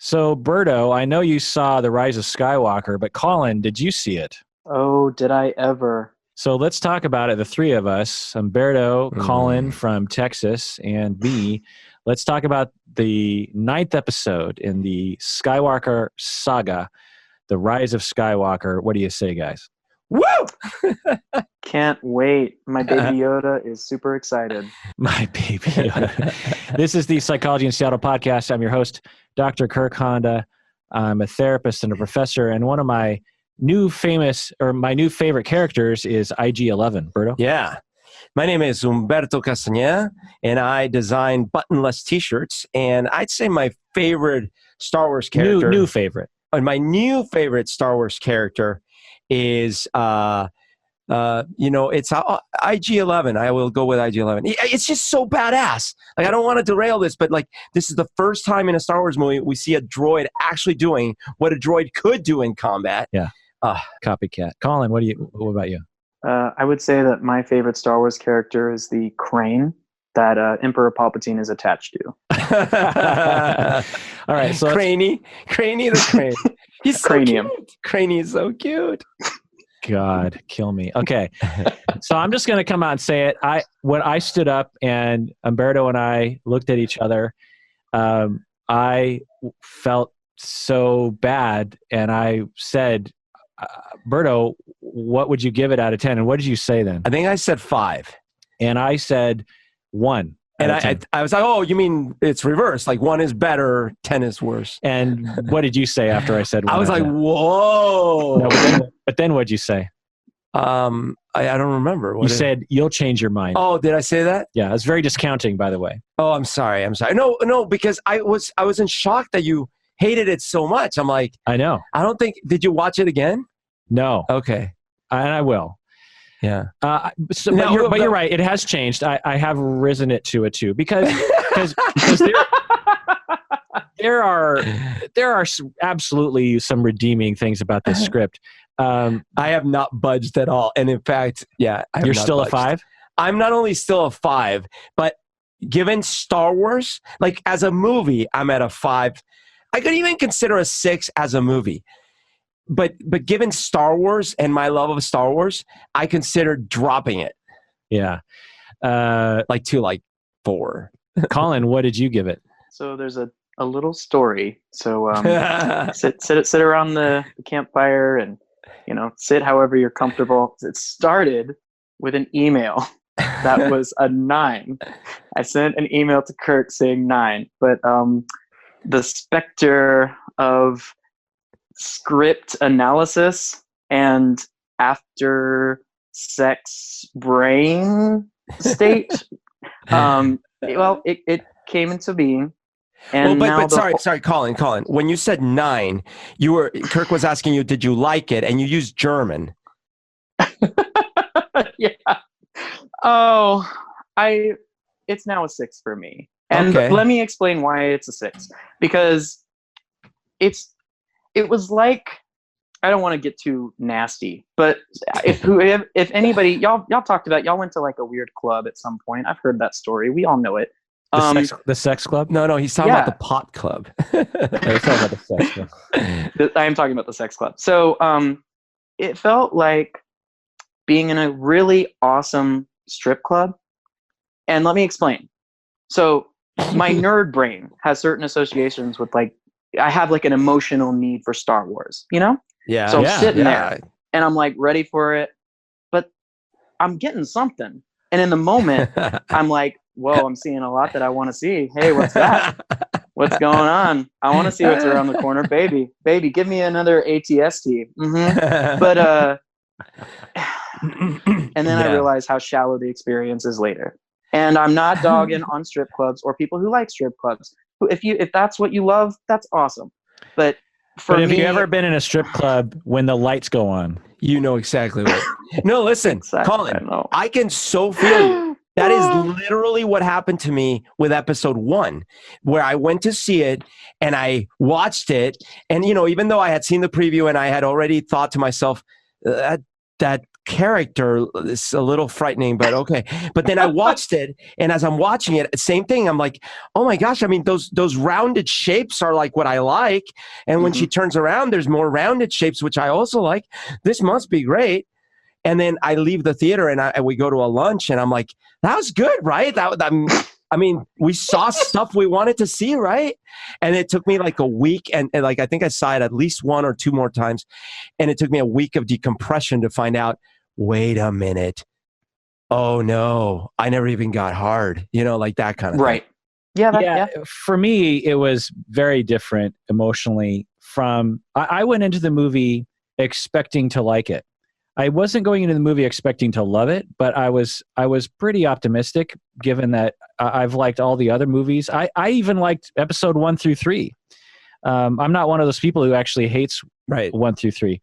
So, Berto, I know you saw The Rise of Skywalker, but Colin, did you see it? Oh, did I ever? So let's talk about it, the three of us, Humberto, Colin from Texas, and me. Let's talk about the ninth episode in the Skywalker saga, The Rise of Skywalker. What do you say, guys? Woo! Can't wait. My baby Yoda is super excited. My baby Yoda. This is the Psychology in Seattle podcast. I'm your host, Dr. Kirk Honda. I'm a therapist and a professor, and one of my new favorite characters is IG-11. Berto? Yeah. My name is Humberto Castañeda, and I design buttonless T-shirts. And I'd say my favorite Star Wars character... New favorite. And my new favorite Star Wars character is, it's IG-11. I will go with IG-11. It's just so badass. Like, I don't want to derail this, but like, this is the first time in a Star Wars movie we see a droid actually doing what a droid could do in combat. Yeah. Copycat. Colin, what about you? I would say that my favorite Star Wars character is the crane that Emperor Palpatine is attached to. All right, so Craney the crane. He's so Cranium. cute. Craney is so cute. God, kill me. Okay, so I'm just going to come out and say it. When I stood up and Humberto and I looked at each other, I felt so bad, and I said, Berto, what would you give it out of 10? And what did you say then? I think I said 5. And I said 1. And I was like, oh, you mean it's reversed. Like 1 is better, 10 is worse. And what did you say after I said 1? I was like, whoa. No, but then what'd you say? I don't remember. You said you'll change your mind. Oh, did I say that? Yeah, it's very discounting, by the way. Oh, I'm sorry. No, because I was in shock that you hated it so much. I'm like, I know. Did you watch it again? No. Okay. And I will. Yeah. But you're right. It has changed. I have risen it to a 2 because there are absolutely some redeeming things about this script. I have not budged at all. And in fact, yeah. You're still budged. A 5? I'm not only still a 5, but given Star Wars, like as a movie, I'm at a 5. I could even consider a 6 as a movie. But given Star Wars and my love of Star Wars, I consider dropping it. Yeah. To 4. Colin, what did you give it? So there's a little story. So sit around the campfire and, sit however you're comfortable. It started with an email that was a 9. I sent an email to Kirk saying 9. But the specter of script analysis and after sex brain state it came into being, and sorry Colin, when you said 9, Kirk was asking you, did you like it, and you used German. Yeah. It's now a 6 for me, and okay. Let me explain why it's a 6, because it was like, I don't want to get too nasty, but if anybody, y'all talked about, y'all went to like a weird club at some point. I've heard that story. We all know it. The sex club? No, he's talking about the pot club. He's talking about the sex club. I am talking about the sex club. So it felt like being in a really awesome strip club. And let me explain. So my nerd brain has certain associations with, like, I have like an emotional need for Star Wars, Yeah. So I'm sitting there and I'm like ready for it, but I'm getting something. And in the moment, I'm like, whoa, I'm seeing a lot that I want to see. Hey, what's that? What's going on? I want to see what's around the corner. Baby, give me another ATST. Mm-hmm. But, and then I realized how shallow the experience is later. And I'm not dogging on strip clubs or people who like strip clubs. If that's what you love, that's awesome. But have you ever been in a strip club when the lights go on? You know exactly what. No, listen, exactly, Colin, I can so feel you. That is literally what happened to me with episode 1, where I went to see it and I watched it. And, even though I had seen the preview and I had already thought to myself, that character. It's a little frightening, but okay. But then I watched it, and as I'm watching it, same thing. I'm like, oh my gosh! I mean, those rounded shapes are like what I like. And when she turns around, there's more rounded shapes, which I also like. This must be great. And then I leave the theater, and we go to a lunch, and I'm like, that was good, right? I mean, we saw stuff we wanted to see, right? And it took me like a week, and like I think I saw it at least 1 or 2 more times, and it took me a week of decompression to find out, wait a minute, oh no, I never even got hard, like that kind of right. thing. Yeah. For me, it was very different emotionally from, I went into the movie expecting to like it. I wasn't going into the movie expecting to love it, but I was pretty optimistic given that I've liked all the other movies. I even liked episode 1 through 3. I'm not one of those people who actually hates 1 through 3.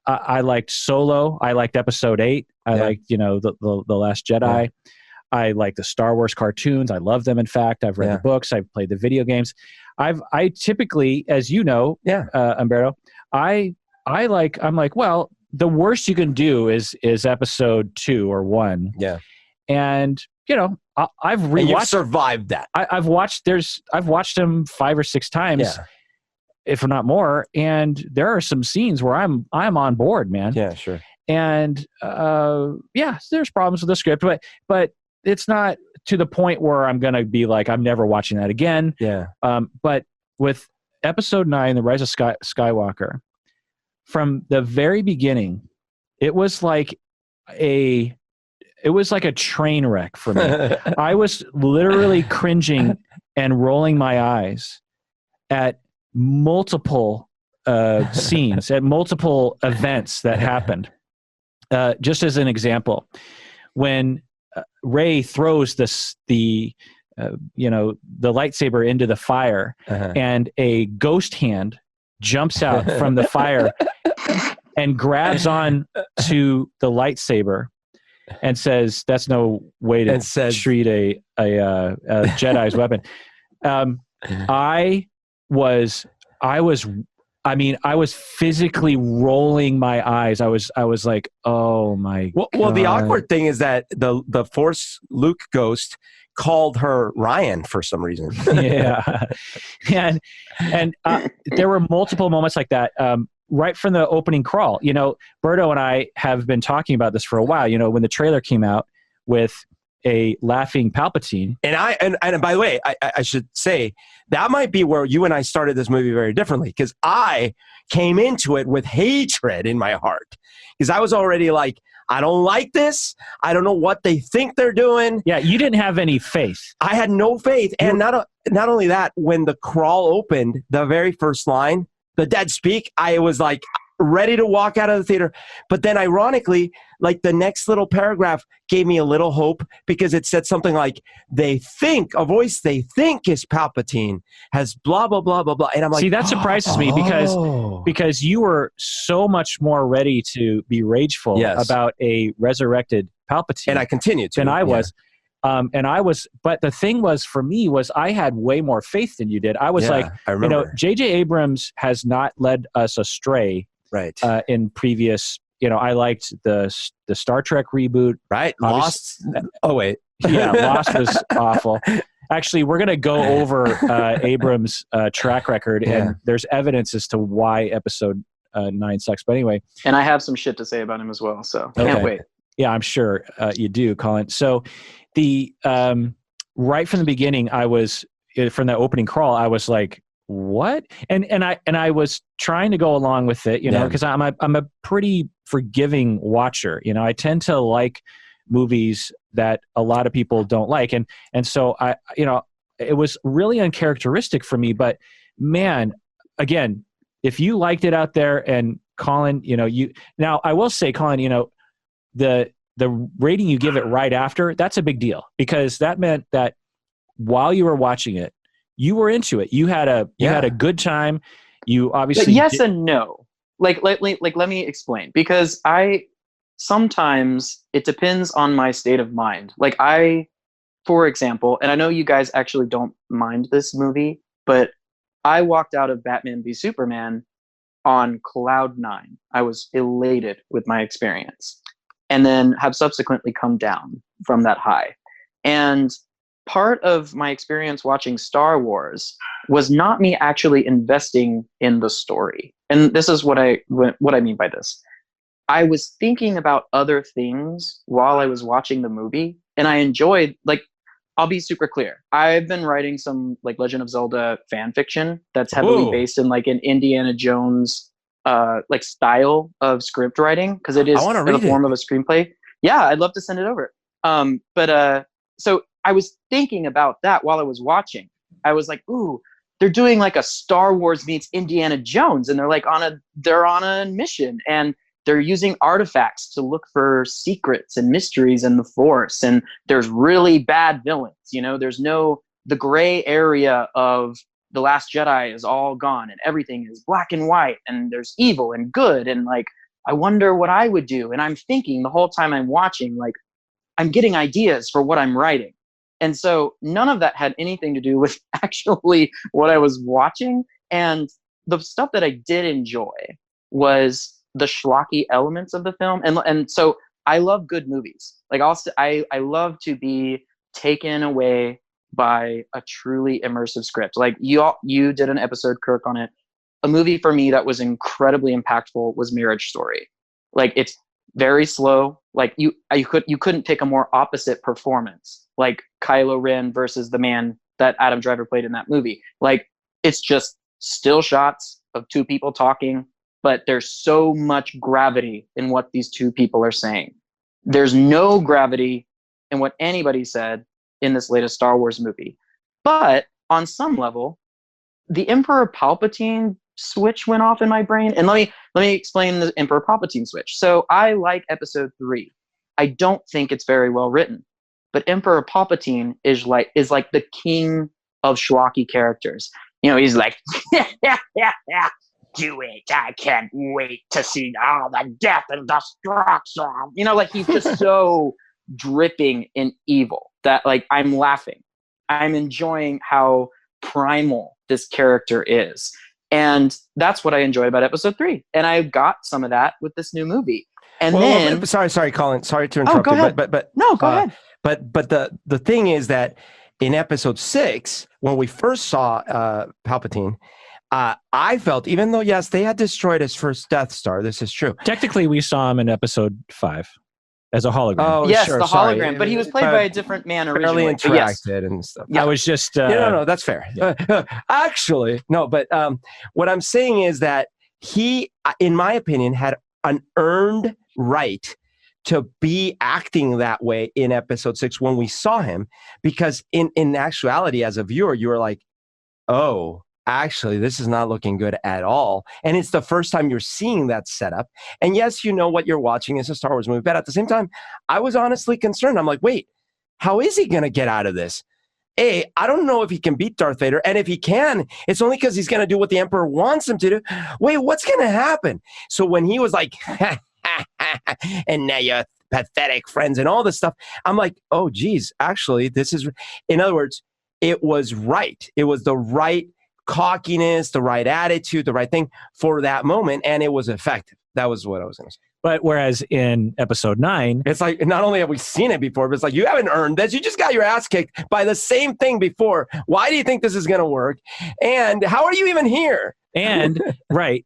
I liked Solo. I liked episode 8. I liked, the Last Jedi. Yeah. I like the Star Wars cartoons. I love them. In fact, I've read the books. I've played the video games. I typically, as you know, Humberto, I'm like, well, the worst you can do is episode 2 or 1. Yeah. And, I've rewatched. And you've survived that. I've watched them 5 or 6 times, if not more. And there are some scenes where I'm on board, man. Yeah, sure. And, there's problems with the script, but it's not to the point where I'm going to be like, I'm never watching that again. Yeah. But with episode 9, The Rise of Skywalker, from the very beginning, it was like a train wreck for me. I was literally cringing and rolling my eyes at multiple scenes, at multiple events that happened. Just as an example, when Rey throws the lightsaber into the fire, and a ghost hand jumps out from the fire and grabs on to the lightsaber and says, "That's no way to treat a Jedi's weapon." I was physically rolling my eyes. I was like, "Oh my God." Well, the awkward thing is that the Force Luke ghost called her Ryan for some reason. Yeah. And there were multiple moments like that. Right from the opening crawl, Berto and I have been talking about this for a while, when the trailer came out with a laughing Palpatine. And by the way, I should say that might be where you and I started this movie very differently, because I came into it with hatred in my heart, because I was already like, I don't like this. I don't know what they think they're doing. Yeah, you didn't have any faith. I had no faith. And not only that, when the crawl opened, the very first line, the dead speak, I was like ready to walk out of the theater. But then ironically, like the next little paragraph gave me a little hope, because it said something like, a voice they think is Palpatine has blah, blah, blah, blah, blah. And I'm like, see, that surprises me because you were so much more ready to be rageful about a resurrected Palpatine. And I continued to. Than I was. But the thing was, for me, was I had way more faith than you did. I was like, J.J. Abrams has not led us astray. Right. In previous, I liked the Star Trek reboot. Right. Lost. Oh, wait. Yeah, Lost was awful. Actually, we're going to go over Abrams' track record, and there's evidence as to why episode 9 sucks. But anyway. And I have some shit to say about him as well, so can't wait. Yeah, I'm sure you do, Colin. So the right from the beginning, from the opening crawl, I was like, what? And I was trying to go along with it, because I'm a pretty forgiving watcher. I tend to like movies that a lot of people don't like, and so it was really uncharacteristic for me. But man, again, if you liked it out there, and Colin, now I will say, Colin, the rating you give it right after, that's a big deal, because that meant that while you were watching it, you were into it. You had a good time. You obviously and no. Let me explain, because sometimes it depends on my state of mind. Like for example, and I know you guys actually don't mind this movie, but I walked out of Batman v Superman on cloud 9. I was elated with my experience. and then have subsequently come down from that high. And part of my experience watching Star Wars was not me actually investing in the story. And this is what I mean by this. I was thinking about other things while I was watching the movie, and I enjoyed, like, I'll be super clear. I've been writing some like Legend of Zelda fan fiction that's heavily based in like an Indiana Jones like style of script writing, because it is in the form of a screenplay. Yeah, I'd love to send it over. So I was thinking about that while I was watching. I was like, ooh, they're doing like a Star Wars meets Indiana Jones, and they're on a mission, and they're using artifacts to look for secrets and mysteries in the Force. And there's really bad villains. There's the gray area of The Last Jedi is all gone, and everything is black and white, and there's evil and good. And like, I wonder what I would do. And I'm thinking the whole time I'm watching, like, I'm getting ideas for what I'm writing. And so none of that had anything to do with actually what I was watching. And the stuff that I did enjoy was the schlocky elements of the film. And so I love good movies. Like I love to be taken away by a truly immersive script. Like you did an episode, Kirk, on it. A movie for me that was incredibly impactful was Marriage Story. Like, it's very slow. Like you couldn't pick a more opposite performance, like Kylo Ren versus the man that Adam Driver played in that movie. Like, it's just still shots of two people talking, but there's so much gravity in what these two people are saying. There's no gravity in what anybody said in this latest Star Wars movie. But on some level, the Emperor Palpatine switch went off in my brain. And let me explain the Emperor Palpatine switch. So I like episode 3. I don't think it's very well written, but Emperor Palpatine is like the king of schlocky characters. He's like, do it. I can't wait to see all the death and destruction. Like, he's just so dripping in evil that, like, I'm laughing. I'm enjoying how primal this character is. And that's what I enjoyed about episode 3. And I got some of that with this new movie. And then sorry, Colin. Sorry to interrupt you. But go ahead. But the thing is that in episode 6, when we first saw Palpatine, I felt, even though, yes, they had destroyed his first Death Star, this is true. Technically, we saw him in episode 5 as a hologram. Oh, yes, sure, the sorry. hologram, but he was played by a different man originally. Barely interacted and stuff. I was just... no, that's fair. Yeah. Actually, no, but what I'm saying is that he, in my opinion, had an earned right to be acting that way in episode 6 when we saw him, because in actuality, as a viewer, you were like, oh, actually, this is not looking good at all. And it's the first time you're seeing that setup. And yes, what you're watching is a Star Wars movie, but at the same time, I was honestly concerned. I'm like, wait, how is he going to get out of this? I don't know if he can beat Darth Vader. And if he can, it's only because he's going to do what the Emperor wants him to do. Wait, what's going to happen? So when he was like, and now you're pathetic friends and all this stuff, I'm like, oh, geez, actually, this is, in other words, it was right. It was the right cockiness, the right attitude, the right thing for that moment, and it was effective. That was what I was going to say. But whereas in episode 9, it's like, not only have we seen it before, but it's like, you haven't earned this. You just got your ass kicked by the same thing before. Why do you think this is going to work? And how are you even here? And right,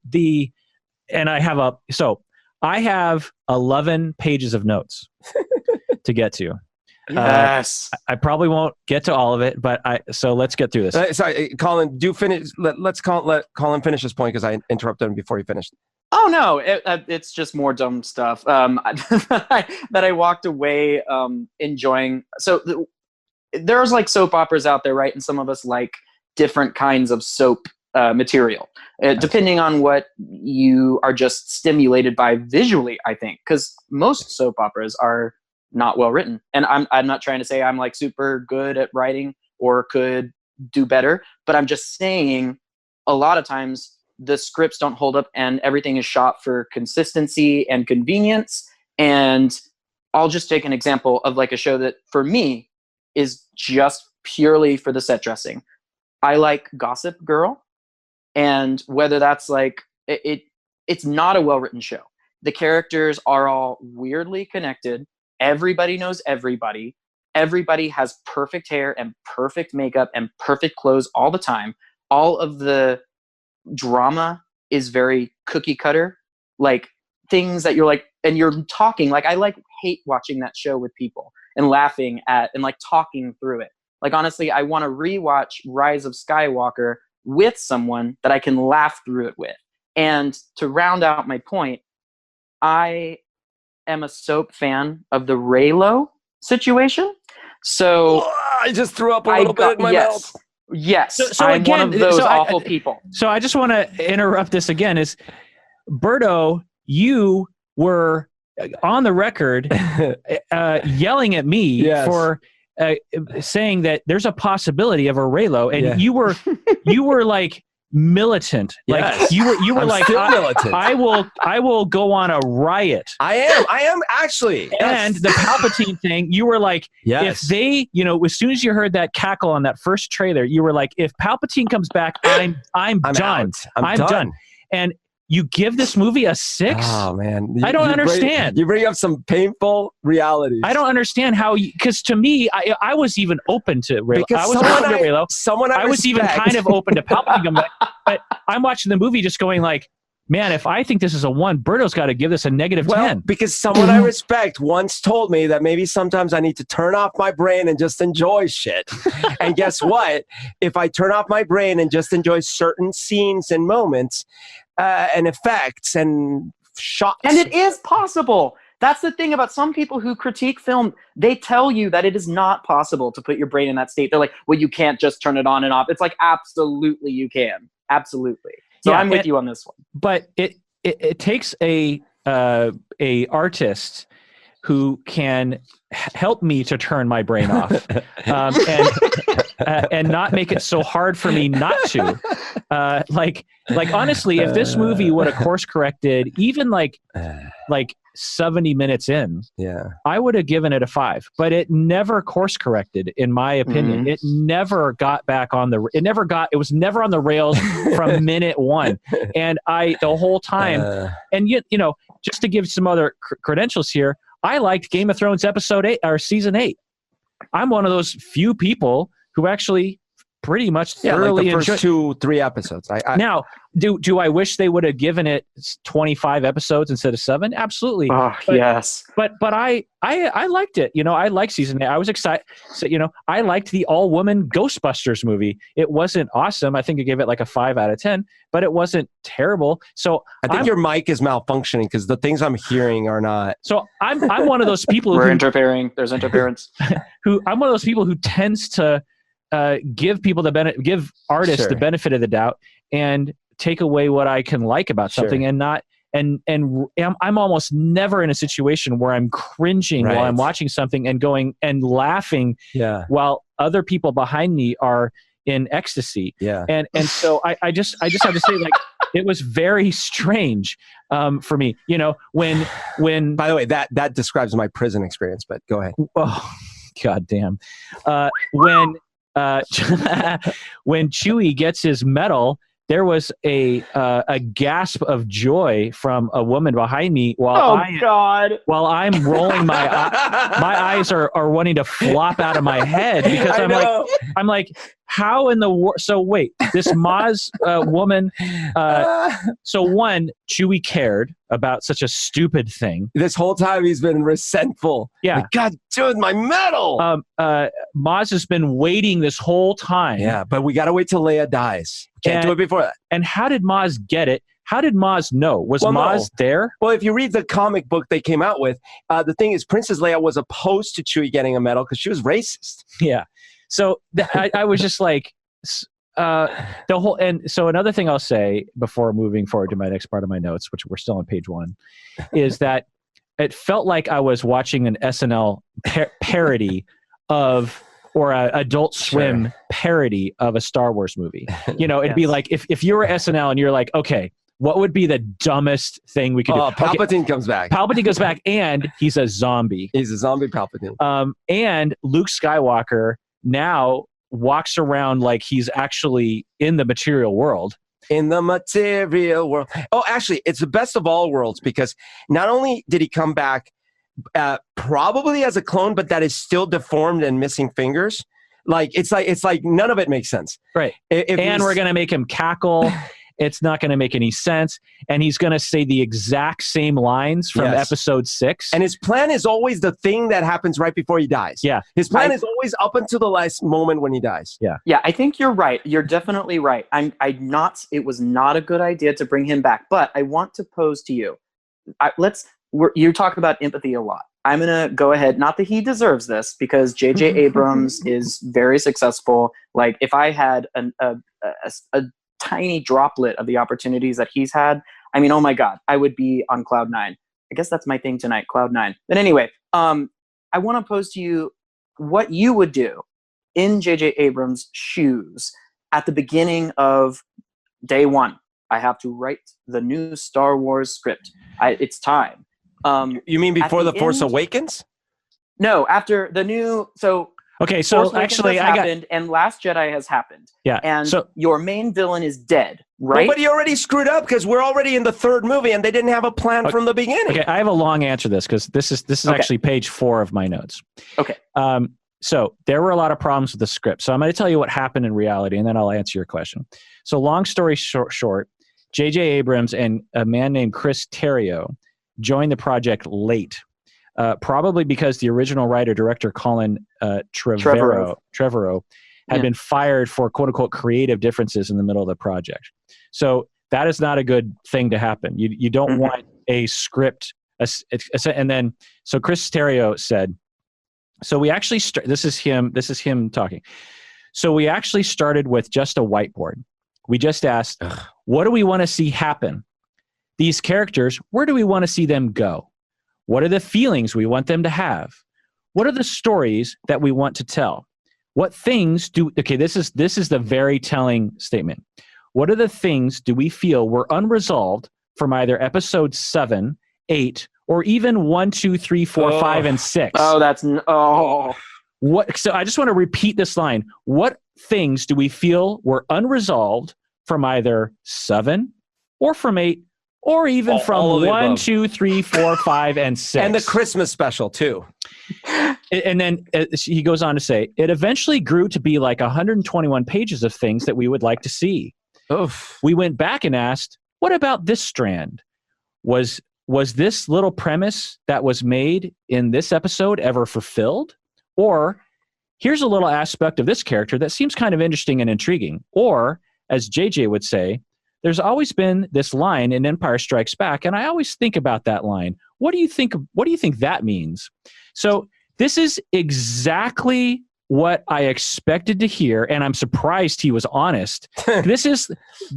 I have 11 pages of notes to get to. Yes. I probably won't get to all of it, but so let's get through this. Sorry, Colin, do finish. Let Colin finish his point, because I interrupted him before he finished. Oh no, it's just more dumb stuff that I walked away enjoying. So there's like soap operas out there, right? And some of us like different kinds of soap material, depending on what you are just stimulated by visually, I think, because most soap operas are not well written. And I'm not trying to say I'm like super good at writing or could do better, but I'm just saying a lot of times the scripts don't hold up and everything is shot for consistency and convenience. And I'll just take an example of like a show that for me is just purely for the set dressing. I like Gossip Girl, and whether that's like it's not a well-written show. The characters are all weirdly connected. Everybody knows everybody. Everybody has perfect hair and perfect makeup and perfect clothes all the time. All of the drama is very cookie cutter, like things that you're like, and you're talking, like, I like hate watching that show with people and laughing at and like talking through it. Like, honestly, I want to rewatch Rise of Skywalker with someone that I can laugh through it with. And to round out my point, I am a soap fan of the Reylo situation. So I just threw up a little bit in my mouth. Yes. So I'm again, one of those awful people. So I just want to interrupt this again. Is Berto, you were on the record yelling at me for saying that there's a possibility of a Reylo, and you were like militant. Like you were I'm like, militant. I will go on a riot. I am actually. And the Palpatine thing, you were like, yes. If they, as soon as you heard that cackle on that first trailer, you were like, if Palpatine comes back, I'm done. I'm done. And you give this movie a 6? Oh man, I don't understand. You bring up some painful realities. I don't understand how, because to me, I was even open to Reylo. I was open to Reylo. I was even kind of open to Palpatine, but I'm watching the movie just going like, man, if I think this is a 1, Berto's got to give this a -10. Because someone I respect once told me that maybe sometimes I need to turn off my brain and just enjoy shit. And guess what? If I turn off my brain and just enjoy certain scenes and moments and effects and shots. And it is possible. That's the thing about some people who critique film. They tell you that it is not possible to put your brain in that state. They're like, well, you can't just turn it on and off. It's like, absolutely you can. Absolutely. So I'm with you on this one. But it takes a artist who can help me to turn my brain off, and not make it so hard for me not to. Like honestly, if this movie would have course corrected, even like 70 minutes in, I would have given it a 5. But it never course corrected, in my opinion. It never got back on the. It was never on the rails from minute 1. And the whole time, and just to give some other credentials here, I liked Game of Thrones episode 8 or season 8. I'm one of those few people who actually pretty much thoroughly like the first 2-3 episodes. Now, do I wish they would have given it 25 episodes instead of 7? Absolutely. Yes. But I liked it. I liked season 8. I was excited. So, I liked the all-woman Ghostbusters movie. It wasn't awesome. I think I gave it like a 5 out of 10, but it wasn't terrible. So I think your mic is malfunctioning because the things I'm hearing are not. So I'm one of those people We're interfering. There's interference. I'm one of those people who tends to give artists the benefit of the doubt and take away what I can like about something, and not and I'm almost never in a situation where I'm cringing while I'm watching something and going and laughing while other people behind me are in ecstasy. And so I just have to say, like, it was very strange for me, when by the way, that describes my prison experience, but go ahead. Oh, God damn. When Chewie gets his medal, there was a gasp of joy from a woman behind me while I'm rolling my eyes are wanting to flop out of my head because I'm like, how in the world? So wait, this Maz woman. So one, Chewie cared about such a stupid thing. This whole time he's been resentful. Yeah. Like, God, dude, my medal. Maz has been waiting this whole time. Yeah, but we got to wait till Leia dies. Can't do it before that. And how did Maz get it? How did Maz know? Was Maz there? Well, if you read the comic book they came out with, the thing is, Princess Leia was opposed to Chewie getting a medal because she was racist. Yeah. So I was just like, the whole, and so another thing I'll say before moving forward to my next part of my notes, which we're still on page 1, is that it felt like I was watching an SNL parody of, or a Adult Swim parody of a Star Wars movie. It'd be like, if you were SNL and you're like, okay, what would be the dumbest thing we could do? Palpatine comes back. Palpatine goes back, and he's a zombie. He's a zombie Palpatine. And Luke Skywalker now walks around like he's actually in the material world. In the material world. Oh, actually, it's the best of all worlds because not only did he come back probably as a clone, but that is still deformed and missing fingers. It's like none of it makes sense. Right. And we're going to make him cackle. It's not going to make any sense. And he's going to say the exact same lines from episode 6. And his plan is always the thing that happens right before he dies. Yeah. His plan is always up until the last moment when he dies. Yeah. Yeah, I think you're right. You're definitely right. It was not a good idea to bring him back. But I want to pose to you. You talk about empathy a lot. I'm going to go ahead, not that he deserves this, because J.J. Abrams is very successful. Like, if I had a tiny droplet of the opportunities that he's had, I mean, oh my God, I would be on cloud 9. I guess that's my thing tonight, cloud 9. But anyway, I want to pose to you what you would do in J.J. Abrams' shoes at the beginning of day 1. I have to write the new Star Wars script. It's time. You mean before The Force Awakens? No, after the new. So okay, so Force Awakens actually, has happened, and Last Jedi has happened. Yeah, and your main villain is dead, right? Well, but he already screwed up because we're already in the 3rd movie, and they didn't have a plan from the beginning. Okay, I have a long answer to this because this is actually page 4 of my notes. Okay. So there were a lot of problems with the script. So I'm going to tell you what happened in reality, and then I'll answer your question. So long story short, J.J. Abrams and a man named Chris Terrio joined the project late, probably because the original writer-director Colin Trevorrow had been fired for quote-unquote creative differences in the middle of the project. So that is not a good thing to happen. You don't want a script. And then, so Chris Terrio said, so we actually, this is him talking. So we actually started with just a whiteboard. We just asked, what do we want to see happen? These characters, where do we want to see them go? What are the feelings we want them to have? What are the stories that we want to tell? What things this is the very telling statement. What are the things do we feel were unresolved from either episode 7, 8, or even 1, 2, 3, 4, 5, and 6? So I just want to repeat this line. What things do we feel were unresolved from either 7 or from 8 or even from 1, 2, 3, 4, 5, and 6? And the Christmas special, too. And then he goes on to say, it eventually grew to be like 121 pages of things that we would like to see. Oof. We went back and asked, what about this strand? Was this little premise that was made in this episode ever fulfilled? Or here's a little aspect of this character that seems kind of interesting and intriguing. Or, as JJ would say, there's always been this line in Empire Strikes Back, and I always think about that line. What do you think that means? So this is exactly what I expected to hear, and I'm surprised he was honest. This is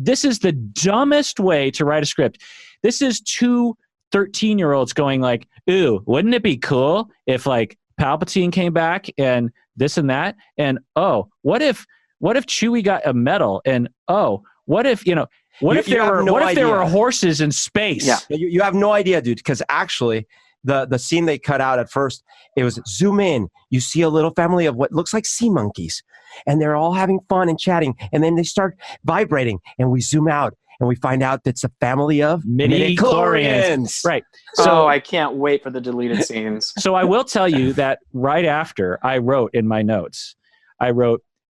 the dumbest way to write a script. This is 2 13-year-olds going like, ooh, wouldn't it be cool if like Palpatine came back and this and that? And what if Chewie got a medal? And what if there were horses in space? Yeah, you have no idea, dude. Because actually, the scene they cut out at first, it was zoom in. You see a little family of what looks like sea monkeys, and they're all having fun and chatting. And then they start vibrating, and we zoom out, and we find out that's a family of midi-chlorians. Right. So I can't wait for the deleted scenes. So I will tell you that right after I wrote in my notes,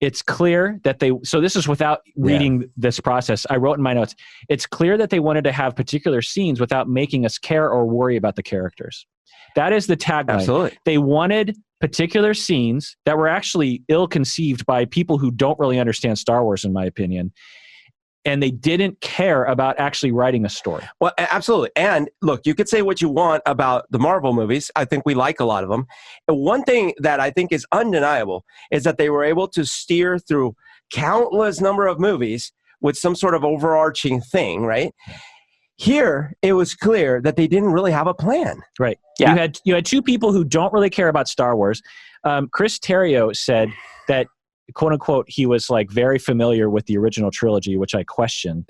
it's clear that so this is without reading this process. I wrote in my notes, it's clear that they wanted to have particular scenes without making us care or worry about the characters. That is the tagline. Absolutely. They wanted particular scenes that were actually ill-conceived by people who don't really understand Star Wars, in my opinion. And they didn't care about actually writing a story. Well, absolutely. And look, you could say what you want about the Marvel movies. I think we like a lot of them. And one thing that I think is undeniable is that they were able to steer through countless number of movies with some sort of overarching thing, right? Here, it was clear that they didn't really have a plan. Right. Yeah. You had 2 people who don't really care about Star Wars. Chris Terrio said that, quote unquote, he was like very familiar with the original trilogy, which I question.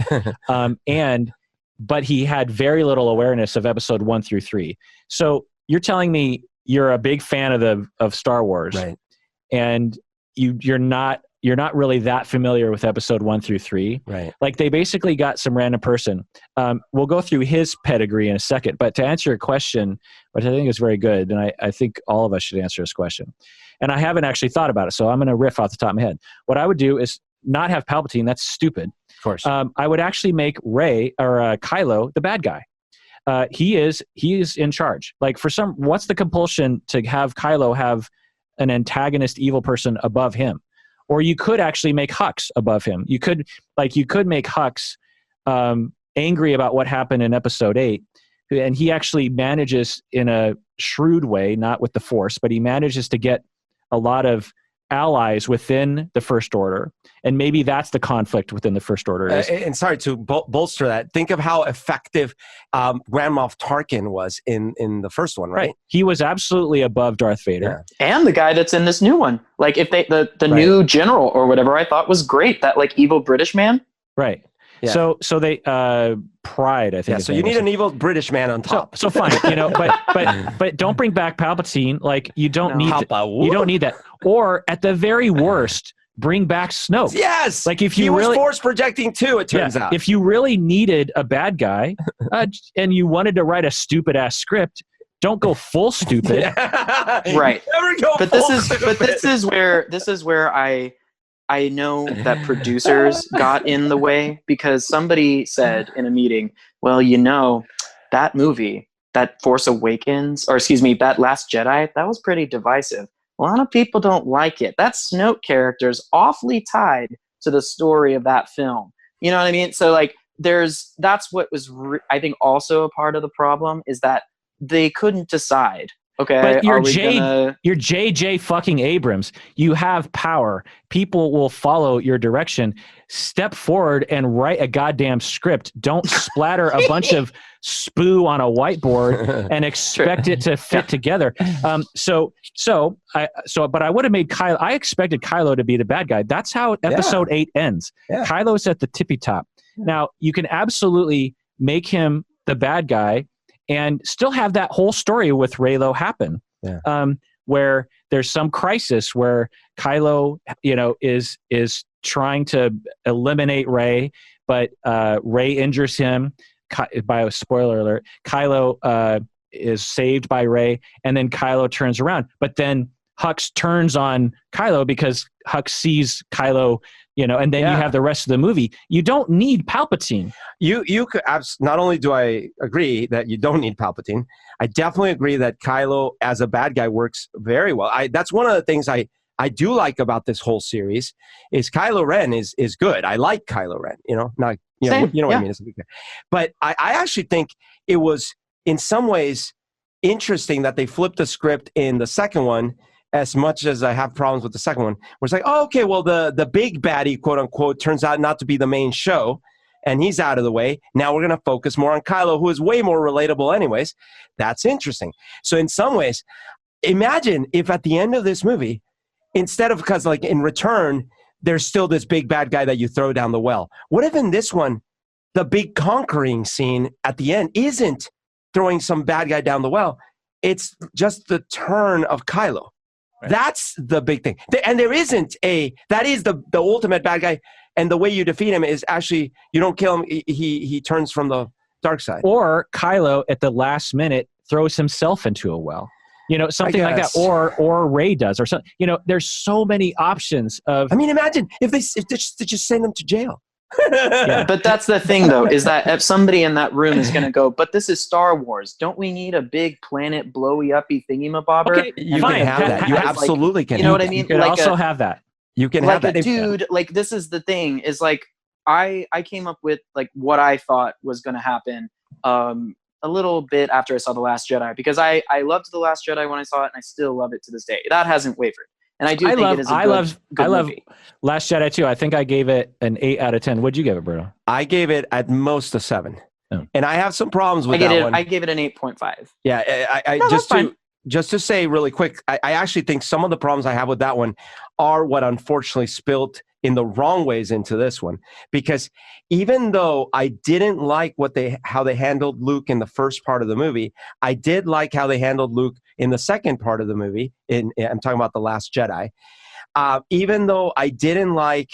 But he had very little awareness of episode 1 through 3. So you're telling me you're a big fan of Star Wars, right? And you're not you're not really that familiar with episode 1 through 3. Right. Like they basically got some random person. We'll go through his pedigree in a second, but to answer your question, which I think is very good, and I think all of us should answer this question, and I haven't actually thought about it, so I'm going to riff off the top of my head. What I would do is not have Palpatine. That's stupid. Of course. I would actually make Rey or Kylo the bad guy. He is in charge. Like what's the compulsion to have Kylo have an antagonist evil person above him? Or you could actually make Hux above him. You could make Hux angry about what happened in episode 8, and he actually manages in a shrewd way, not with the Force, but he manages to get a lot of allies within the First Order, and maybe that's the conflict within the First Order. And sorry to bolster that. Think of how effective Grand Moff Tarkin was in the first one, right? He was absolutely above Darth Vader, and the guy that's in this new one. Like if the new general or whatever, I thought was great. That like evil British man, right? Yeah. So they Pride, I think. Yeah. So you need an evil British man on top. So fine, but don't bring back Palpatine. Like you don't need that. Or at the very worst, bring back Snoke. Yes. Like if he was force projecting too, it turns out. If you really needed a bad guy, and you wanted to write a stupid ass script, don't go full stupid. Right. Never go but this is where I know that producers got in the way, because somebody said in a meeting, well, that movie, that Force Awakens, or excuse me, that Last Jedi, that was pretty divisive. A lot of people don't like it. That Snoke character is awfully tied to the story of that film. You know what I mean? So like that's what was I think also a part of the problem, is that they couldn't decide. Okay, but you're JJ fucking Abrams. You have power. People will follow your direction. Step forward and write a goddamn script. Don't splatter a bunch of spoo on a whiteboard and expect it to fit together. But I would have made Kylo. I expected Kylo to be the bad guy. That's how episode 8 ends. Yeah. Kylo's at the tippy top. Now you can absolutely make him the bad guy and still have that whole story with Reylo happen, where there's some crisis where Kylo, is trying to eliminate Rey, but Rey injures him. By a spoiler alert, Kylo is saved by Rey, and then Kylo turns around. But then Hux turns on Kylo because Hux sees Kylo, and then you have the rest of the movie. You don't need Palpatine. You could not only do I agree that you don't need Palpatine, I definitely agree that Kylo as a bad guy works very well. That's one of the things I do like about this whole series is Kylo Ren is good. I like Kylo Ren, what I mean. But I actually think it was in some ways interesting that they flipped the script in the second one. As much as I have problems with the second one, where it's like, oh, okay, well, the big baddie, quote unquote, turns out not to be the main show, and he's out of the way. Now we're going to focus more on Kylo, who is way more relatable anyways. That's interesting. So in some ways, imagine if at the end of this movie, instead of, because like in return, there's still this big bad guy that you throw down the well. What if in this one, the big conquering scene at the end isn't throwing some bad guy down the well? It's just the turn of Kylo. Right. That's the big thing. And there isn't that is the ultimate bad guy. And the way you defeat him is actually, you don't kill him. He turns from the dark side. Or Kylo at the last minute throws himself into a well. Something like that. Or Rey does or something. There's so many options of. I mean, imagine if they just send him to jail. But that's the thing, though, is that if somebody in that room is going to go, but this is Star Wars. Don't we need a big planet blowy uppy thingy-mabobber? Okay, you can have that. You absolutely can. You know what I mean? You can also have that. You can have that. Dude, like, this is the thing, is like, I came up with like what I thought was going to happen a little bit after I saw The Last Jedi, because I loved The Last Jedi when I saw it, and I still love it to this day. That hasn't wavered. And I do think it is a good movie. Last Jedi too. I think I gave it an 8 out of 10. What'd you give it, Bruno? I gave it at most a 7. Oh. And I have some problems with that one. I gave it an 8.5. Yeah, just to say really quick, I actually think some of the problems I have with that one are what unfortunately spilled in the wrong ways into this one. Because even though I didn't like how they handled Luke in the first part of the movie, I did like how they handled Luke in the second part of the movie. I'm talking about The Last Jedi. even though I didn't like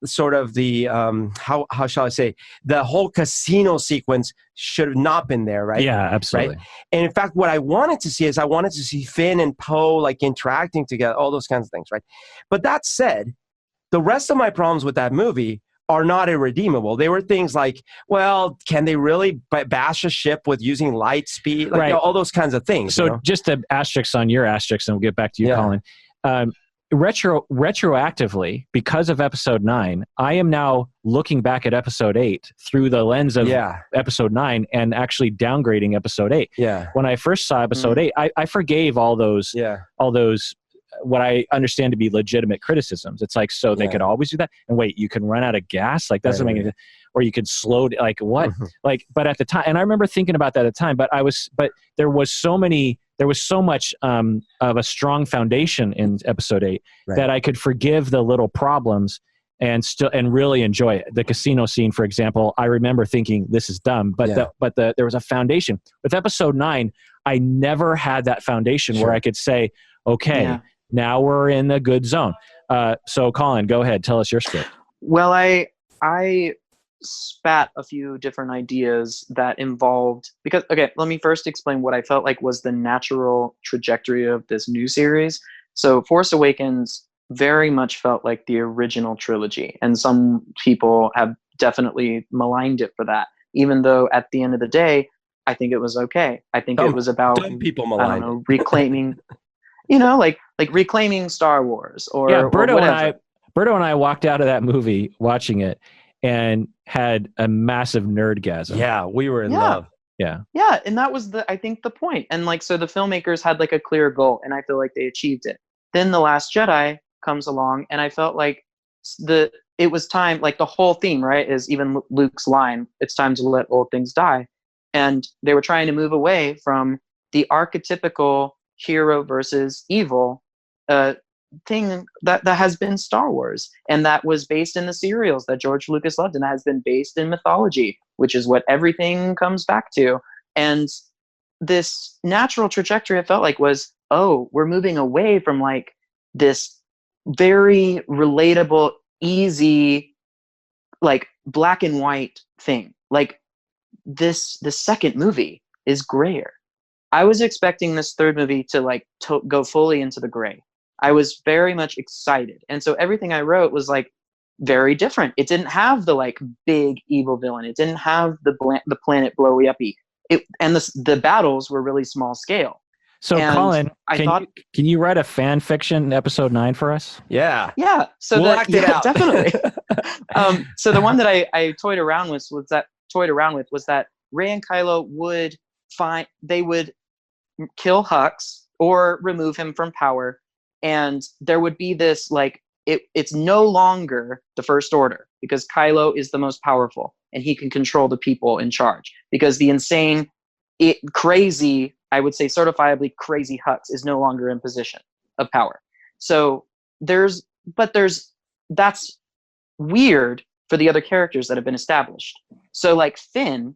sort of the how shall I say, the whole casino sequence should have not been there, right? Yeah, absolutely. Right? And in fact, what I wanted to see is I wanted to see Finn and Poe like interacting together, all those kinds of things, right? But that said, the rest of my problems with that movie are not irredeemable. They were things like, well, can they really bash a ship with using light speed? Like, Right. you know, all those kinds of things. So you know? just the asterisks on your asterisks, and we'll get back to you, Yeah. Colin. Retroactively, because of episode 9, I am now looking back at episode 8 through the lens of episode 9 and actually downgrading episode 8. Yeah. When I first saw episode 8, I forgave all those what I understand to be legitimate criticisms. It's like, so they could always do that. And wait, you can run out of gas? Like, that doesn't make any sense. Or you could slow, like, what? Like, but at the time, and I remember thinking about that at the time, but there was so much of a strong foundation in episode 8 that I could forgive the little problems and really enjoy it. The casino scene, for example, I remember thinking this is dumb, but there was a foundation. With episode 9, I never had that foundation where I could say, okay, now we're in the good zone. So Colin, go ahead, tell us your script. Well, I spat a few different ideas that involved, because, okay, let me first explain what I felt like was the natural trajectory of this new series. So Force Awakens very much felt like the original trilogy, and some people have definitely maligned it for that, even though at the end of the day, I think it was okay. I think it was about, people I don't know, reclaiming, like reclaiming Star Wars or Berto whatever. and I walked out of that movie watching it and had a massive nerdgasm. Yeah, we were in love. Yeah, and that was I think the point. And like, so the filmmakers had like a clear goal, and I feel like they achieved it. Then The Last Jedi comes along, and I felt like it was time, like the whole theme, right, is even Luke's line, it's time to let old things die. And they were trying to move away from the archetypical hero versus evil thing that has been Star Wars, and that was based in the serials that George Lucas loved, and that has been based in mythology, which is what everything comes back to. And this natural trajectory, it felt like, was, we're moving away from like this very relatable, easy, like black and white thing. Like the second movie is grayer. I was expecting this third movie to like go fully into the gray. I was very much excited. And so everything I wrote was like very different. It didn't have the like big evil villain. It didn't have the planet blowy uppy. And the battles were really small scale. So and Colin, can you write a fan fiction episode 9 for us? Yeah. So we'll act it out. Definitely. So the one that I toyed around with was that Rey and Kylo would kill Hux or remove him from power. And there would be this, like, it's no longer the First Order, because Kylo is the most powerful and he can control the people in charge, because the insane, crazy, I would say certifiably crazy Hux is no longer in position of power. So that's weird for the other characters that have been established. So like Finn,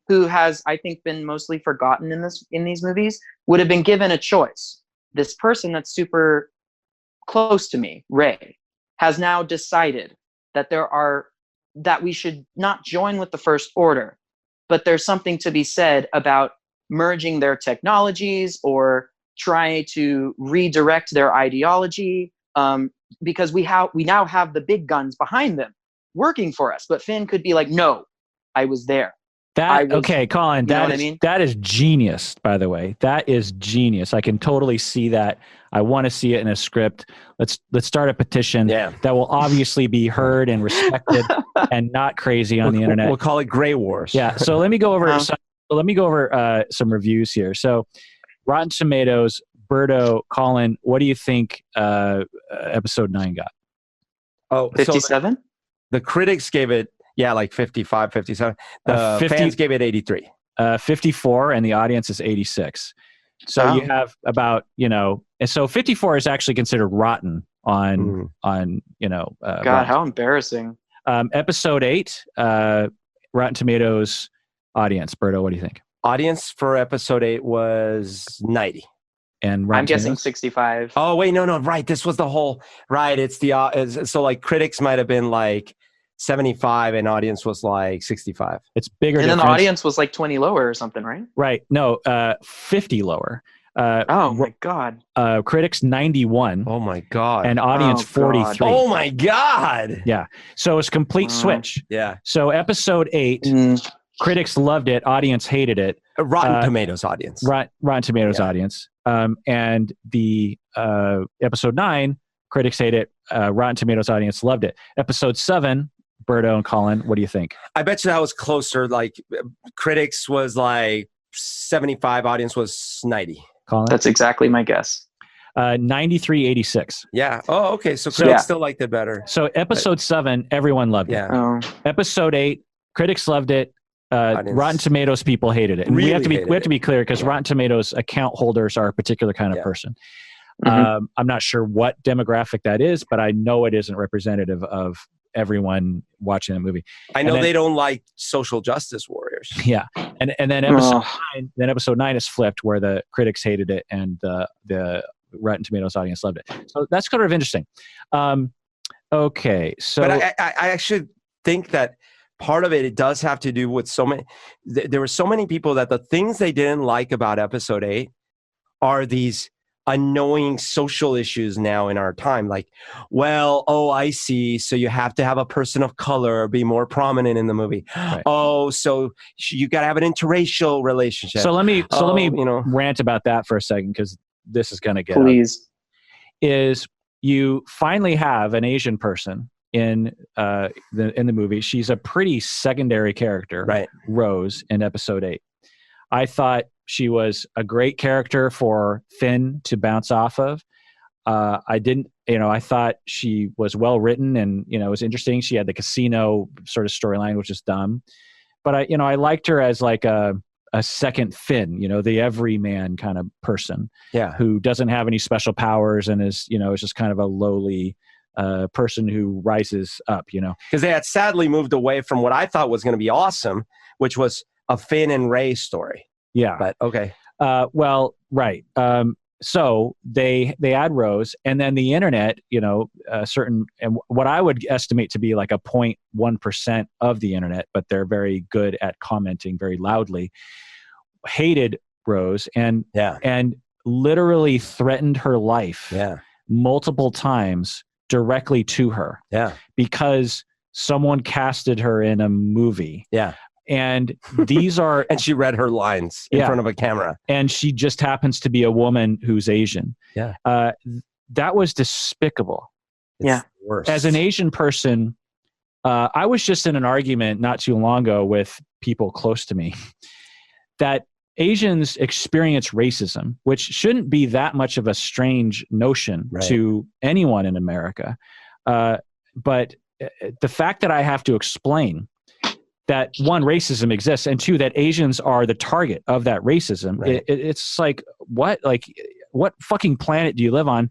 who has, I think, been mostly forgotten in these movies, would have been given a choice. This person that's super close to me, Rey, has now decided that we should not join with the First Order, but there's something to be said about merging their technologies or trying to redirect their ideology, because we now have the big guns behind them working for us. But Finn could be like, no, I was there. Okay, Colin, that is genius, by the way. That is genius. I can totally see that. I want to see it in a script. Let's start a petition that will obviously be heard and respected and not crazy on the internet. We'll call it Gray Wars. Yeah. So let me go over some reviews here. So Rotten Tomatoes, Berto, Colin, what do you think episode 9 got? 57? So the critics gave it like 55, 57. The fans gave it 83. 54, and the audience is 86. So you have about, and so 54 is actually considered rotten on God, how embarrassing. Episode 8, Rotten Tomatoes audience. Berto, what do you think? Audience for episode 8 was 90. and I'm guessing Tomatoes? 65. Oh wait, no, right. This was the whole right. It's the so like critics might have been like 75 and audience was like 65. It's bigger. And then the difference. audience was like 20 lower or something, right? Right? No, 50 lower. Oh my God. Critics 91 Oh my God. and audience Oh, God. 43. Oh my God. Yeah. So it's complete switch. Yeah. So episode 8, critics loved it, audience hated it. Rotten Tomatoes audience. Rotten Tomatoes audience. And the episode 9, critics hate it, Rotten Tomatoes audience loved it. Episode 7, Berto and Colin, what do you think? I bet you that was closer. Like critics was like 75, audience was 90. Colin? That's exactly my guess. 93-86. Yeah. Oh, okay. So critics still liked it better. So episode 7, everyone loved it. Oh. Episode 8, critics loved it. Rotten Tomatoes people hated it. And Really we have to be clear because Rotten Tomatoes account holders are a particular kind of person. I'm not sure what demographic that is, but I know it isn't representative of everyone watching the movie. I know they don't like social justice warriors. Yeah. And then episode 9 is flipped where the critics hated it and the Rotten Tomatoes audience loved it. So that's kind of interesting. Okay. So But I actually think that part of it does have to do with so many, there were so many people that the things they didn't like about episode 8 are these annoying social issues now in our time. Like, well, oh, I see. So you have to have a person of color be more prominent in the movie. Right. Oh, so you got to have an interracial relationship. So let me rant about that for a second because this is going to get Please. Is you finally have an Asian person in the movie. She's a pretty secondary character, right? Rose in episode 8. I thought she was a great character for Finn to bounce off of. I thought she was well written and, it was interesting. She had the casino sort of storyline, which is dumb. But I liked her as like a second Finn, the everyman kind of person who doesn't have any special powers and is just kind of a lowly person who rises up, Because they had sadly moved away from what I thought was going to be awesome, which was a Finn and Rey story. Yeah. But okay. Well, right. So they add Rose, and then the internet, and what I would estimate to be like a 0.1% of the internet, but they're very good at commenting very loudly, hated Rose and literally threatened her life multiple times directly to her. Yeah. Because someone casted her in a movie. Yeah. And these are... and she read her lines in front of a camera. And she just happens to be a woman who's Asian. Yeah. That was despicable. It's worse. As an Asian person, I was just in an argument not too long ago with people close to me that Asians experience racism, which shouldn't be that much of a strange notion to anyone in America. But the fact that I have to explain that, one, racism exists, and two, that Asians are the target of that racism. Right. It's like, what? Like, what fucking planet do you live on?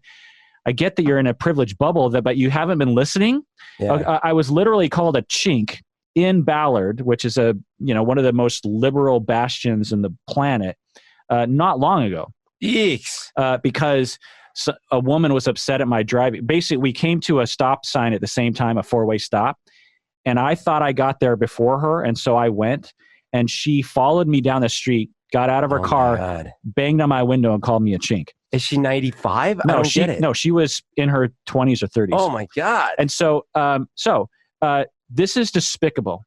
I get that you're in a privileged bubble, but you haven't been listening. Yeah. I was literally called a chink in Ballard, which is one of the most liberal bastions in the planet, not long ago. Eeks. Because a woman was upset at my driving. Basically, we came to a stop sign at the same time, a 4-way stop. And I thought I got there before her. And so I went, and she followed me down the street, got out of her car, banged on my window, and called me a chink. Is she 95? No, she was in her 20s or 30s. Oh my God. And so, this is despicable.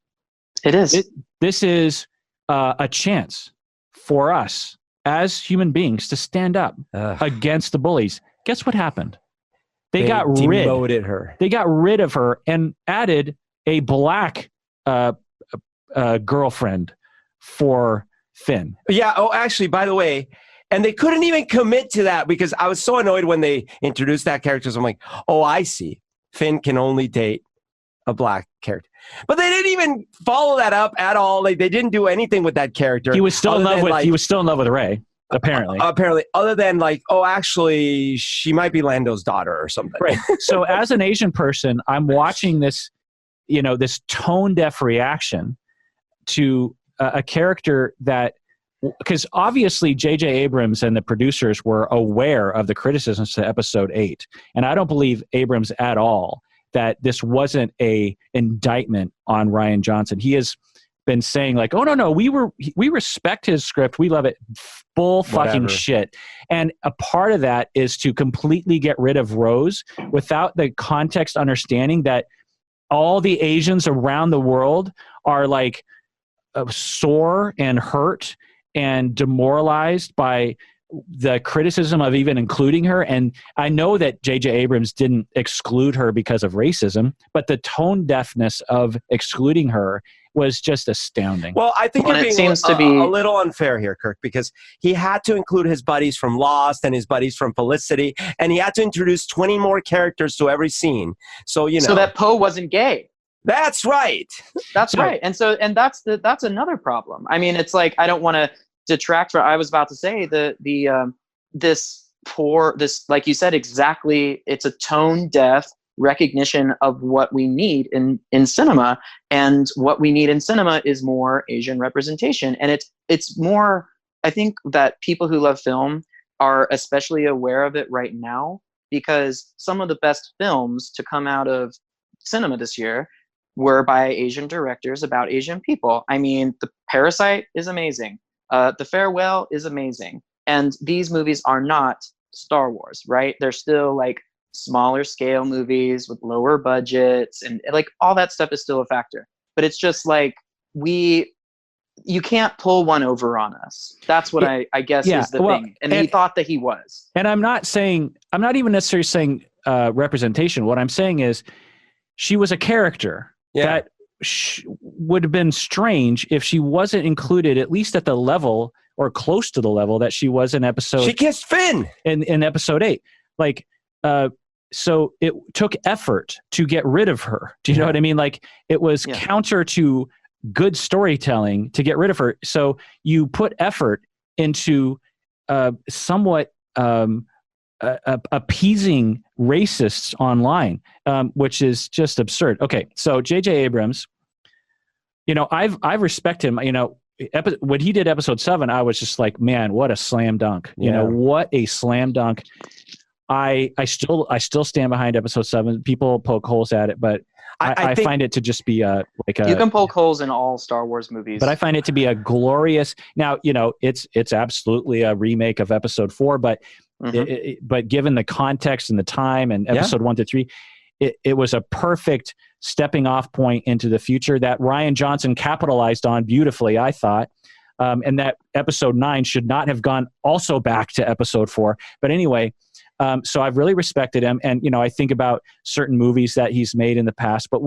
It is. This is a chance for us as human beings to stand up against the bullies. Guess what happened? They demoted her. They got rid of her and added a black girlfriend for Finn. Yeah. Oh, actually, by the way, and they couldn't even commit to that because I was so annoyed when they introduced that character. So I'm like, oh, I see. Finn can only date a black character. But they didn't even follow that up at all. Like, they didn't do anything with that character. He was still in love with. He was still in love with Rey. Apparently, other than like, oh, actually, she might be Lando's daughter or something. Right. So, as an Asian person, I'm watching this. This tone deaf reaction to a character that because obviously J.J. Abrams and the producers were aware of the criticisms to Episode 8, and I don't believe Abrams at all that this wasn't a indictment on Rian Johnson. He has been saying like, "Oh no, we respect his script, we love it." Bull fucking shit. And a part of that is to completely get rid of Rose without the context understanding that all the Asians around the world are like sore and hurt and demoralized by the criticism of even including her. And I know that J.J. Abrams didn't exclude her because of racism, but the tone deafness of excluding her was just astounding. Well, I think you're being a little unfair here, Kirk, because he had to include his buddies from Lost and his buddies from Felicity, and he had to introduce 20 more characters to every scene. So, so that Poe wasn't gay. That's right. That's right. And that's another problem. I mean, it's like, I don't want to detract from, I was about to say this, like you said, exactly, it's a tone deaf recognition of what we need in cinema, and what we need in cinema is more Asian representation. And it's more, I think that people who love film are especially aware of it right now, because some of the best films to come out of cinema this year were by Asian directors about Asian people. I mean, The Parasite is amazing. The Farewell is amazing. And these movies are not Star Wars, right? They're still like smaller scale movies with lower budgets, and like all that stuff is still a factor. But it's just like, you can't pull one over on us. That's what I guess is the thing. And he thought that he was. And I'm not even necessarily saying representation. What I'm saying is she was a character that would have been strange if she wasn't included, at least at the level or close to the level that she was in episode. She kissed Finn in episode 8. Like, so it took effort to get rid of her. Do you know what I mean? Like, it was counter to good storytelling to get rid of her. So you put effort into somewhat appeasing racists online, which is just absurd. Okay, so J.J. Abrams, I respect him. When he did episode 7, I was just like, man, what a slam dunk. What a slam dunk. I still stand behind episode 7. People poke holes at it, but I find it to just be you can poke holes in all Star Wars movies, but I find it to be a glorious. Now, it's absolutely a remake of episode 4, but but given the context and the time and episode 1 to 3, it was a perfect stepping off point into the future that Rian Johnson capitalized on beautifully, I thought. And that episode 9 should not have gone also back to episode 4. But anyway, so I've really respected him. And, I think about certain movies that he's made in the past, but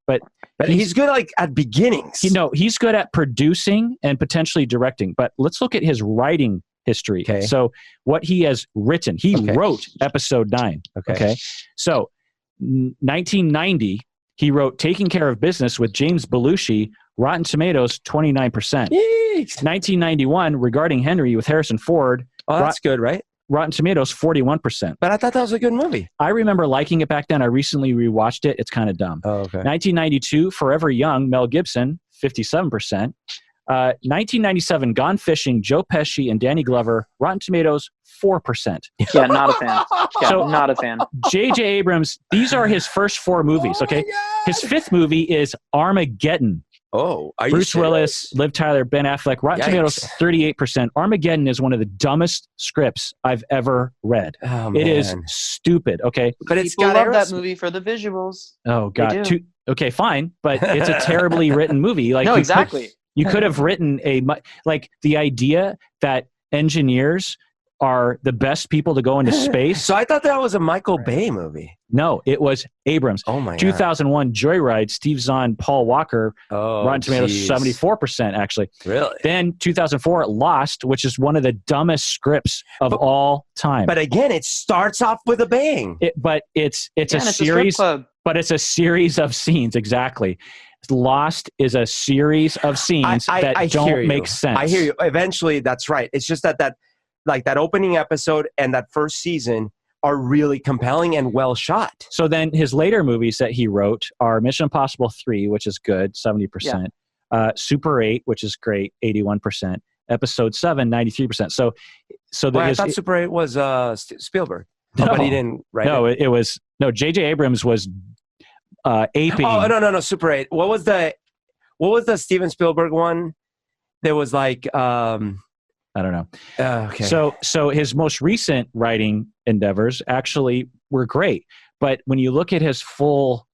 but he's good at beginnings. He's good at producing and potentially directing, but let's look at his writing history. Okay. So what he has written, he wrote episode 9. Okay. So 1990, he wrote Taking Care of Business with James Belushi, Rotten Tomatoes, 29%. Yeeks. 1991, Regarding Henry with Harrison Ford. Oh, that's good, right? Rotten Tomatoes, 41%. But I thought that was a good movie. I remember liking it back then. I recently rewatched it. It's kind of dumb. Oh, okay. 1992, Forever Young, Mel Gibson, 57%. 1997, Gone Fishing, Joe Pesci and Danny Glover, Rotten Tomatoes, 4%. Yeah, not a fan. Not a fan. J.J. Abrams, these are his first 4 movies, okay? His 5th movie is Armageddon. Oh, are you Bruce serious? Willis, Liv Tyler, Ben Affleck, Rotten Tomatoes, 38%. Armageddon is one of the dumbest scripts I've ever read. Oh, man. It is stupid, okay? But it's got love that movie for the visuals. Oh, God. Okay, fine, but it's a terribly written movie. Like, no, exactly. You could have written the idea that engineers are the best people to go into space. So I thought that was a Michael Bay movie. No, it was Abrams. Oh my God. 2001 Joyride, Steve Zahn, Paul Walker, Rotten Tomatoes, 74% actually. Really? Then 2004 Lost, which is one of the dumbest scripts of all time. But again, it starts off with a bang. It's a series, but it's a series of scenes, exactly. Lost is a series of scenes that don't make sense. I hear you. Eventually, that's right. It's just that opening episode and that first season are really compelling and well shot. So then his later movies that he wrote are Mission Impossible 3, which is good, 70%. Super 8, which is great, 81%. Episode 7, 93%. So Well, I thought Super 8 was Spielberg. No, but he didn't write it. It was J.J. Abrams was aping. Oh no, Super 8. What was the Steven Spielberg one? There was like I don't know. Okay. So his most recent writing endeavors actually were great. But when you look at his full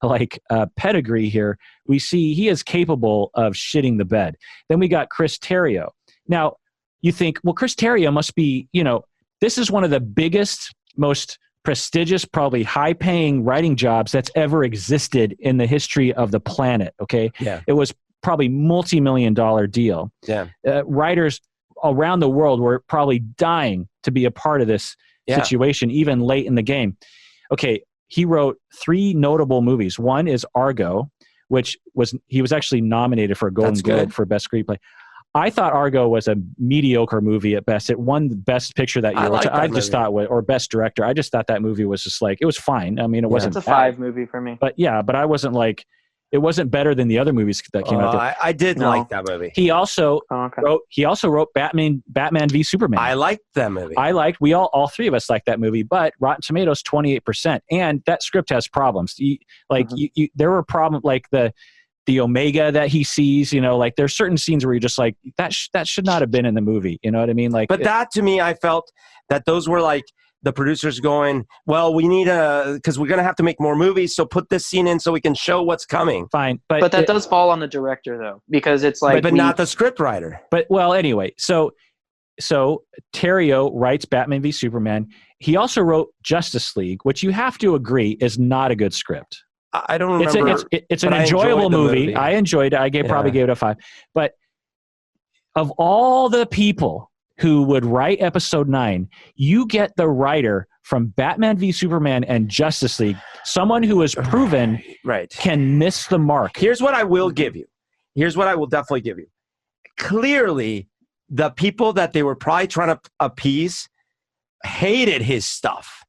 pedigree here, we see he is capable of shitting the bed. Then we got Chris Terrio. Now, you think, well, Chris Terrio must be, this is one of the biggest, most prestigious, probably high-paying writing jobs that's ever existed in the history of the planet, okay? Yeah. It was probably multi-million-dollar deal. Yeah. Writers around the world were probably dying to be a part of this situation, even late in the game. Okay, he wrote 3 notable movies. One is Argo, which he was actually nominated for a Golden Globe for Best Screenplay. I thought Argo was a mediocre movie at best. It won the Best Picture that year, which I just thought or Best Director. I just thought that movie was just it was fine. I mean, it wasn't. It's a 5 movie for me. But I wasn't it wasn't better than the other movies that came out there. I did like that movie. He also wrote Batman v Superman. I liked that movie. We all 3 of us liked that movie, but Rotten Tomatoes 28%, and that script has problems. There were problems like the Omega that he sees, there's certain scenes where you're just like, that should not have been in the movie. You know what I mean? But that to me, I felt that those were the producers going, well, we need because we're going to have to make more movies, so put this scene in so we can show what's coming. Fine. But that does fall on the director, though, because it's but not the script writer. But, well, anyway, so Terrio writes Batman v Superman. He also wrote Justice League, which you have to agree is not a good script. I don't remember. It's an enjoyable movie. I enjoyed it. I probably gave it a 5. But of all the people who would write Episode 9, you get the writer from Batman v Superman and Justice League, someone who is proven can miss the mark. Here's what I will give you. Here's what I will definitely give you. Clearly, the people that they were probably trying to appease hated his stuff.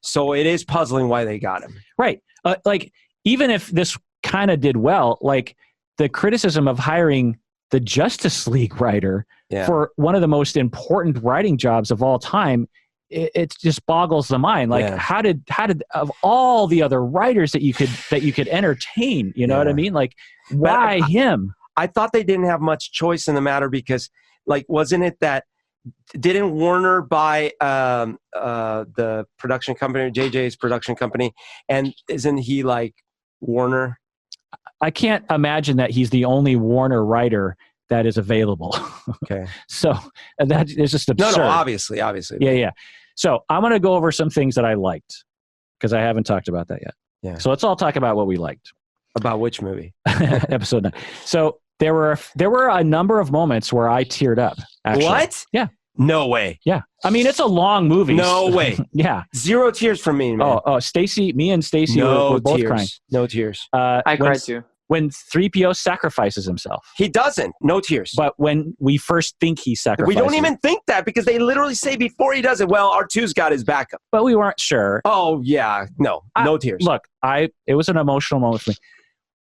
So it is puzzling why they got him. Right. Even if this kind of did well, the criticism of hiring the Justice League writer for one of the most important writing jobs of all time, it just boggles the mind. How did of all the other writers that you could entertain, you know what I mean? Why him? I thought they didn't have much choice in the matter because, wasn't it that didn't Warner buy the production company, JJ's production company, and isn't he Warner? I can't imagine that he's the only Warner writer that is available. Okay. So that is just absurd. No, obviously. Yeah. So I'm going to go over some things that I liked because I haven't talked about that yet. Yeah. So let's all talk about what we liked. About which movie? Episode 9. So there were a number of moments where I teared up. Actually. What? Yeah. No way. Yeah. I mean, it's a long movie. No way. Yeah. 0 tears from me, man. Oh, me and Stacy were both crying. No tears. I cried too. When 3PO sacrifices himself. He doesn't. No tears. But when we first think he sacrifices. We don't even think that because they literally say before he does it, well, R2's got his backup. But we weren't sure. Oh, yeah. No tears. Look, it was an emotional moment for me.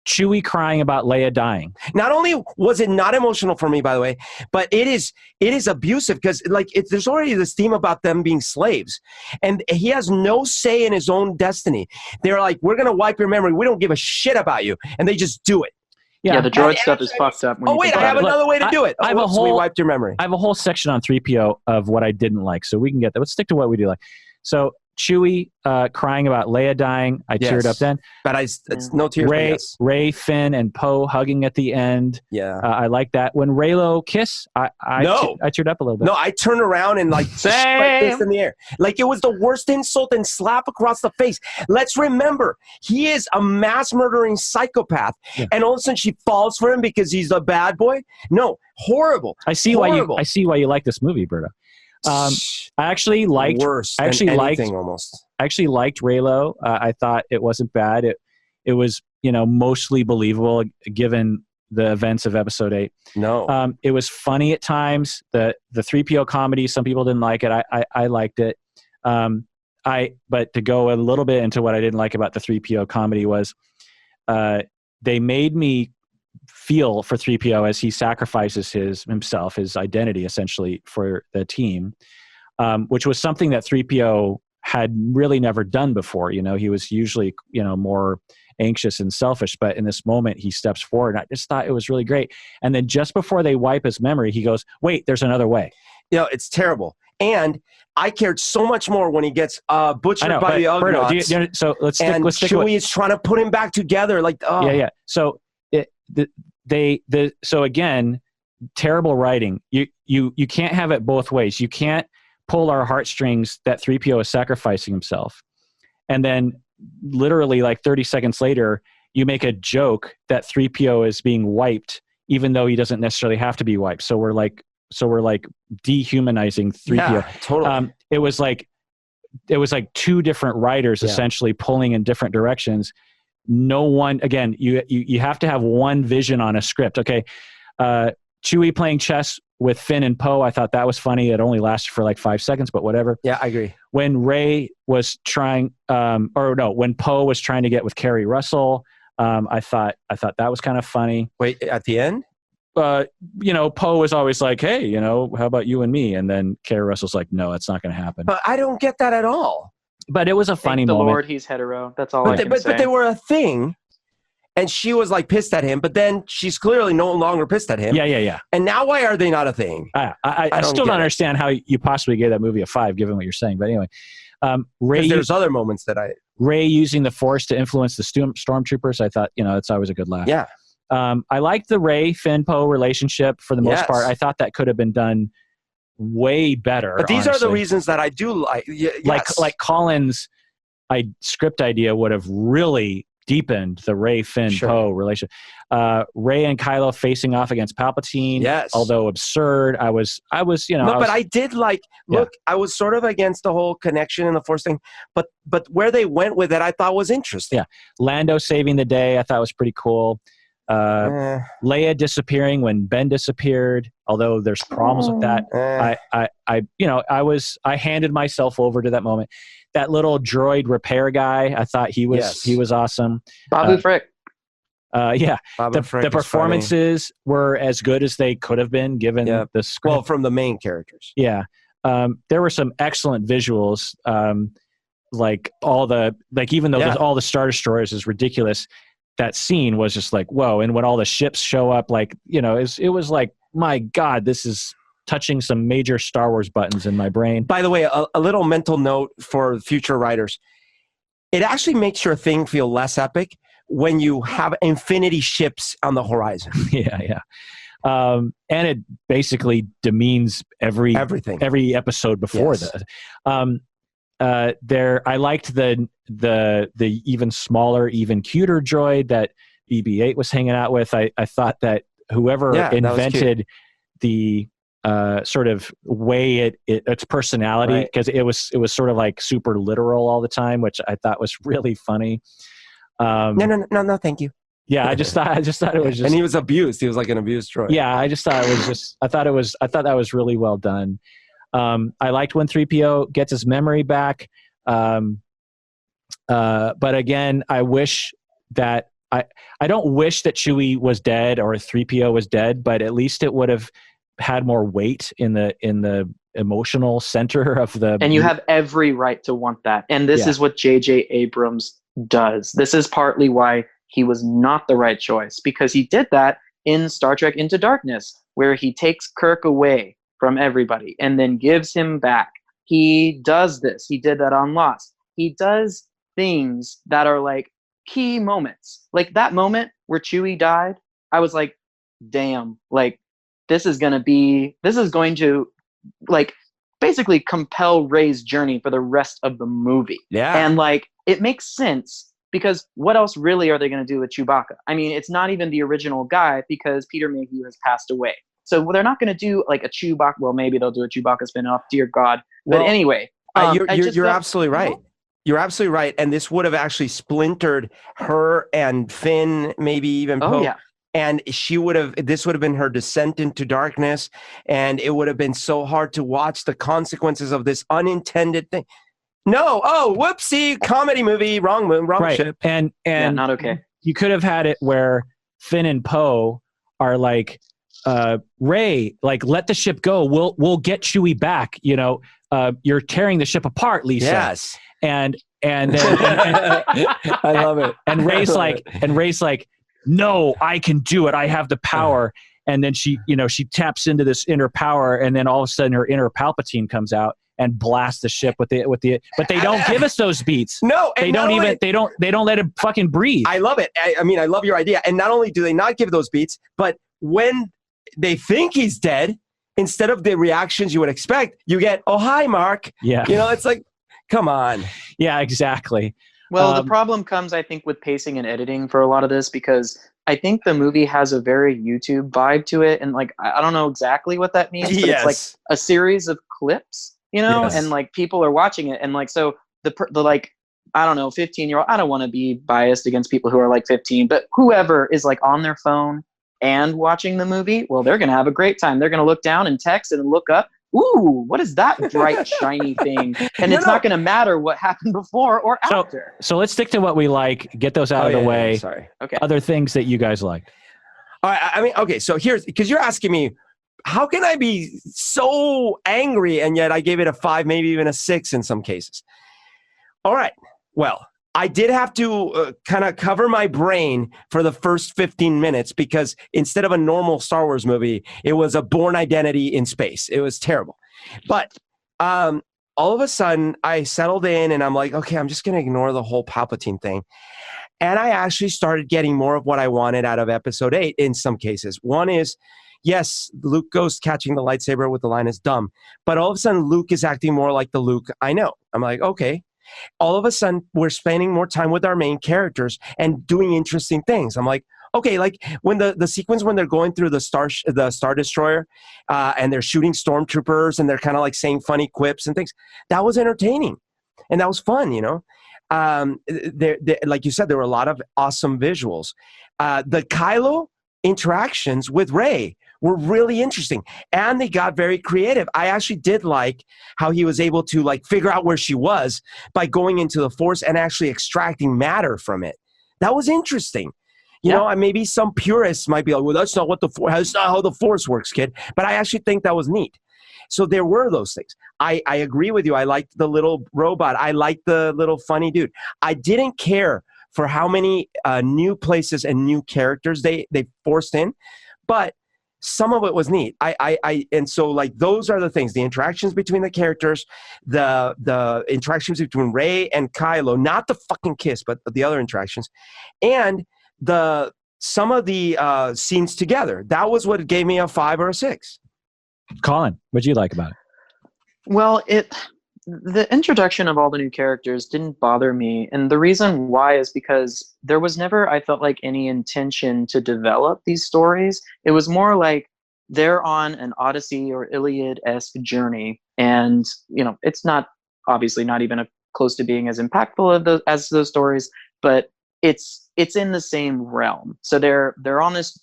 Chewie crying about Leia dying. Not only was it not emotional for me, by the way, but it is abusive because there's already this theme about them being slaves, and he has no say in his own destiny. They're like, we're gonna wipe your memory. We don't give a shit about you, and they just do it. Yeah, the droid stuff is fucked up. I have another way to do it. We wiped your memory. I have a whole section on 3PO of what I didn't like, so we can get that. Let's stick to what we do like. So Chewie crying about Leia dying. I teared up then. But it's no tears. Rey, Finn, and Poe hugging at the end. Yeah. I like that. When Reylo kiss, I teared up a little bit. No, I turned around and spread this in the air. It was the worst insult and slap across the face. Let's remember, he is a mass murdering psychopath. Yeah. And all of a sudden she falls for him because he's a bad boy. No, horrible. I see why you like this movie, Berta. I actually liked worse. I actually liked Reylo. I thought it wasn't bad. It was mostly believable given the events of Episode 8. No, it was funny at times. The 3PO comedy, some people didn't like it. I liked it. But to go a little bit into what I didn't like about the 3PO comedy was, they made me feel for 3PO as he sacrifices himself, his identity essentially for the team, which was something that 3PO had really never done before. He was usually, more anxious and selfish, but in this moment he steps forward. And I just thought it was really great. And then just before they wipe his memory, he goes, wait, there's another way. It's terrible. And I cared so much more when he gets butchered by the Ugnaughts. So let's stick. And Chewie is trying to put him back together. Yeah. So so again, terrible writing. You can't have it both ways. You can't pull our heartstrings that 3PO is sacrificing himself, and then literally 30 seconds later, you make a joke that 3PO is being wiped, even though he doesn't necessarily have to be wiped. So we're dehumanizing 3PO. Yeah, totally. It was like two different writers essentially pulling in different directions. No one, again, you have to have one vision on a script. Okay. Chewie playing chess with Finn and Poe, I thought that was funny. It only lasted for 5 seconds, but whatever. Yeah, I agree. When Rey was trying, when Poe was trying to get with Kerry Russell, I thought that was kind of funny. Wait, at the end? Poe was always like, hey, how about you and me? And then Kerry Russell's like, no, it's not going to happen. But I don't get that at all. But it was a funny moment. Lord, he's hetero. That's all I can say. But they were a thing. And she was pissed at him, but then she's clearly no longer pissed at him. Yeah. And now why are they not a thing? I still don't understand how you possibly gave that movie a 5, given what you're saying. But anyway, there's other moments that Rey using the Force to influence the stormtroopers. I thought, it's always a good laugh. Yeah. I liked the Rey Finn Poe relationship for the most part. I thought that could have been done way better. But these honestly. are the reasons that I do like. Yes. Like Colin's script idea would have really deepened the Rey Finn Poe relationship. Rey and Kylo facing off against Palpatine. Yes. Although absurd, I was but I did I was sort of against the whole connection and the Force thing, but where they went with it, I thought was interesting. Yeah. Lando saving the day, I thought was pretty cool. Leia disappearing when Ben disappeared, although there's problems with that. I handed myself over to that moment. That little droid repair guy, I thought he was awesome. Babu Frick. The performances were as good as they could have been given the script. Well, from the main characters. Yeah. There were some excellent visuals. Even though all the Star Destroyers is ridiculous, that scene was just whoa. And when all the ships show up, it was like, my God, this is touching some major Star Wars buttons in my brain. By the way, a little mental note for future writers. It actually makes your thing feel less epic when you have infinity ships on the horizon. Yeah. And it basically demeans everything, every episode before that. I liked the even smaller, even cuter droid that BB-8 was hanging out with. I thought that whoever invented the sort of way its personality, because it was sort of super literal all the time, which I thought was really funny. No, thank you. Yeah, I just thought it was just, and he was abused. He was like an abused droid. Yeah, I just thought it was just. I thought that was really well done. I liked when 3PO gets his memory back. But again, I wish that I don't wish that Chewie was dead or 3PO was dead, but at least it would have had more weight in the emotional center of the. And you have every right to want that. And this is what J.J. Abrams does. This is partly why he was not the right choice, because he did that in Star Trek Into Darkness, where he takes Kirk away from everybody and then gives him back. He does this. He did that on Lost. He does things that are key moments. That moment where Chewie died, I was like, damn, this is going to basically compel Rey's journey for the rest of the movie. Yeah. And it makes sense, because what else really are they going to do with Chewbacca? I mean, it's not even the original guy, because Peter Mayhew has passed away. So they're not going to do a Chewbacca. Well, maybe they'll do a Chewbacca spinoff. Dear God. But anyway, you're absolutely right. You're absolutely right. And this would have actually splintered her and Finn, maybe even Poe. Yeah. And this would have been her descent into darkness. And it would have been so hard to watch the consequences of this unintended thing. No. Oh, whoopsie. Comedy movie. Wrong ship. And not okay. You could have had it where Finn and Poe are like, Rey, like, let the ship go. We'll get Chewie back. You know, you're tearing the ship apart, Lisa. Yes. And then I love it. And Rey's like, no, I can do it. I have the power. And then she taps into this inner power, and then all of a sudden her inner Palpatine comes out and blasts the ship with the. But they don't give us those beats. No, they don't even. They don't let him fucking breathe. I love it. I mean, I love your idea. And not only do they not give those beats, but when they think he's dead, instead of the reactions you would expect, you get, "Oh, hi, Mark." Yeah. You know, it's like, come on. Yeah, exactly. Well, the problem comes, I think, with pacing and editing for a lot of this, because I think the movie has a very YouTube vibe to it, and like I don't know exactly what that means, but it's like a series of clips, you know, and like people are watching it, and like so the like, I don't know, 15-year-old. I don't want to be biased against people who are like 15, but whoever is like on their phone and watching the movie, well, they're gonna have a great time. They're gonna look down and text and look up. Ooh, what is that bright, shiny thing? And it's not going to matter what happened before or after. So let's stick to what we like, get those out of the way. Sorry. Okay. Other things that you guys like. All right. I mean, okay. So here's, because you're asking me, how can I be so angry and yet I gave it a 5, maybe even a 6 in some cases? All right. Well, I did have to kind of cover my brain for the first 15 minutes because instead of a normal Star Wars movie, it was a Bourne Identity in space. It was terrible. But all of a sudden, I settled in and I'm like, okay, I'm just going to ignore the whole Palpatine thing. And I actually started getting more of what I wanted out of Episode 8 in some cases. One is, yes, Luke Ghost catching the lightsaber with the line is dumb. But all of a sudden, Luke is acting more like the Luke I know. I'm like, okay. All of a sudden, we're spending more time with our main characters and doing interesting things. I'm like, okay, like when the sequence when they're going through the Star Destroyer and they're shooting stormtroopers and they're kind of like saying funny quips and things, that was entertaining and that was fun, you know. Like you said, there were a lot of awesome visuals. The Kylo interactions with Rey were really interesting and they got very creative. I actually did like how he was able to like figure out where she was by going into the Force and actually extracting matter from it. That was interesting. You know, and maybe some purists might be like, well, that's not how the Force works, kid. But I actually think that was neat. So there were those things. I agree with you. I liked the little robot. I liked the little funny dude. I didn't care for how many new places and new characters they forced in, but some of it was neat. And so like those are the things: the interactions between the characters, the interactions between Rey and Kylo, not the fucking kiss, but the other interactions, and some of the scenes together. That was what gave me a 5 or a 6. Colin, what'd you like about it? Well, the introduction of all the new characters didn't bother me, and the reason why is because there was never, I felt like, any intention to develop these stories. It was more like they're on an Odyssey or Iliad-esque journey, and you know, it's not obviously not even close to being as impactful as those stories, but it's in the same realm. So they're on this,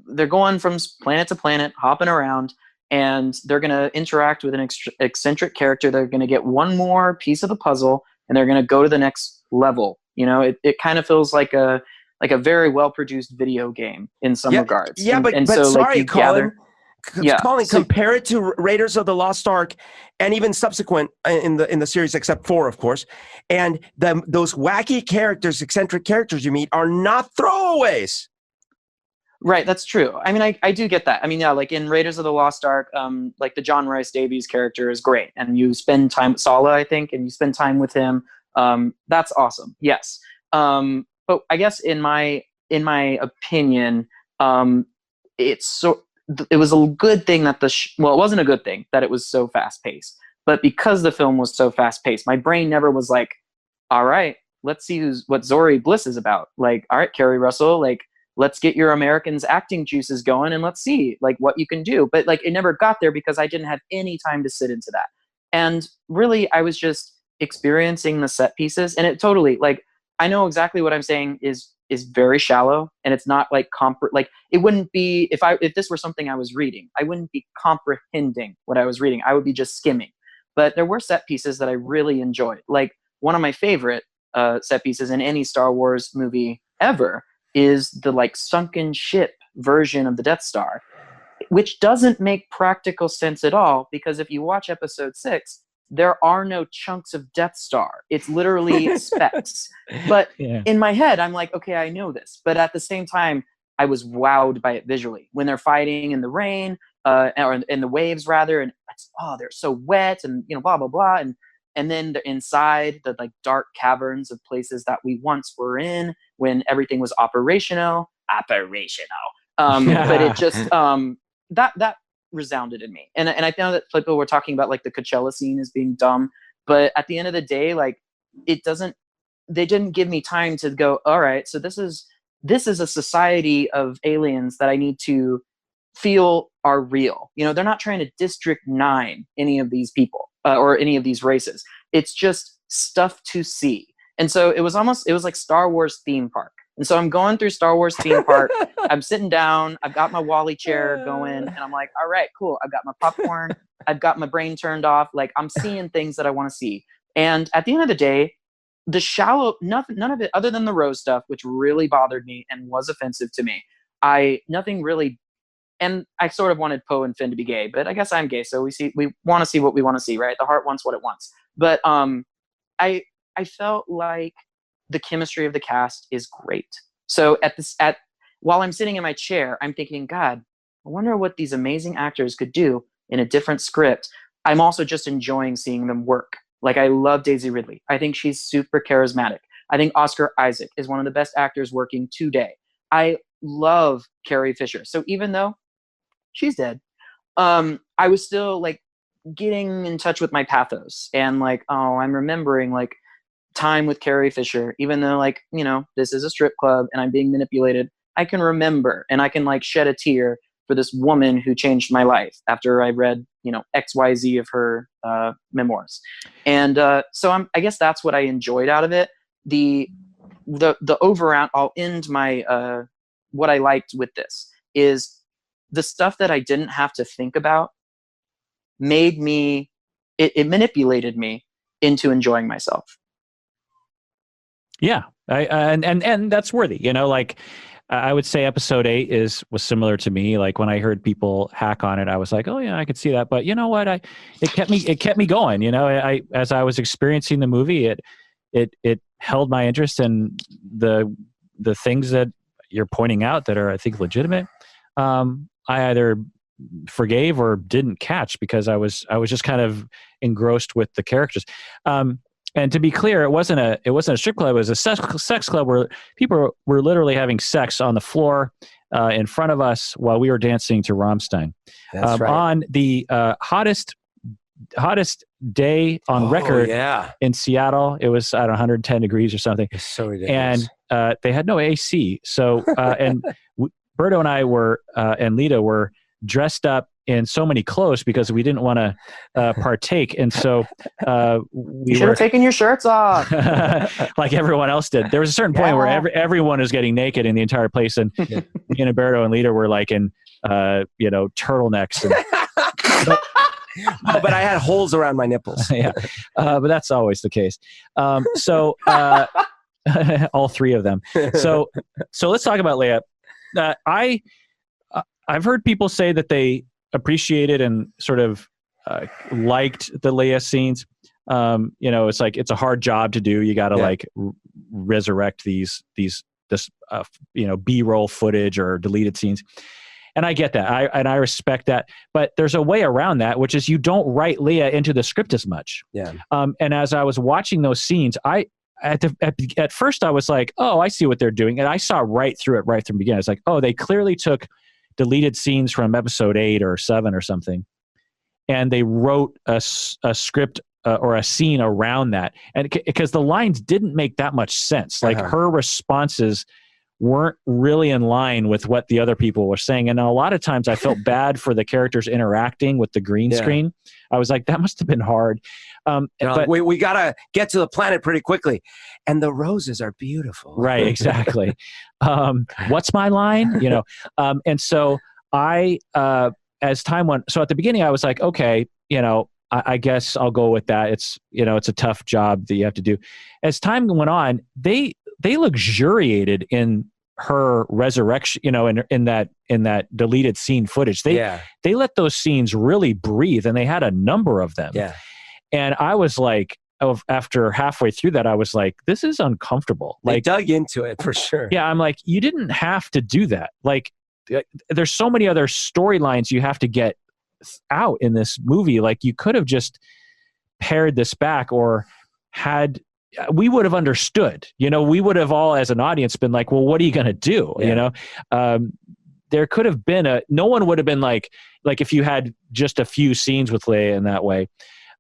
they're going from planet to planet, hopping around. And they're going to interact with an eccentric character. They're going to get one more piece of the puzzle, and they're going to go to the next level. You know, it kind of feels like a very well produced video game in some regards. Yeah, but so, sorry, like, Colin. Colin, so, compare it to Raiders of the Lost Ark, and even subsequent in the series, except 4, of course. And those wacky characters, eccentric characters you meet, are not throwaways. Right, that's true. I mean, I do get that. I mean, yeah, like in Raiders of the Lost Ark, like the John Rice Davies character is great, and you spend time with Sala, I think, and you spend time with him. That's awesome. Yes, but I guess in my opinion, it was a good thing that it wasn't a good thing that it was so fast paced. But because the film was so fast paced, my brain never was like, all right, let's see what Zori Bliss is about. Like, all right, Kerry Russell, like, let's get your Americans acting juices going and let's see like what you can do. But like it never got there because I didn't have any time to sit into that. And really I was just experiencing the set pieces, and it totally, like, I know exactly what I'm saying is very shallow, and it's not like like it wouldn't be if this were something I was reading, I wouldn't be comprehending what I was reading. I would be just skimming. But there were set pieces that I really enjoyed. Like one of my favorite set pieces in any Star Wars movie ever is the like sunken ship version of the Death Star, which doesn't make practical sense at all, because if you watch episode 6, there are no chunks of Death Star. It's literally specks. But in my head, I'm like, okay, I know this. But at the same time, I was wowed by it visually. When they're fighting in the rain, or in the waves rather, and it's, they're so wet, and blah blah blah, and then they're inside the like dark caverns of places that we once were in when everything was operational. But it just that resounded in me, and I know that people were talking about like the Coachella scene as being dumb, but at the end of the day, like they didn't give me time to go, all right, so this is a society of aliens that I need to feel are real. They're not trying to District 9 any of these people or any of these races. It's just stuff to see. And so it was like Star Wars theme park. And so I'm going through Star Wars theme park. I'm sitting down. I've got my Wally chair going, and I'm like, all right, cool. I've got my popcorn. I've got my brain turned off. Like, I'm seeing things that I want to see. And at the end of the day, none of it, other than the Rose stuff, which really bothered me and was offensive to me. Nothing really, and I sort of wanted Poe and Finn to be gay, but I guess I'm gay, so we want to see what we want to see, right? The heart wants what it wants. But I felt like the chemistry of the cast is great. So while I'm sitting in my chair, I'm thinking, God, I wonder what these amazing actors could do in a different script. I'm also just enjoying seeing them work. Like, I love Daisy Ridley. I think she's super charismatic. I think Oscar Isaac is one of the best actors working today. I love Carrie Fisher. So even though she's dead, I was still like getting in touch with my pathos and like, I'm remembering like time with Carrie Fisher, even though like, this is a strip club and I'm being manipulated. I can remember, and I can like shed a tear for this woman who changed my life after I read, XYZ of her memoirs. And so I guess that's what I enjoyed out of it. The overall, I'll end my, what I liked with this is the stuff that I didn't have to think about made me, it manipulated me into enjoying myself. Yeah. And that's worthy, like, I would say episode 8 was similar to me. Like, when I heard people hack on it, I was like, oh yeah, I could see that. But you know what? It kept me going. As I was experiencing the movie, it held my interest, and the things that you're pointing out that are, I think, legitimate, I either forgave or didn't catch because I was just kind of engrossed with the characters. And to be clear, it wasn't a strip club. It was a sex club where people were literally having sex on the floor in front of us while we were dancing to Rammstein. That's right. On the hottest day on record in Seattle. It was, 110 degrees or something. It's so ridiculous. And they had no AC. So, and Berto and I were, and Lita were dressed up in so many clothes because we didn't want to partake. And so we should have taken your shirts off. like everyone else did. There was a certain point where everyone was getting naked in the entire place. And me and Berto and Lita were like in, turtlenecks. But I had holes around my nipples. Yeah. But that's always the case. So all three of them. So let's talk about Leia. I've heard people say that they appreciated and sort of liked the Leia scenes. It's like, it's a hard job to do. You got to resurrect this B-roll footage or deleted scenes. And I get that. I respect that. But there's a way around that, which is you don't write Leia into the script as much. Yeah. And as I was watching those scenes, at first I was like, oh, I see what they're doing. And I saw right through it, right from the beginning. It's like, oh, they clearly took deleted scenes from episode 8 or 7 or something, and they wrote a script or a scene around that. And because the lines didn't make that much sense, like her responses weren't really in line with what the other people were saying. And a lot of times I felt bad for the characters interacting with the green screen. I was like, that must have been hard. But we got to get to the planet pretty quickly. And the roses are beautiful. Right, exactly. What's my line? And so as time went, so at the beginning I was like, okay, I guess I'll go with that. It's, it's a tough job that you have to do. As time went on, they luxuriated in her resurrection, in that deleted scene footage. They let those scenes really breathe, and they had a number of them. Yeah. And I was like, after halfway through that, I was like, this is uncomfortable. They Like, dug into it for sure. yeah, I'm like, you didn't have to do that. Like, there's so many other storylines you have to get out in this movie. Like, you could have just pared this back, or we would have understood, we would have all as an audience been like, well, what are you going to do? There could have been no one would have been like if you had just a few scenes with Leia in that way.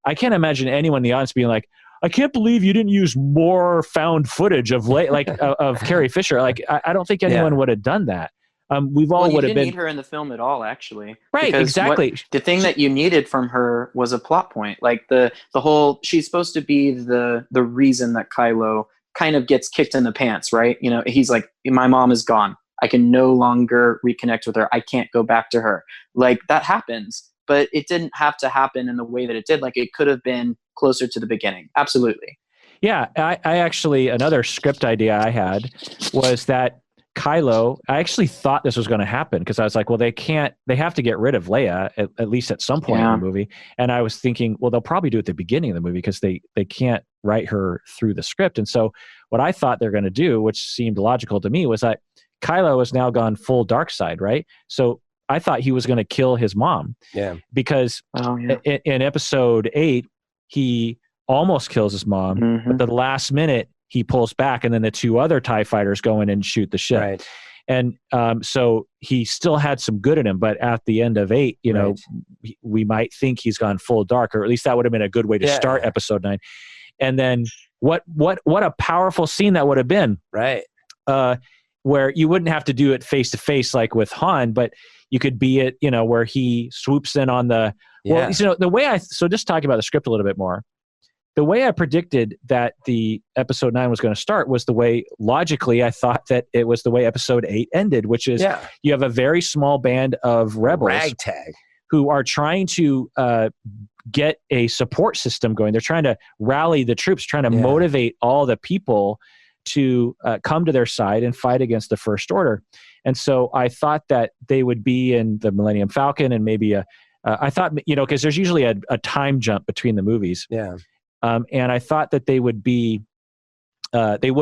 I can't imagine anyone in the audience being like, I can't believe you didn't use more found footage of of Carrie Fisher. Like, I don't think anyone would have done that. We've all would have been. You didn't need her in the film at all, actually. Right, because exactly. The thing that you needed from her was a plot point. Like the whole, she's supposed to be the reason that Kylo kind of gets kicked in the pants, right? He's like, my mom is gone. I can no longer reconnect with her. I can't go back to her. Like, that happens, but it didn't have to happen in the way that it did. Like, it could have been closer to the beginning. Absolutely. Yeah, I actually, another script idea I had was that Kylo, I actually thought this was going to happen, because I was like, well, they have to get rid of Leia at least at some point in the movie. And I was thinking, well, they'll probably do it at the beginning of the movie, because they can't write her through the script. And so what I thought they're going to do, which seemed logical to me, was that Kylo has now gone full dark side, right? So I thought he was going to kill his mom. Yeah. Because in episode 8, he almost kills his mom, but the last minute he pulls back, and then the 2 other TIE fighters go in and shoot the ship. Right. And so he still had some good in him, but at the end of 8, we might think he's gone full dark, or at least that would have been a good way to start episode 9. And then what a powerful scene that would have been. Right. Where you wouldn't have to do it face to face like with Han, but you could be it, where he swoops in on the, the way so just talking about the script a little bit more, the way I predicted that the episode 9 was going to start was the way, logically, I thought that it was the way episode 8 ended, which is you have a very small band of rebels ragtag who are trying to get a support system going. They're trying to rally the troops, trying to motivate all the people to come to their side and fight against the First Order. And so I thought that they would be in the Millennium Falcon, and maybe I thought, because there's usually a time jump between the movies. Yeah. And I thought that they would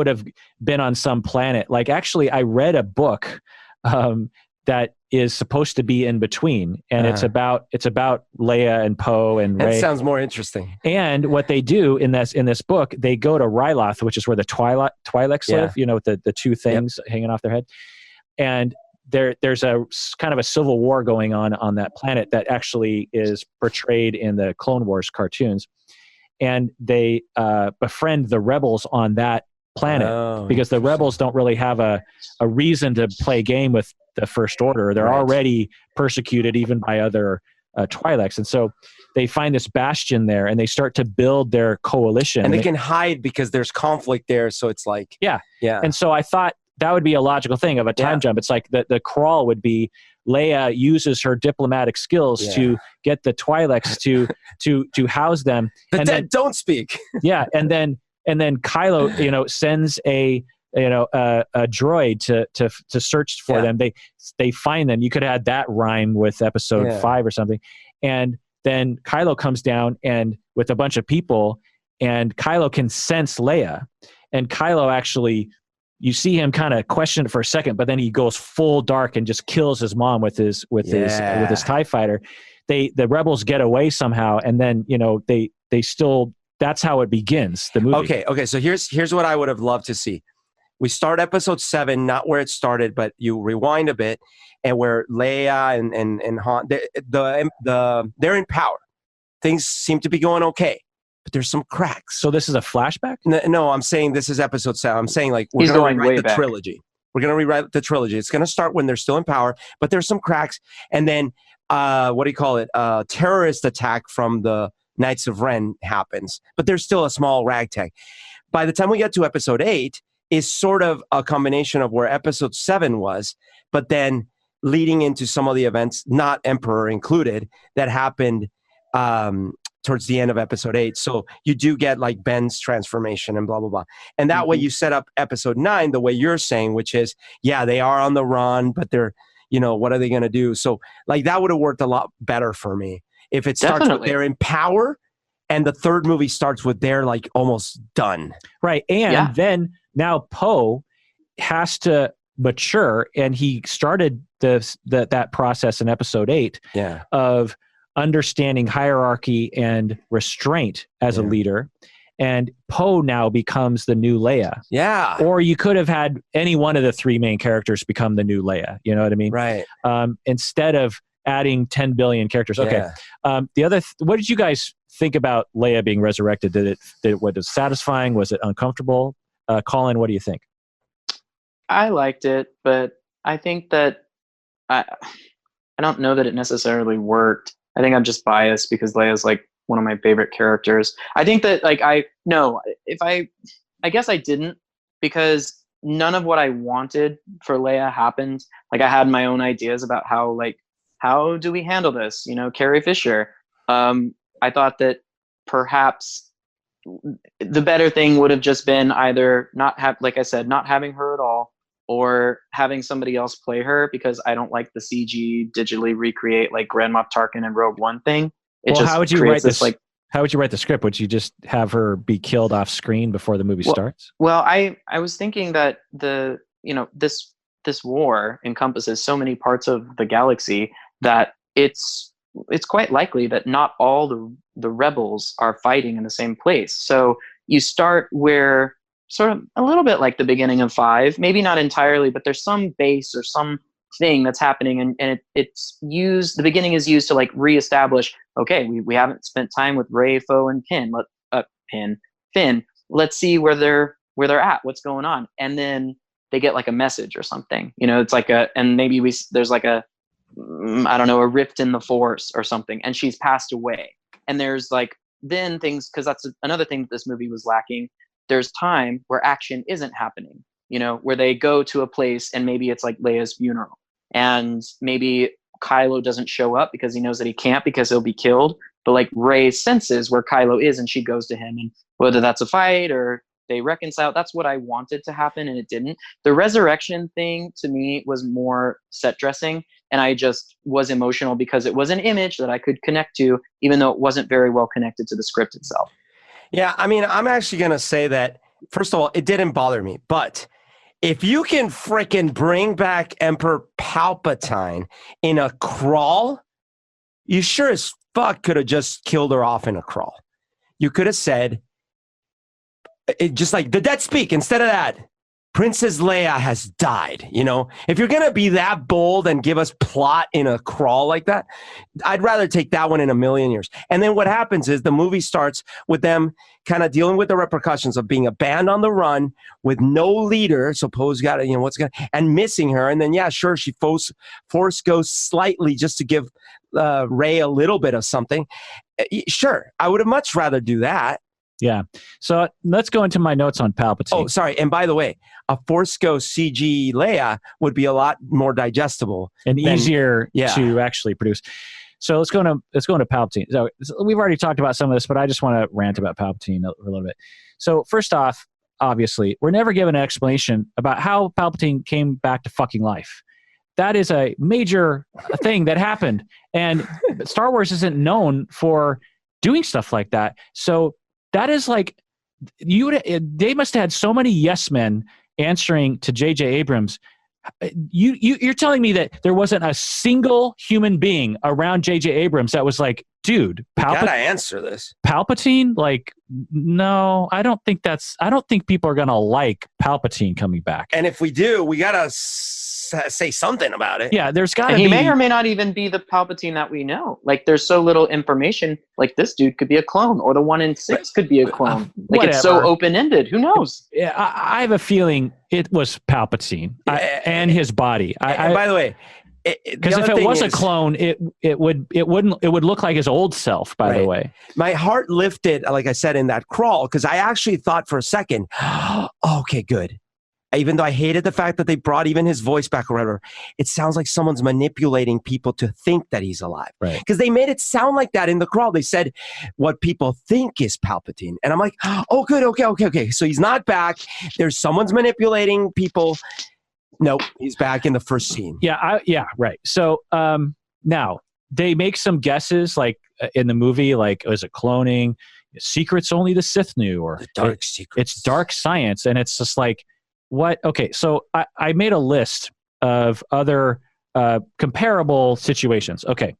have been on some planet. Like, actually, I read a book that is supposed to be in between, and it's about Leia and Poe and Rey. That sounds more interesting. And what they do in this book, they go to Ryloth, which is where the Twi'leks live, with the 2 things hanging off their head. And there's a kind of a civil war going on that planet that actually is portrayed in the Clone Wars cartoons. And they befriend the rebels on that planet because the rebels don't really have a reason to play game with the First Order. They're already persecuted even by other Twi'leks. And so they find this bastion there, and they start to build their coalition. And they can hide because there's conflict there. So it's like... Yeah. And so I thought that would be a logical thing of a time jump. It's like the crawl would be Leia uses her diplomatic skills to get the Twi'leks to house them. The and dead then, don't speak. and then Kylo, sends a droid to search for them. They find them. You could add that rhyme with episode 5 or something. And then Kylo comes down and with a bunch of people, and Kylo can sense Leia, and Kylo actually, you see him kind of question it for a second, but then he goes full dark and just kills his mom with his TIE fighter. The rebels get away somehow, and then they still. That's how it begins, the movie. Okay. So here's what I would have loved to see. We start episode 7, not where it started, but you rewind a bit, and where Leia and Han, they're in power. Things seem to be going okay, but there's some cracks. So this is a flashback? No, I'm saying this is episode 7. I'm saying like we're going to rewrite the trilogy. We're going to rewrite the trilogy. It's going to start when they're still in power, but there's some cracks. And then, terrorist attack from the Knights of Ren happens, but there's still a small ragtag. By the time we get to episode 8, is sort of a combination of where episode 7 was, but then leading into some of the events, not Emperor included, that happened towards the end of episode 8. So you do get like Ben's transformation and blah, blah, blah. And that way you set up episode 9 the way you're saying, which is, yeah, they are on the run, but they're, what are they going to do? So like that would have worked a lot better for me. If it starts with they're in power and the third movie starts with they're like almost done. Right. And then now Poe has to mature, and he started that process in episode 8 of understanding hierarchy and restraint as a leader. And Poe now becomes the new Leia. Yeah. Or you could have had any one of the 3 main characters become the new Leia. You know what I mean? Right. Instead of adding 10 billion characters. Okay. The other, what did you guys think about Leia being resurrected? Was it satisfying? Was it uncomfortable? Colin, what do you think? I liked it, but I think that I don't know that it necessarily worked. I think I'm just biased because Leia's like one of my favorite characters. I think that I guess I didn't, because none of what I wanted for Leia happened. Like I had my own ideas about how do we handle this? Carrie Fisher. I thought that perhaps the better thing would have just been either not having her at all, or having somebody else play her, because I don't like the CG digitally recreate like Grand Moff Tarkin and Rogue One thing. How would you write this? How would you write the script? Would you just have her be killed off screen before the movie starts? Well, I was thinking that this war encompasses so many parts of the galaxy that it's quite likely that not all the rebels are fighting in the same place. So you start where sort of a little bit like the beginning of 5, maybe not entirely, but there's some base or some thing that's happening, and it's used. The beginning is used to like reestablish. Okay, we haven't spent time with Rey, Poe, and Finn. Let's see where they're at. What's going on? And then they get like a message or something. It's like and maybe there's like a rift in the Force or something, and she's passed away. And there's like then things, because that's another thing that this movie was lacking. There's time where action isn't happening, where they go to a place and maybe it's like Leia's funeral, and maybe Kylo doesn't show up because he knows that he can't because he'll be killed. But like Rey senses where Kylo is and she goes to him, and whether that's a fight or they reconcile, that's what I wanted to happen, and it didn't. The resurrection thing to me was more set dressing, and I just was emotional because it was an image that I could connect to, even though it wasn't very well connected to the script itself. Yeah, I mean, I'm actually going to say that, first of all, it didn't bother me. But if you can freaking bring back Emperor Palpatine in a crawl, you sure as fuck could have just killed her off in a crawl. You could have said, just like the dead speak, instead of that, Princess Leia has died. If you're going to be that bold and give us plot in a crawl like that, I'd rather take that one in a million years. And then what happens is the movie starts with them kind of dealing with the repercussions of being a band on the run with no leader. So Poe's got to, and missing her. And then, yeah, sure, she force goes slightly just to give Rey a little bit of something. Sure, I would have much rather do that. Yeah. So let's go into my notes on Palpatine. Oh, sorry. And by the way, a Force Ghost CG Leia would be a lot more digestible and easier to actually produce. So let's go into Palpatine. So we've already talked about some of this, but I just want to rant about Palpatine a little bit. So first off, obviously, we're never given an explanation about how Palpatine came back to fucking life. That is a major thing that happened, and Star Wars isn't known for doing stuff like that. So that is like, they must have had so many yes men answering to J.J. Abrams. You're telling me that there wasn't a single human being around J.J. Abrams that was like, dude, gotta answer this. Palpatine? Like, no, I don't think people are gonna like Palpatine coming back. And if we do, we gotta say something about it. Yeah, there's gotta be. He may or may not even be the Palpatine that we know. Like, there's so little information. Like, this dude could be a clone, or the 1 in 6 could be a clone. Like, whatever. It's so open-ended. Who knows? Yeah, I have a feeling it was Palpatine and his body. And by the way, because if it was a clone, it would look like his old self. By the way, my heart lifted, like I said, in that crawl, because I actually thought for a second, okay, good. even though I hated the fact that they brought even his voice back or whatever, it sounds like someone's manipulating people to think that he's alive. Right. Because they made it sound like that in the crawl. They said what people think is Palpatine. And I'm like, oh, good. Okay. So he's not back. There's someone's manipulating people. Nope. He's back in the first scene. Yeah. Right. So now they make some guesses like in the movie, like, is it cloning? Secrets only the Sith knew, or The dark secrets. it's dark science. And it's just like, what? Okay. So I made a list of other comparable situations. Okay.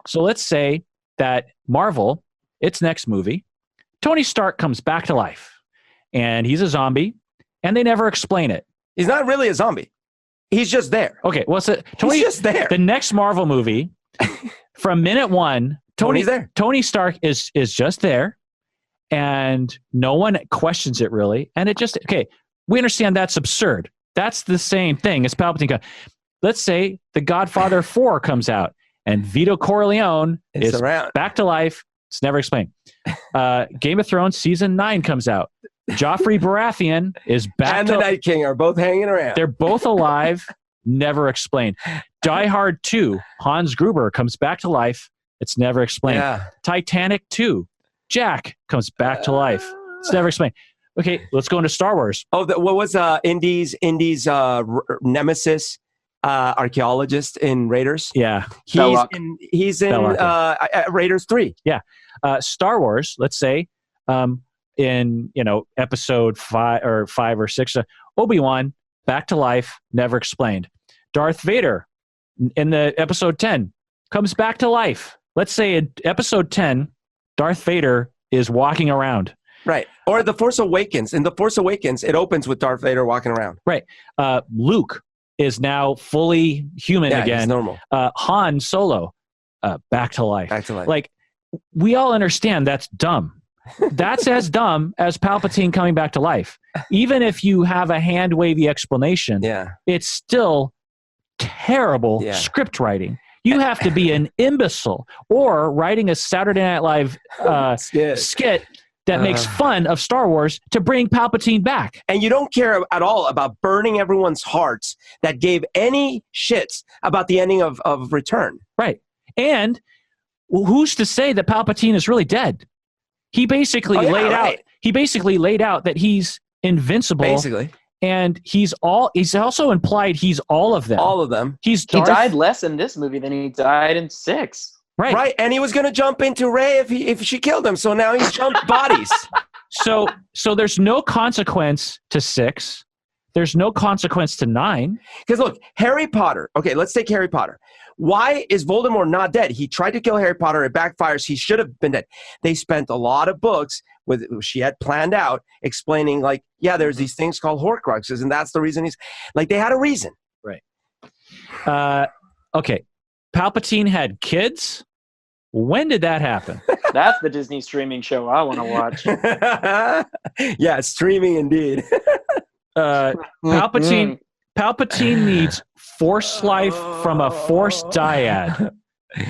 So let's say that Marvel, its next movie, Tony Stark comes back to life and he's a zombie and they never explain it. He's not really a zombie. He's just there. Okay. Well, so He's just there. the next Marvel movie, from minute one, Tony's there. Tony Stark is just there, and no one questions it really. And it just, okay, we understand that's absurd. That's the same thing as Palpatine. Let's say The Godfather 4 comes out, and Vito Corleone is around. back to life. It's never explained. Game of Thrones season 9 comes out. Joffrey Baratheon is back. And the Night King are both hanging around. They're both alive. Never explained. Die Hard 2, Hans Gruber comes back to life. It's never explained. Yeah. Titanic 2, Jack comes back to life. It's never explained. Okay, let's go into Star Wars. Oh, what was Indy's nemesis, archaeologist in Raiders? Yeah. He's in Raiders 3. Yeah. Star Wars, let's say, in episode 5 or 6, Obi-Wan back to life, never explained. Darth Vader in the episode 10 comes back to life. Let's say in episode 10, Darth Vader is walking around. Right. Or The Force Awakens. In The Force Awakens, it opens with Darth Vader walking around. Right. Luke is now fully human again. He's normal. Han Solo, back to life. Back to life. Like, we all understand that's dumb. That's as dumb as Palpatine coming back to life. Even if you have a hand-wavy explanation, it's still terrible script writing. You have to be an imbecile or writing a Saturday Night Live skit that makes fun of Star Wars to bring Palpatine back. And you don't care at all about burning everyone's hearts that gave any shits about the ending of Return. Right. And who's to say that Palpatine is really dead? He basically laid out that he's invincible. Basically. And he's also implied he's all of them. All of them. He died less in this movie than he died in 6. Right. Right. And he was going to jump into Rey if she killed him. So now he's jumped bodies. So there's no consequence to 6. There's no consequence to 9. Because look, Harry Potter. Okay, let's take Harry Potter. Why is Voldemort not dead? He tried to kill Harry Potter. It backfires. He should have been dead. They spent a lot of books she had planned out explaining like, yeah, there's these things called Horcruxes, and that's the reason he's like, they had a reason. Right. Okay. Palpatine had kids. When did that happen? That's the Disney streaming show I want to watch. Yeah, streaming indeed. Palpatine needs Force life from a Force dyad.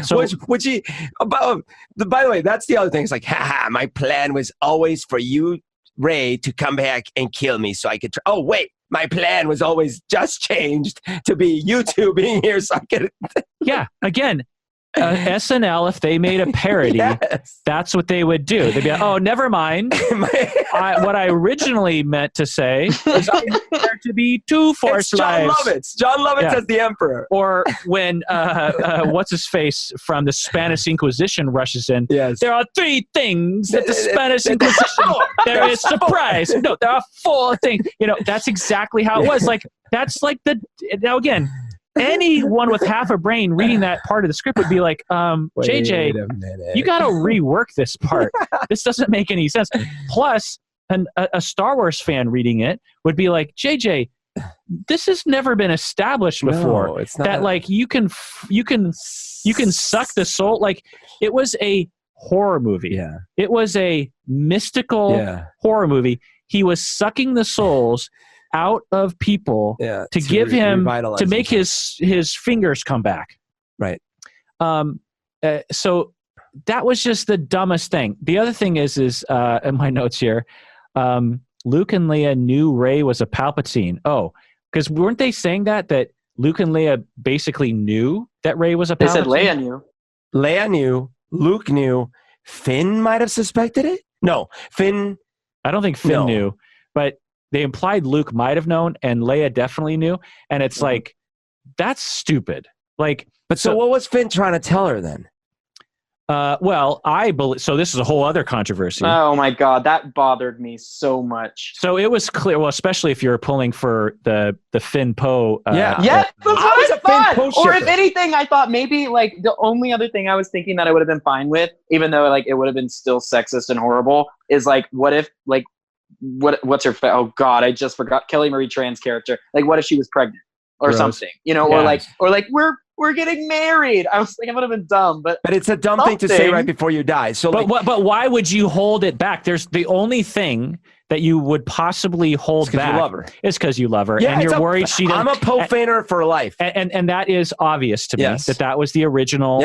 So, which he, by the way, that's the other thing. It's like, haha, my plan was always for you, Rey, to come back and kill me so I could. Oh wait, my plan was always just changed to be you two being here so I could. Yeah, again. SNL, if they made a parody, that's what they would do. They'd be like, oh, never mind. What I originally meant to say is I meant there to be 2 Force lives. John Lovitz as the Emperor. Or when, what's-his-face from the Spanish Inquisition rushes in, there are 3 things that the Spanish Inquisition, there is surprise. No, there are 4 things. That's exactly how it was. Like, that's like now again, anyone with half a brain reading that part of the script would be like, JJ, you got to rework this part. This doesn't make any sense. Plus, a Star Wars fan reading it would be like, JJ, this has never been established before. No, it's not that like you can suck the soul. Like, it was a horror movie. Yeah. It was a mystical horror movie. He was sucking the souls out of people to give him to make his fingers come back. Right. So that was just the dumbest thing. The other thing is in my notes here, Luke and Leia knew Rey was a Palpatine. Oh, because weren't they saying that Luke and Leia basically knew that Rey was a Palpatine? They said Leia knew. Leia knew. Luke knew. Finn might have suspected it. No, Finn. I don't think Finn knew, but they implied Luke might have known, and Leia definitely knew. And it's like, that's stupid. Like, but so what was Finn trying to tell her then? Well, I believe so. This is a whole other controversy. Oh my God, that bothered me so much. So it was clear. Well, especially if you're pulling for the Finn Poe. Yes, that's what I thought. Or if anything, I thought maybe like the only other thing I was thinking that I would have been fine with, even though like it would have been still sexist and horrible, is like what if like what's her oh God, I just forgot Kelly Marie Tran's character. Like what if she was pregnant or something, you know, or like we're getting married. I was like, I would have been dumb, but it's a dumb thing to say right before you die. So, but why would you hold it back? There's the only thing that you would possibly hold back. You love her. Is because you love her, yeah, and you're worried she doesn't. I'm a Poe fanner for life, and that is obvious to me that was the original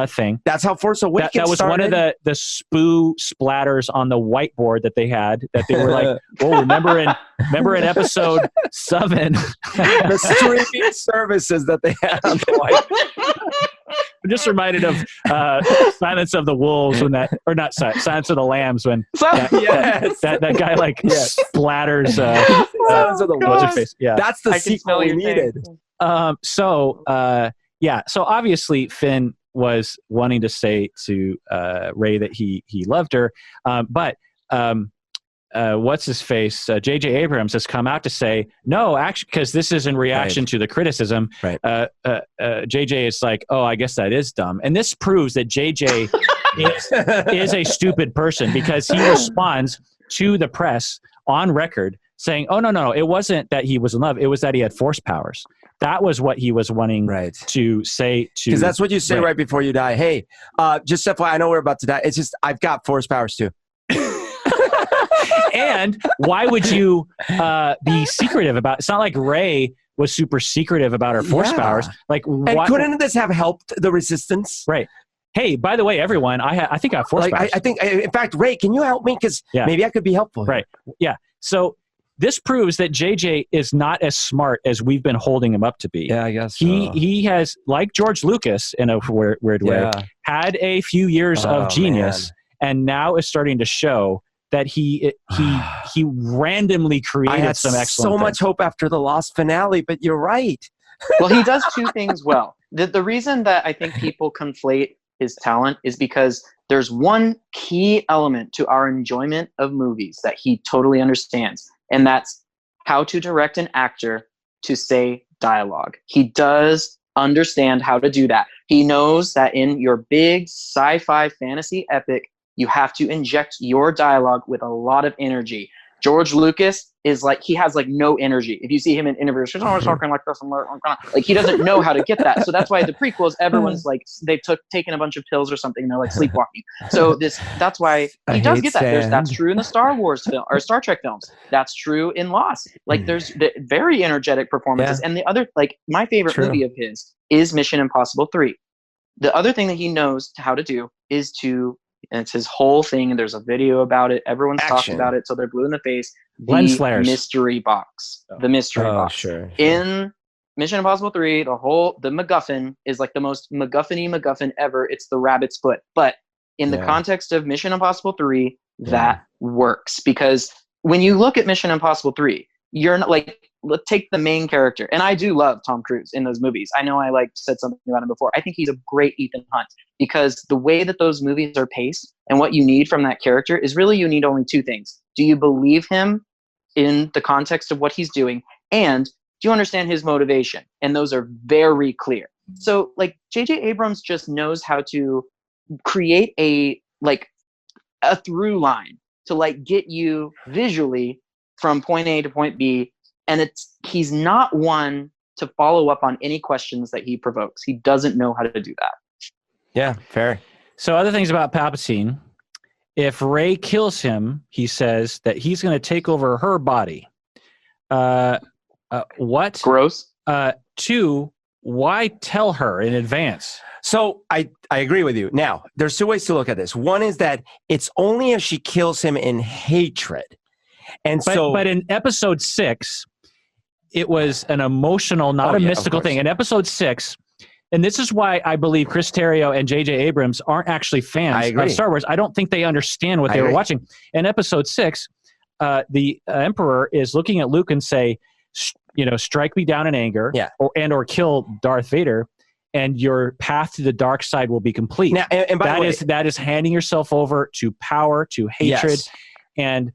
thing. That's how Force Awakens that was started. One of the spoo splatters on the whiteboard that they had. That they were like, oh, remember in episode 7, the streaming services that they had on the whiteboard. I'm just reminded of Silence of the Wolves when Silence of the Lambs when that guy like splatters Silence of the Wolves. Face. Yeah, that's the sequel we needed. So obviously Finn was wanting to say to Rey that he loved her, but what's his face? J.J. Abrams has come out to say no, actually, because this is in reaction to the criticism. Right. J.J. is like, oh, I guess that is dumb, and this proves that J.J. is a stupid person because he responds to the press on record saying, oh no, it wasn't that he was in love; it was that he had force powers. That was what he was wanting to say to. Because that's what you say right before you die. Hey, just FYI, I know we're about to die. It's just I've got force powers too. And why would you be secretive about it? It's not like Rey was super secretive about her force powers. Like, couldn't this have helped the Resistance? Right. Hey, by the way, everyone, I think I have force powers. I think, in fact, Rey, can you help me? Because maybe I could be helpful. Right. Yeah. So this proves that JJ is not as smart as we've been holding him up to be. Yeah, I guess he has, like George Lucas in a weird way, had a few years of genius, and now is starting to show that he randomly created some excellent so things. Much hope after the Lost finale, but you're right. Well, he does two things well. The reason that I think people conflate his talent is because there's one key element to our enjoyment of movies that he totally understands, and that's how to direct an actor to say dialogue. He does understand how to do that. He knows that in your big sci-fi fantasy epic, you have to inject your dialogue with a lot of energy. George Lucas is like, he has like no energy. If you see him in interviews, he's always talking like this. Like he doesn't know how to get that. So that's why the prequels, everyone's like, they've taken a bunch of pills or something. And they're like sleepwalking. So that's why he does get that. That's true in the Star Wars film or Star Trek films. That's true in Lost. Like there's the very energetic performances. And the other, like my favorite movie of his is Mission Impossible 3. The other thing that he knows how to do is and it's his whole thing, and there's a video about it. Everyone's talking about it, so they're blue in the face. Lens flares. Mystery box. The mystery box. Sure. In Mission Impossible 3, the MacGuffin is like the most MacGuffin-y MacGuffin ever. It's the rabbit's foot. But in the context of Mission Impossible 3, that works. Because when you look at Mission Impossible 3, you're not like, let's take the main character. And I do love Tom Cruise in those movies. I know I said something about him before. I think he's a great Ethan Hunt because the way that those movies are paced and what you need from that character is really you need only two things. Do you believe him in the context of what he's doing? And do you understand his motivation? And those are very clear. So like J.J. Abrams just knows how to create a through line to like get you visually from point A to point B. And he's not one to follow up on any questions that he provokes. He doesn't know how to do that. Yeah, fair. So other things about Palpatine. If Rey kills him, he says that he's going to take over her body. What? Gross. 2, why tell her in advance? So I agree with you. Now, there's two ways to look at this. One is that it's only if she kills him in hatred. And but in episode 6, it was an emotional, not a mystical thing. In episode 6, and this is why I believe Chris Terrio and J.J. Abrams aren't actually fans of Star Wars. I don't think they understand what they were watching. In episode 6, the Emperor is looking at Luke and say, strike me down in anger, or kill Darth Vader, and your path to the dark side will be complete. Now, and by the way, that is handing yourself over to power, to hatred, and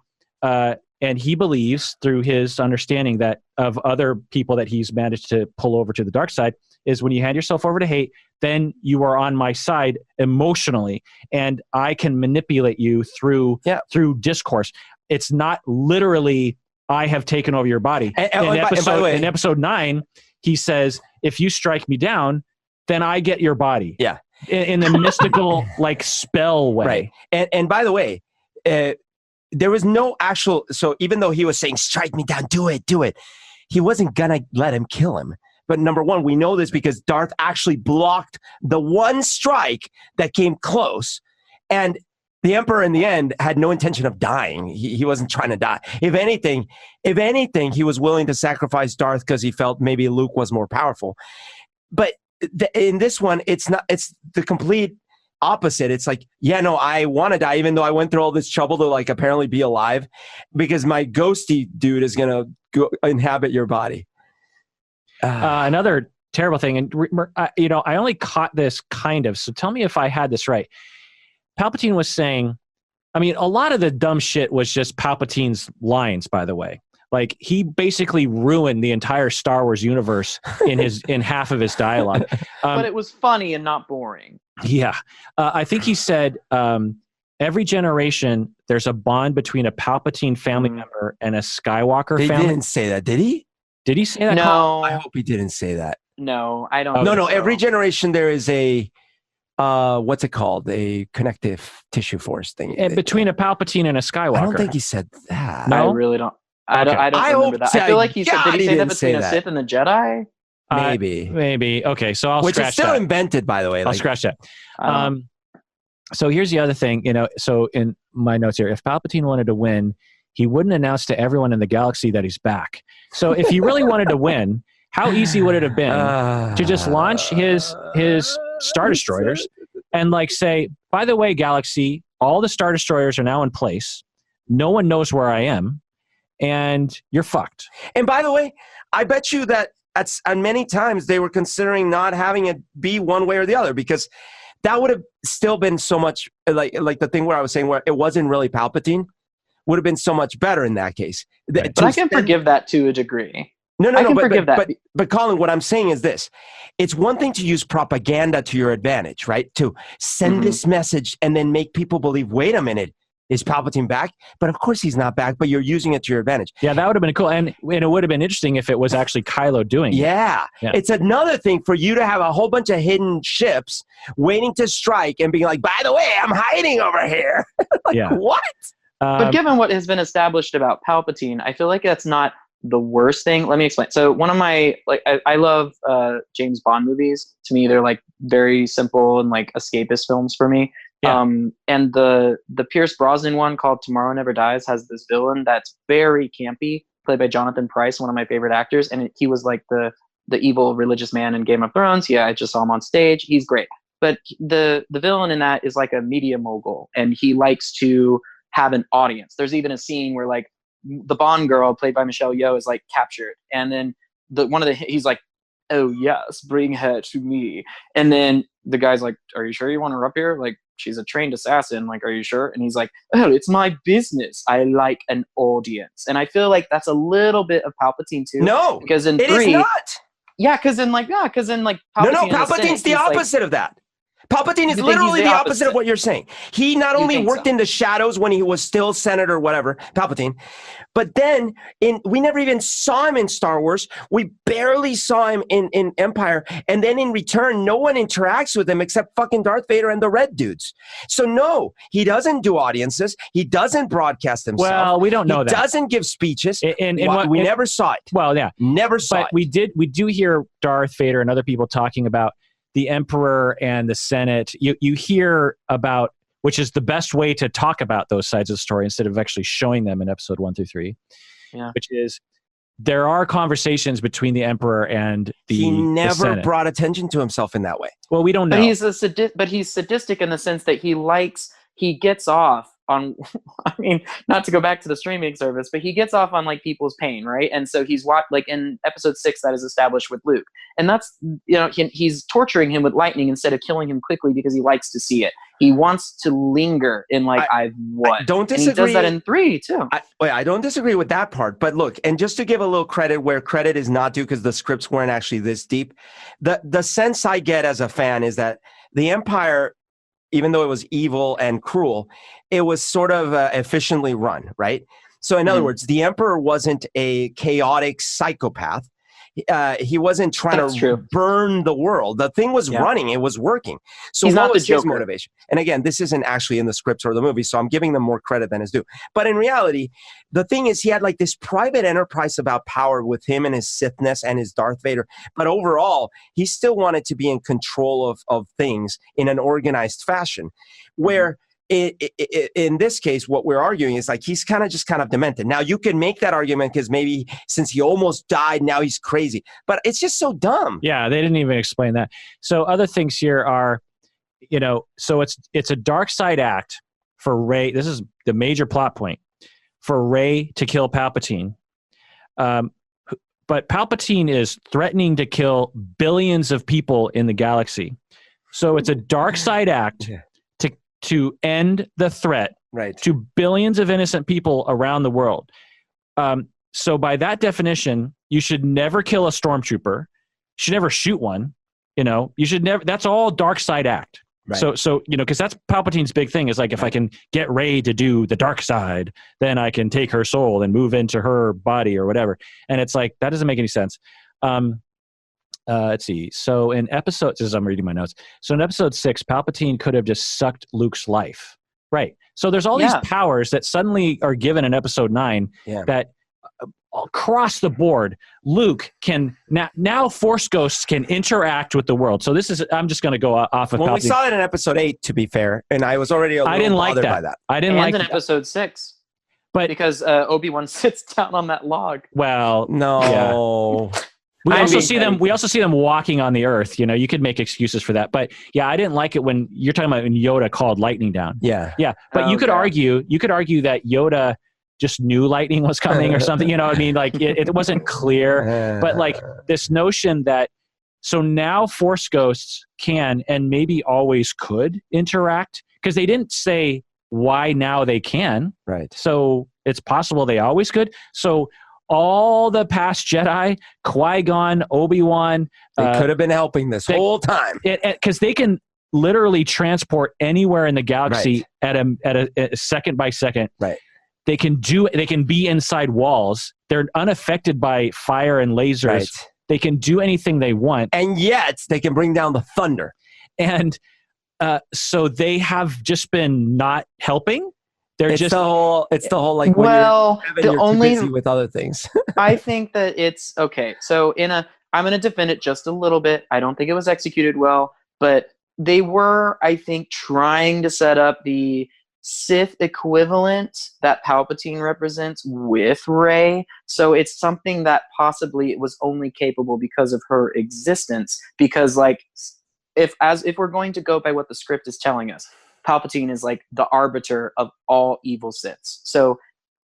he believes through his understanding that of other people that he's managed to pull over to the dark side is when you hand yourself over to hate, then you are on my side emotionally, and I can manipulate you through discourse. It's not literally I have taken over your body. In episode 9, he says, if you strike me down, then I get your body. Yeah. In the mystical, spell way. Right. And by the way, there was no actual, so even though he was saying, strike me down, do it, he wasn't going to let him kill him. But number one, we know this because Darth actually blocked the one strike that came close. And the Emperor, in the end, had no intention of dying. He wasn't trying to die. If anything, he was willing to sacrifice Darth because he felt maybe Luke was more powerful. But in this one, it's not. It's the complete opposite. It's like, I want to die, even though I went through all this trouble to apparently be alive, because my ghosty dude is gonna go inhabit your body. Another terrible thing, and I only caught this kind of. So tell me if I had this right. Palpatine was saying, a lot of the dumb shit was just Palpatine's lines, by the way. He basically ruined the entire Star Wars universe in half of his dialogue. But it was funny and not boring. Yeah. I think he said, every generation, there's a bond between a Palpatine family member and a Skywalker family. He didn't say that, did he? Did he say that? No. I hope he didn't say that. No, I don't. No. Every generation, there is a... what's it called? A connective tissue force thing. Between a Palpatine and a Skywalker. I don't think he said that. No? I really don't. I don't remember that. I feel like he said, did he say that between a Sith and the Jedi? Maybe. Okay, so I'll scratch that. Which is still invented, by the way. I'll scratch that. So here's the other thing. So in my notes here, if Palpatine wanted to win, he wouldn't announce to everyone in the galaxy that he's back. So if he really wanted to win, how easy would it have been to just launch his Star Destroyers and say, by the way, galaxy, all the Star Destroyers are now in place. No one knows where I am, and you're fucked. And by the way, I bet you that at many times they were considering not having it be one way or the other, because that would have still been so much like the thing where I was saying where it wasn't really Palpatine would have been so much better in that case. But I can forgive that to a degree. No, but Colin, what I'm saying is this. It's one thing to use propaganda to your advantage, right? To send this message and then make people believe, wait a minute, is Palpatine back? But of course he's not back, but you're using it to your advantage. Yeah, that would have been cool. And it would have been interesting if it was actually Kylo doing it. Yeah. It's another thing for you to have a whole bunch of hidden ships waiting to strike and being like, by the way, I'm hiding over here. What? But given what has been established about Palpatine, I feel like that's not the worst thing. Let me explain. So one of my I love James Bond movies. To me, they're very simple and escapist films for me. Yeah. And the Pierce Brosnan one called Tomorrow Never Dies has this villain that's very campy, played by Jonathan Pryce, one of my favorite actors, and he was the evil religious man in Game of Thrones. Yeah, I just saw him on stage. He's great. But the villain in that is a media mogul, and he likes to have an audience. There's even a scene where the Bond girl, played by Michelle Yeoh, is captured, and then he's like, "Oh yes, bring her to me." And then the guy's like, "Are you sure you want her up here? She's a trained assassin. Are you sure?" And he's like, "Oh, it's my business. I like an audience." And I feel like that's a little bit of Palpatine too. No, because in 3, it is not. Yeah, because Palpatine. No, Palpatine's the opposite of that. Palpatine is literally the opposite of what you're saying. He not only worked in the shadows when he was still Senator, whatever, Palpatine, but then we never even saw him in Star Wars. We barely saw him in Empire. And then in return, no one interacts with him except fucking Darth Vader and the red dudes. So no, he doesn't do audiences. He doesn't broadcast himself. Well, we don't know that. He doesn't give speeches. We never saw it. Well, yeah. Never saw it. We do hear Darth Vader and other people talking about the Emperor and the Senate. You hear about which is the best way to talk about those sides of the story instead of actually showing them in episode 1 through 3. Yeah. Which is, there are conversations between the Emperor and he the never Senate. brought attention to himself in that way. Well, we don't know. But he's sadistic in the sense that he gets off on, I mean, not to go back to the streaming service, but he gets off on like people's pain, right? And so he's like in episode 6 that is established with Luke, and that's, you know, he's torturing him with lightning instead of killing him quickly because he likes to see it. He wants to linger in like I don't disagree. And he does that in 3 too. I don't disagree with that part, but look, and just to give a little credit where credit is not due, because the scripts weren't actually this deep, the sense I get as a fan is that the Empire, even though it was evil and cruel, it was sort of efficiently run, right? So in other words, the Emperor wasn't a chaotic psychopath. He wasn't trying to burn the world. The thing was running. It was working. So he's what not was the his Joker. motivation? And again, this isn't actually in the scripts or the movie, so I'm giving them more credit than is due. But in reality, the thing is, he had like this private enterprise about power with him and his Sithness and his Darth Vader. But overall, he still wanted to be in control of things in an organized fashion, where in this case, what we're arguing is like he's kind of demented. Now you can make that argument because maybe since he almost died, now he's crazy. But it's just so dumb. Yeah, they didn't even explain that. So other things here are, you know, so it's a dark side act for Rey. This is the major plot point for Rey to kill Palpatine. But Palpatine is threatening to kill billions of people in the galaxy. So it's a dark side act to end the threat to billions of innocent people around the world. So by that definition, you should never kill a stormtrooper. You should never shoot one. You know, you should never. That's all dark side act. Right. So you know, because that's Palpatine's big thing is like, if I can get Rey to do the dark side, then I can take her soul and move into her body or whatever. And it's like, that doesn't make any sense. Let's see. So in episode, as I'm reading my notes, so in episode 6, Palpatine could have just sucked Luke's life. Right. So there's all these powers that suddenly are given in episode 9 that across the board, Luke can now Force ghosts can interact with the world. So this is, I'm just going to go off of Well, Palpatine. we saw it in episode 8, to be fair, and I was already a little bothered by that. I didn't like in that. episode 6. But because Obi-Wan sits down on that log. Well, no. Yeah. We also see them walking on the earth. You know, you could make excuses for that, but yeah, I didn't like it when you're talking about when Yoda called lightning down. Yeah. But you could argue that Yoda just knew lightning was coming or something. You know what I mean? Like it wasn't clear, but like this notion that so now Force ghosts can and maybe always could interact, because they didn't say why now they can. Right. So it's possible they always could. So all the past Jedi, Qui-Gon, Obi-Wan, they could have been helping this whole time. Because they can literally transport anywhere in the galaxy at a second by second. Right. They can be inside walls. They're unaffected by fire and lasers. Right. They can do anything they want. And yet they can bring down the thunder. And so they have just been not helping. It's the whole like, well, you're too busy with other things. I think that it's okay. So I'm going to defend it just a little bit. I don't think it was executed well, but they were, I think, trying to set up the Sith equivalent that Palpatine represents with Rey. So it's something that possibly it was only capable because of her existence. Because like, if we're going to go by what the script is telling us, Palpatine is like the arbiter of all evil Siths. So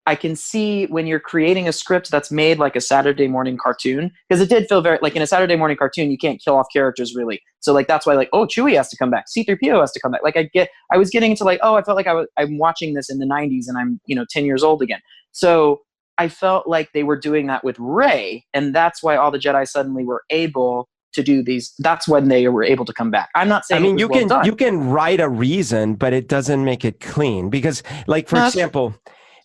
I can see when you're creating a script that's made like a Saturday morning cartoon, because it did feel very like in a Saturday morning cartoon, you can't kill off characters really. So like, that's why like, oh, Chewie has to come back. C-3PO has to come back. Like I was getting into like, oh, I felt like I'm watching this in the 90s and I'm, 10 years old again. So I felt like they were doing that with Rey. And that's why all the Jedi suddenly were able to do these. That's when they were able to come back. I'm not saying. I mean, you can write a reason, but it doesn't make it clean, because, like, for example,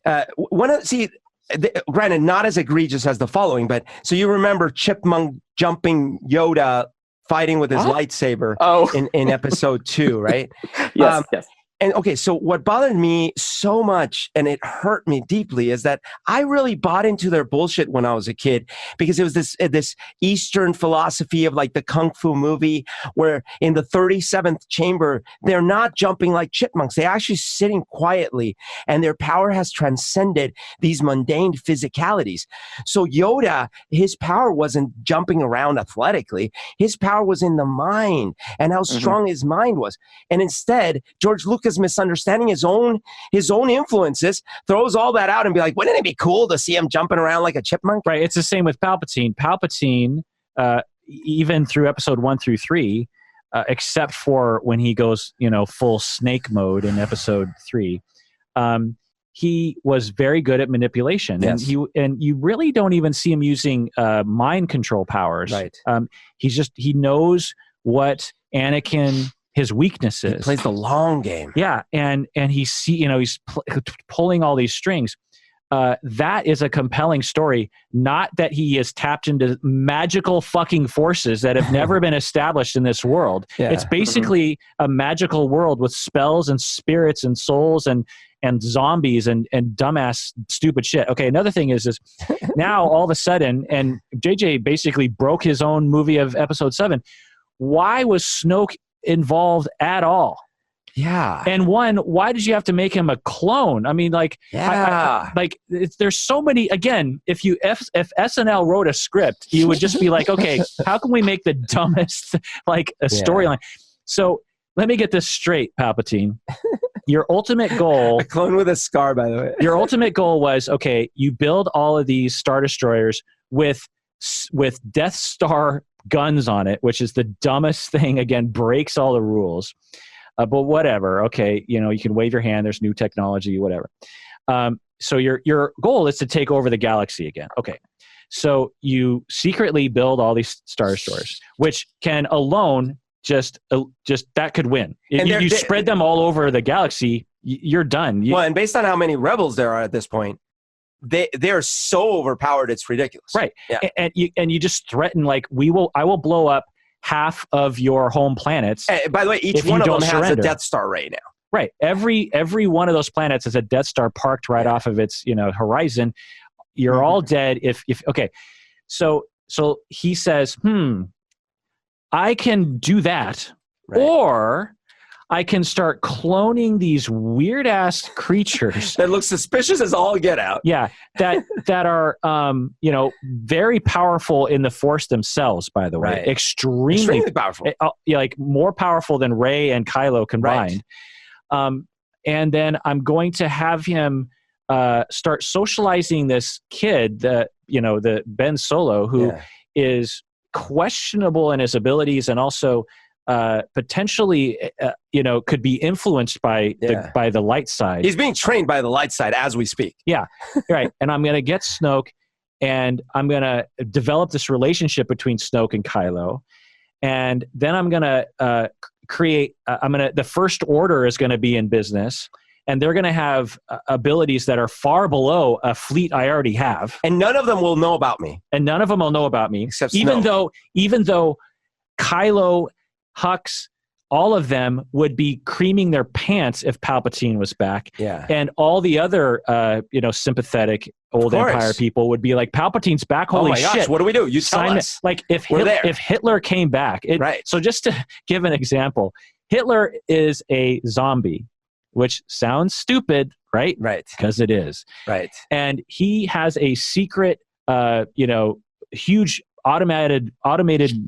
granted, not as egregious as the following, but so you remember Chipmunk jumping Yoda fighting with his lightsaber in episode 2, right? Yes. And okay, so what bothered me so much, and it hurt me deeply, is that I really bought into their bullshit when I was a kid, because it was this Eastern philosophy of like the Kung Fu movie, where in the 37th chamber, they're not jumping like chipmunks. They're actually sitting quietly, and their power has transcended these mundane physicalities. So Yoda, his power wasn't jumping around athletically. His power was in the mind and how strong his mind was. And instead, George Lucas, misunderstanding his own influences, throws all that out and be like, wouldn't it be cool to see him jumping around like a chipmunk? Right. It's the same with Palpatine. Palpatine, even through episode 1 through 3, except for when he goes, full snake mode in episode 3, he was very good at manipulation. Yes. And you really don't even see him using mind control powers. Right. He knows what Anakin, his weaknesses. He plays the long game. Yeah, and he's pulling all these strings. That is a compelling story. Not that he is tapped into magical fucking forces that have never been established in this world. Yeah. It's basically a magical world with spells and spirits and souls and zombies and dumbass stupid shit. Okay, another thing is now all of a sudden, and JJ basically broke his own movie of episode 7. Why was Snoke involved at all? Yeah. And why did you have to make him a clone? I mean, like, there's so many. Again, if SNL wrote a script, you would just be like, okay, how can we make the dumbest a storyline? So let me get this straight, Palpatine. Your ultimate goal, a clone with a scar, by the way. Your ultimate goal was, okay, you build all of these Star Destroyers with Death Star guns on it, which is the dumbest thing. Again, breaks all the rules. But whatever. Okay, you can wave your hand. There's new technology, whatever. So your goal is to take over the galaxy again. Okay, so you secretly build all these Star Destroyers, which can alone just that could win. If you spread them all over the galaxy, you're done. Well, and based on how many rebels there are at this point, they're so overpowered, it's ridiculous. Right. Yeah. And you just threaten, like, I will blow up half of your home planets. And by the way, each one of them has a Death Star right now. Right. Every one of those planets has a Death Star parked right off of its horizon. You're all dead if okay. So he says, I can do that, right, or I can start cloning these weird ass creatures that look suspicious as all get out. Yeah, that are very powerful in the Force themselves. By the way, right. extremely powerful. Like more powerful than Rey and Kylo combined. Right. And then I'm going to have him start socializing this kid, the Ben Solo, who is questionable in his abilities and also potentially could be influenced by the light side. He's being trained by the light side as we speak. Yeah, right. And I'm going to get Snoke, and I'm going to develop this relationship between Snoke and Kylo, and then I'm going to create. The First Order is going to be in business, and they're going to have abilities that are far below a fleet I already have, and none of them will know about me. Except Snoke. Even though Kylo, Hux, all of them would be creaming their pants if Palpatine was back. Yeah. And all the other, sympathetic old Empire people would be like, Palpatine's back. Holy shit. Gosh, what do we do? You tell us. Like if Hitler came back. Right. So just to give an example, Hitler is a zombie, which sounds stupid, right? Right. Because it is. Right. And he has a secret, huge automated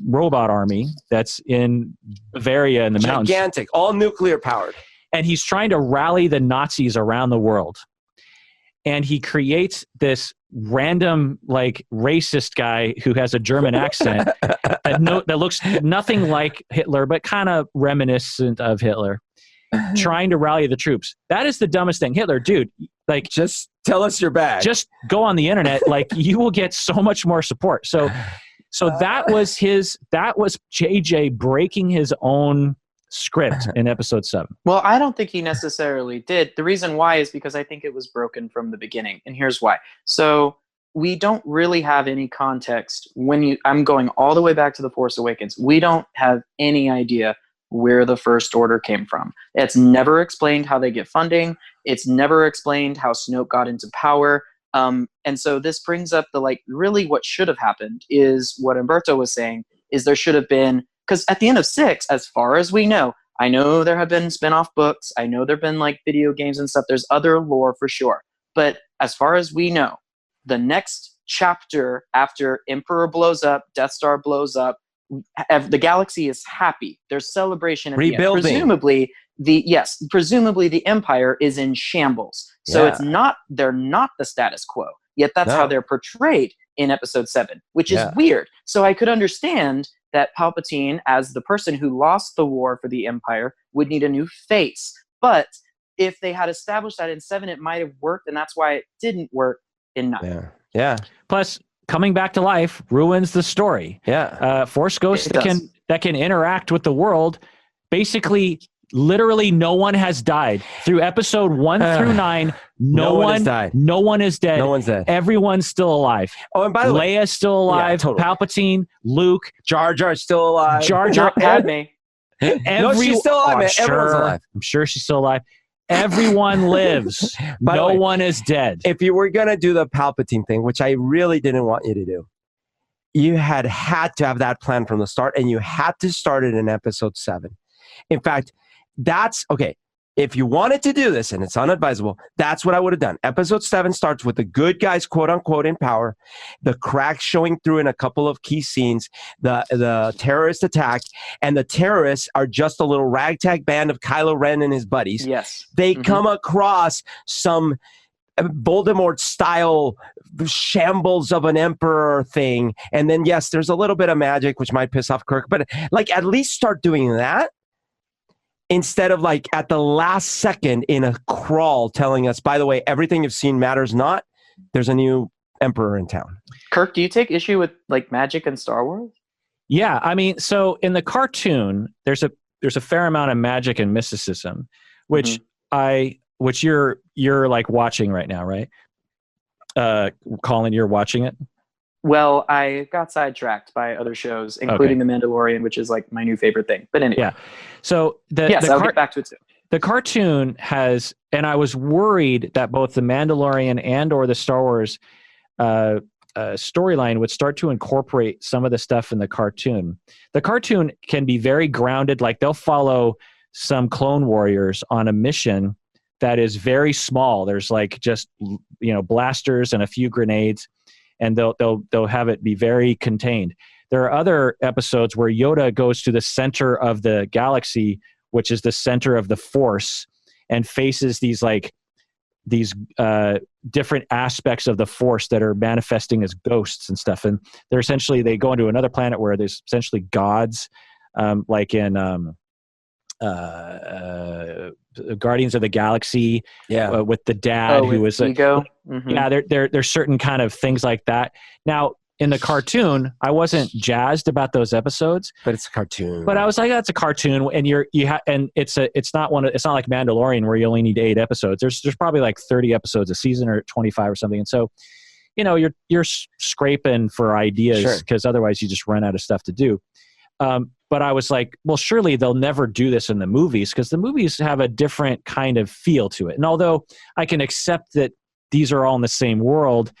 robot army that's in Bavaria in the mountains. Gigantic, all nuclear powered. And he's trying to rally the Nazis around the world. And he creates this random, like, racist guy who has a German accent that looks nothing like Hitler, but kind of reminiscent of Hitler, trying to rally the troops. That is the dumbest thing. Hitler, dude, like, just tell us you're bad. Just go on the internet. Like, you will get so much more support. So that was JJ breaking his own script in episode 7. Well, I don't think he necessarily did. The reason why is because I think it was broken from the beginning. And here's why. So we don't really have any context I'm going all the way back to The Force Awakens. We don't have any idea where the First Order came from. It's never explained how they get funding. It's never explained how Snoke got into power. And so this brings up the, like, really what should have happened is what Humberto was saying, is there should have been, because at the end of 6, as far as we know, I know there have been spin-off books, I know there have been like video games and stuff, there's other lore for sure. But as far as we know, the next chapter after Emperor blows up, Death Star blows up, the galaxy is happy. There's celebration at Rebuilding. the end. Presumably the Empire is in shambles. So Yeah. it's not, they're not the status quo. Yet that's how they're portrayed in Episode 7, which is weird. So I could understand that Palpatine, as the person who lost the war for the Empire, would need a new face. But if they had established that in 7, it might have worked, and that's why it didn't work in 9. Yeah. Yeah. Plus, coming back to life ruins the story. Yeah. Force ghosts that can interact with the world. Basically, literally, no one has died through Episode 1 through 9. No one has died. No one is dead. No one's dead. Everyone's still alive. Oh, and by the way, Leia's still alive. Yeah, totally. Palpatine, Luke, Jar Jar's still alive. Jar Jar. Padme. No, she's still alive, man. Everyone's alive. I'm sure she's still alive. Everyone lives. No one is dead. If you were going to do the Palpatine thing, which I really didn't want you to do, you had to have that plan from the start, and you had to start it in Episode 7. In fact, that's okay. If you wanted to do this, and it's unadvisable, that's what I would have done. Episode 7 starts with the good guys, quote unquote, in power, the cracks showing through in a couple of key scenes, the terrorist attack, and the terrorists are just a little ragtag band of Kylo Ren and his buddies. Yes. They come across some Voldemort-style shambles of an emperor thing, and then, yes, there's a little bit of magic, which might piss off Kirk, but like at least start doing that. Instead of like at the last second in a crawl telling us, by the way, everything you've seen matters not. There's a new emperor in town. Kirk, do you take issue with like magic in Star Wars? Yeah, I mean, so in the cartoon, there's a fair amount of magic and mysticism, which you're like watching right now, right? Colin, you're watching it. Well, I got sidetracked by other shows, including The Mandalorian, which is like my new favorite thing. But anyway. Yeah. So I'll get back to it too. The cartoon has, and I was worried that both the Mandalorian and or the Star Wars storyline would start to incorporate some of the stuff in the cartoon. The cartoon can be very grounded, like they'll follow some clone warriors on a mission that is very small. There's like just, blasters and a few grenades, and they'll have it be very contained. There are other episodes where Yoda goes to the center of the galaxy, which is the center of the Force, and faces these different aspects of the Force that are manifesting as ghosts and stuff. And they go into another planet where there's essentially gods, like in Guardians of the Galaxy, with the dad who was ego. Yeah, there's certain kind of things like that. Now, in the cartoon, I wasn't jazzed about those episodes, but it's a cartoon. But I was like, that's a cartoon, and it's not like Mandalorian where you only need 8 episodes. There's probably like 30 episodes a season or 25 or something, and so you're scraping for ideas because otherwise you just run out of stuff to do. But I was like, well, surely they'll never do this in the movies because the movies have a different kind of feel to it. And although I can accept that these are all in the same world,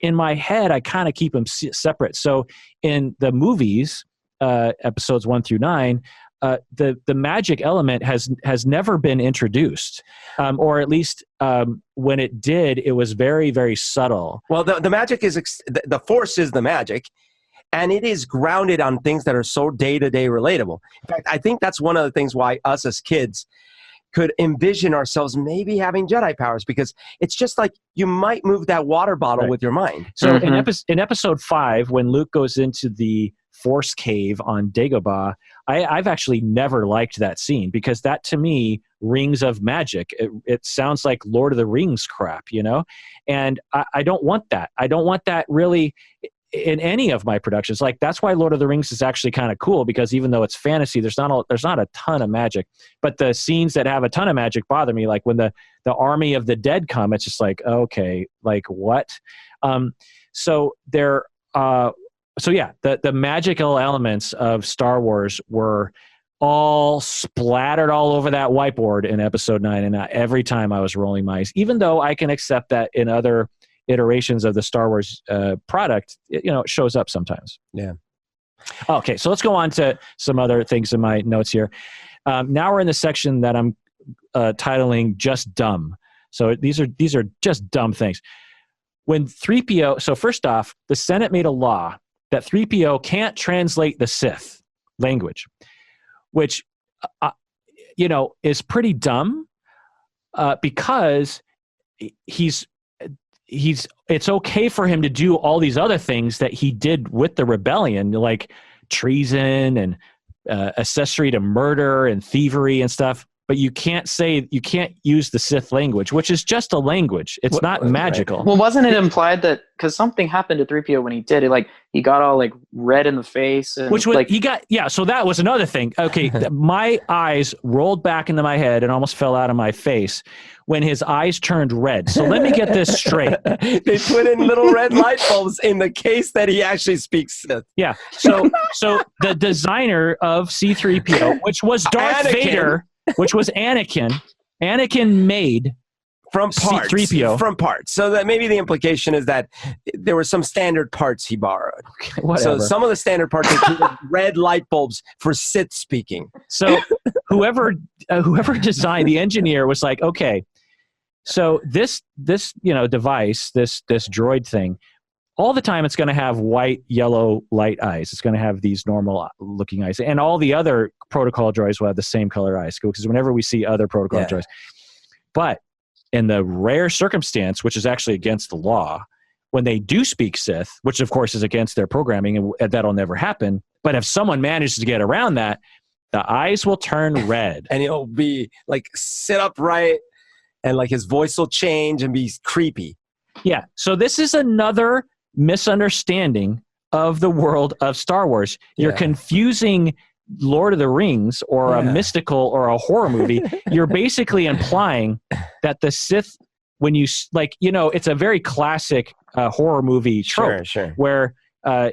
in my head, I kind of keep them separate. So in the movies, episodes 1 through 9, the magic element has never been introduced, or at least when it did, it was very, very subtle. Well, the magic is the Force is the magic. And it is grounded on things that are so day-to-day relatable. In fact, I think that's one of the things why us as kids could envision ourselves maybe having Jedi powers, because it's just like you might move that water bottle with your mind. So in episode 5, when Luke goes into the Force cave on Dagobah, I've actually never liked that scene because that to me rings of magic. It sounds like Lord of the Rings crap, and I don't want that. I don't want that really in any of my productions. Like that's why Lord of the Rings is actually kind of cool, because even though it's fantasy, there's not a ton of magic, but the scenes that have a ton of magic bother me. Like when the army of the dead come, it's just like, okay, like what? So the magical elements of Star Wars were all splattered all over that whiteboard in episode 9, and every time I was rolling my eyes, even though I can accept that in other iterations of the Star Wars product, it shows up sometimes. Yeah. Okay, so let's go on to some other things in my notes here. Now we're in the section that I'm titling "Just Dumb." So these are just dumb things. When 3PO, so first off, the Senate made a law that 3PO can't translate the Sith language, which is pretty dumb because it's okay for him to do all these other things that he did with the rebellion, like treason and accessory to murder and thievery and stuff. But you can't use the Sith language, which is just a language. It's not magical. Well, wasn't it implied that because something happened to 3PO when he did it, like he got all like red in the face, and which was like he got So that was another thing. Okay, my eyes rolled back into my head and almost fell out of my face when his eyes turned red. So let me get this straight. They put in little red light bulbs in the case that he actually speaks Sith. Yeah. So the designer of C-3PO, which was Darth Vader. Which was Anakin made from parts. C-3PO. From parts. So that maybe the implication is that there were some standard parts he borrowed. Whatever. So some of the standard parts included red light bulbs for Sith speaking. So whoever designed, the engineer was like, okay, so this device, this droid thing, all the time it's going to have white, yellow light eyes. It's going to have these normal looking eyes. And all the other protocol droids will have the same color eyes, because whenever we see other protocol droids. But in the rare circumstance, which is actually against the law, when they do speak Sith, which of course is against their programming, and that'll never happen. But if someone manages to get around that, the eyes will turn red. And he'll be like sit upright, and like his voice will change and be creepy. Yeah. So this is another misunderstanding of the world of Star Wars. You're confusing Lord of the Rings or a mystical or a horror movie. You're basically implying that the Sith, when you it's a very classic horror movie trope, where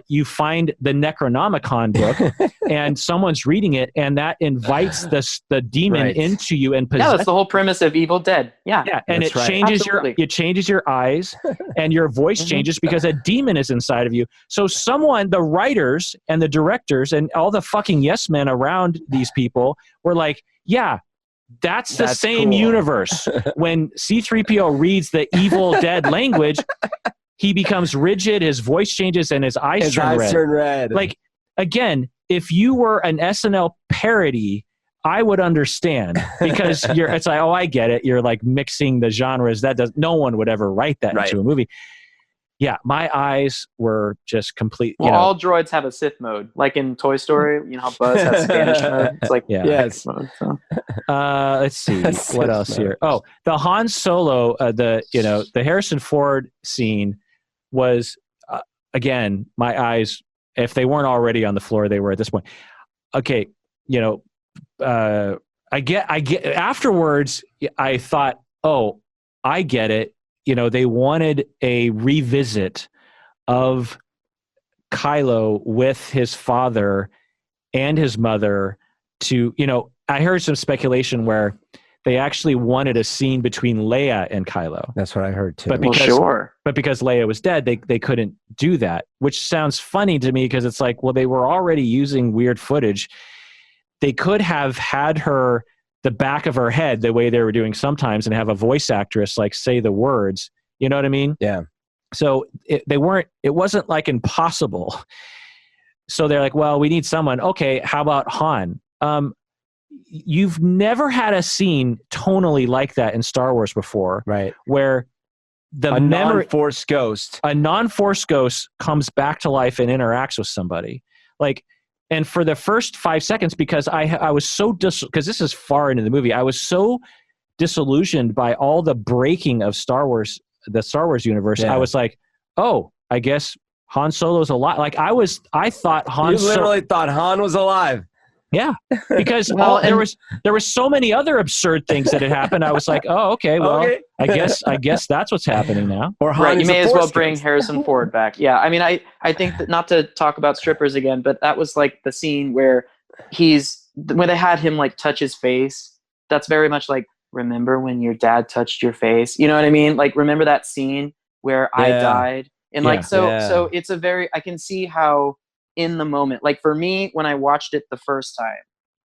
you find the Necronomicon book and someone's reading it, and that invites the demon into you and possesses. Yeah, that's the whole premise of Evil Dead. Yeah, and it changes your eyes, and your voice changes because a demon is inside of you. So the writers and the directors and all the fucking yes men around these people were like, yeah, that's the same cool universe. When C-3PO reads the Evil Dead language, he becomes rigid, his voice changes, and his eyes turn red. Like, again, if you were an SNL parody, I would understand, because it's like, oh, I get it. You're like mixing the genres. No one would ever write that into a movie. Yeah, my eyes were just complete. Well, all droids have a Sith mode, like in Toy Story. You know how Buzz has Spanish mode. It's like mode. So. Let's see what else here. Oh, the Han Solo, the Harrison Ford scene was again, my eyes, if they weren't already on the floor, they were at this point. Okay, I get afterwards, I thought, oh, I get it. They wanted a revisit of Kylo with his father and his mother to, I heard some speculation where they actually wanted a scene between Leia and Kylo. That's what I heard too. But because Leia was dead, they couldn't do that, which sounds funny to me, because it's like, well, they were already using weird footage. They could have had her, the back of her head, the way they were doing sometimes, and have a voice actress like say the words. You know what I mean? Yeah. So it wasn't like impossible. So they're like, well, we need someone. Okay, how about Han? You've never had a scene tonally like that in Star Wars before, right? Where a non-Force ghost comes back to life and interacts with somebody. Like, and for the first 5 seconds, because I was so because this is far into the movie, I was so disillusioned by all the breaking of the Star Wars universe. Yeah. I was like, oh, I guess Han Solo's alive. Like I thought Han. You literally thought Han was alive. Yeah, because there was so many other absurd things that had happened. I was like, oh, okay, well, okay. I guess that's what's happening now. Or Han you may as well bring Harrison Ford back. Yeah, I mean, I think that, not to talk about strippers again, but that was like the scene where he's when they had him like touch his face, that's very much like, remember when your dad touched your face? You know what I mean? Like, remember that scene where I died? And like, so it's a very, I can see how in the moment, like for me, when I watched it the first time,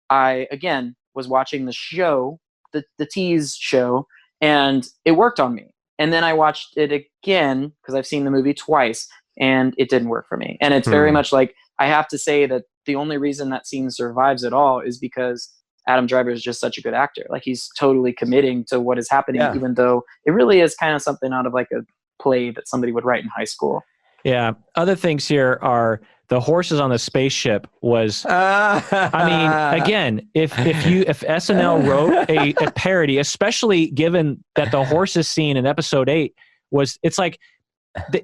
I, again, was watching the show, the tease show, and it worked on me. And then I watched it again, because I've seen the movie twice, and it didn't work for me. And it's very much like, I have to say that the only reason that scene survives at all is because Adam Driver is just such a good actor. Like, he's totally committing to what is happening, even though it really is kind of something out of like a play that somebody would write in high school. Yeah. Other things here are the horses on the spaceship was, I mean, again, if SNL wrote a parody, especially given that the horses scene in episode 8 was, it's like,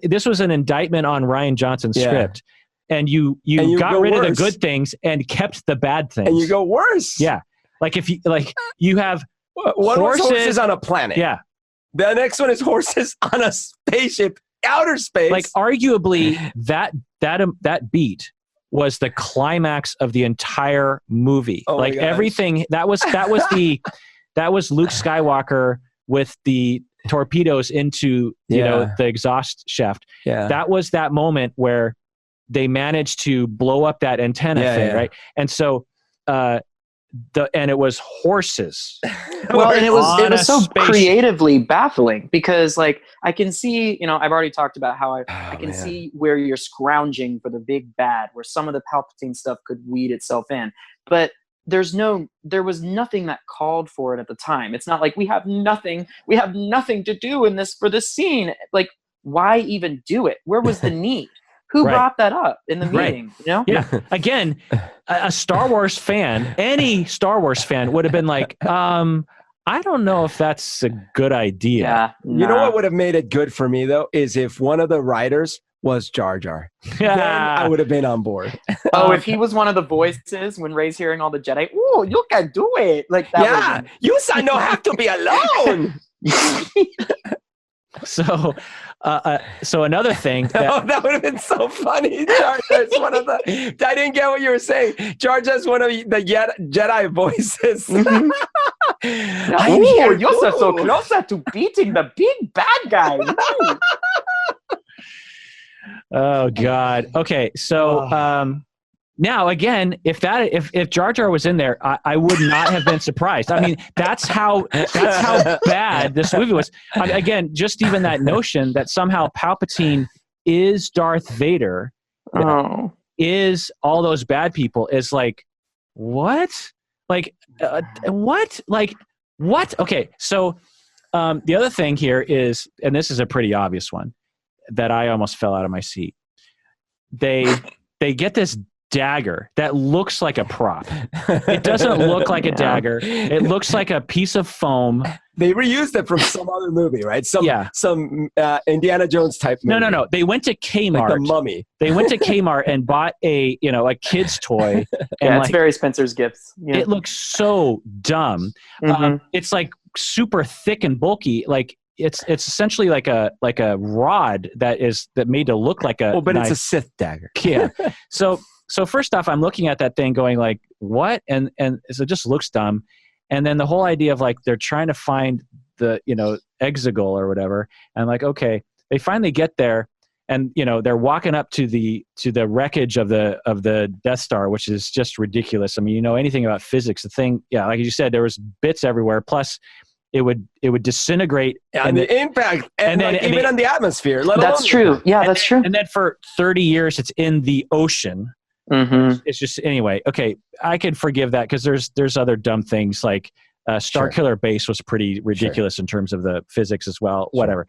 this was an indictment on Rian Johnson's script. And you got rid of the good things and kept the bad things. And you go worse. Yeah. Like if you have horses on a planet. Yeah. The next one is horses on a spaceship, outer space. Like arguably that beat was the climax of the entire movie. Oh like everything that was Luke Skywalker with the torpedoes into the exhaust shaft. Yeah. That was that moment where they managed to blow up that antenna thing, right? And so and it was horses. Well, and it was so creatively baffling because, like, I can see, I've already talked about how I can see where you're scrounging for the big bad, where some of the Palpatine stuff could weed itself in, but there was nothing that called for it at the time. It's not like we have nothing to do in this for this scene. Like, why even do it? Where was the need? Who brought that up in the meeting? Yeah. Again, a Star Wars fan, any Star Wars fan would have been like, I don't know if that's a good idea. Yeah, You know what would have made it good for me, though, is if one of the writers was Jar Jar. Then I would have been on board. If he was one of the voices when Rey's hearing all the Jedi, oh, you can do it. Like that. Yeah, you son don't have to be alone. So another thing that would have been so funny. Jar Jar's one of the. I didn't get what you were saying. Jar Jar's one of the Jedi voices. You're so closer to beating the big bad guy. Oh God. Okay, so now again, if Jar Jar was in there, I would not have been surprised. I mean, that's how bad this movie was. Again, just even that notion that somehow Palpatine is Darth Vader, is all those bad people, is like, what? Like, what? Like, what? Okay, so the other thing here is, and this is a pretty obvious one, that I almost fell out of my seat. They get this dagger that looks like a prop. It doesn't look like a dagger. It looks like a piece of foam. They reused it from some other movie, right? Some Indiana Jones type movie. No. They went to Kmart. Like the Mummy. They went to Kmart and bought a kid's toy. And it's Barry Spencer's gifts. Yeah. It looks so dumb. It's like super thick and bulky. Like it's essentially like a rod that made to look like a. Oh, but knife. it's a Sith dagger. Yeah. So first off, I'm looking at that thing going like, what? And so it just looks dumb. And then the whole idea of like, they're trying to find the, Exegol or whatever. And I'm like, okay, they finally get there and, they're walking up to the wreckage of the Death Star, which is just ridiculous. I mean, anything about physics, the thing, like you said, there was bits everywhere. Plus it would disintegrate. And the impact, and then even on the atmosphere. That's true. Yeah, that's true. And then for 30 years, it's in the ocean. It's just anyway. Okay, I can forgive that because there's other dumb things like Starkiller Base was pretty ridiculous in terms of the physics as well. Whatever,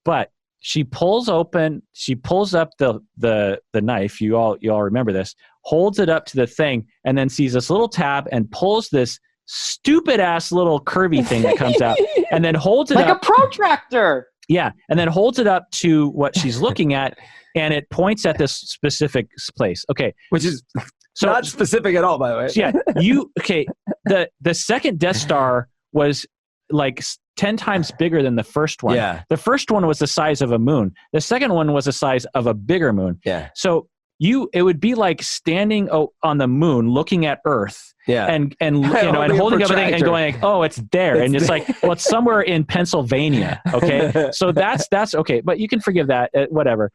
but she pulls up the knife. You all remember this. Holds it up to the thing and then sees this little tab and pulls this stupid ass little curvy thing that comes out and then holds it like up. a protractor. Yeah, and then holds it up to what she's looking at. And it points at this specific place. Okay. Which is not specific at all, by the way. Yeah. The second Death Star was like 10 times bigger than the first one. Yeah. The first one was the size of a moon. The second one was the size of a bigger moon. Yeah. So it would be like standing on the moon looking at Earth and and holding everything and going like, oh, it's there. And it's like, well, it's somewhere in Pennsylvania. Okay. So that's okay. But you can forgive that, whatever.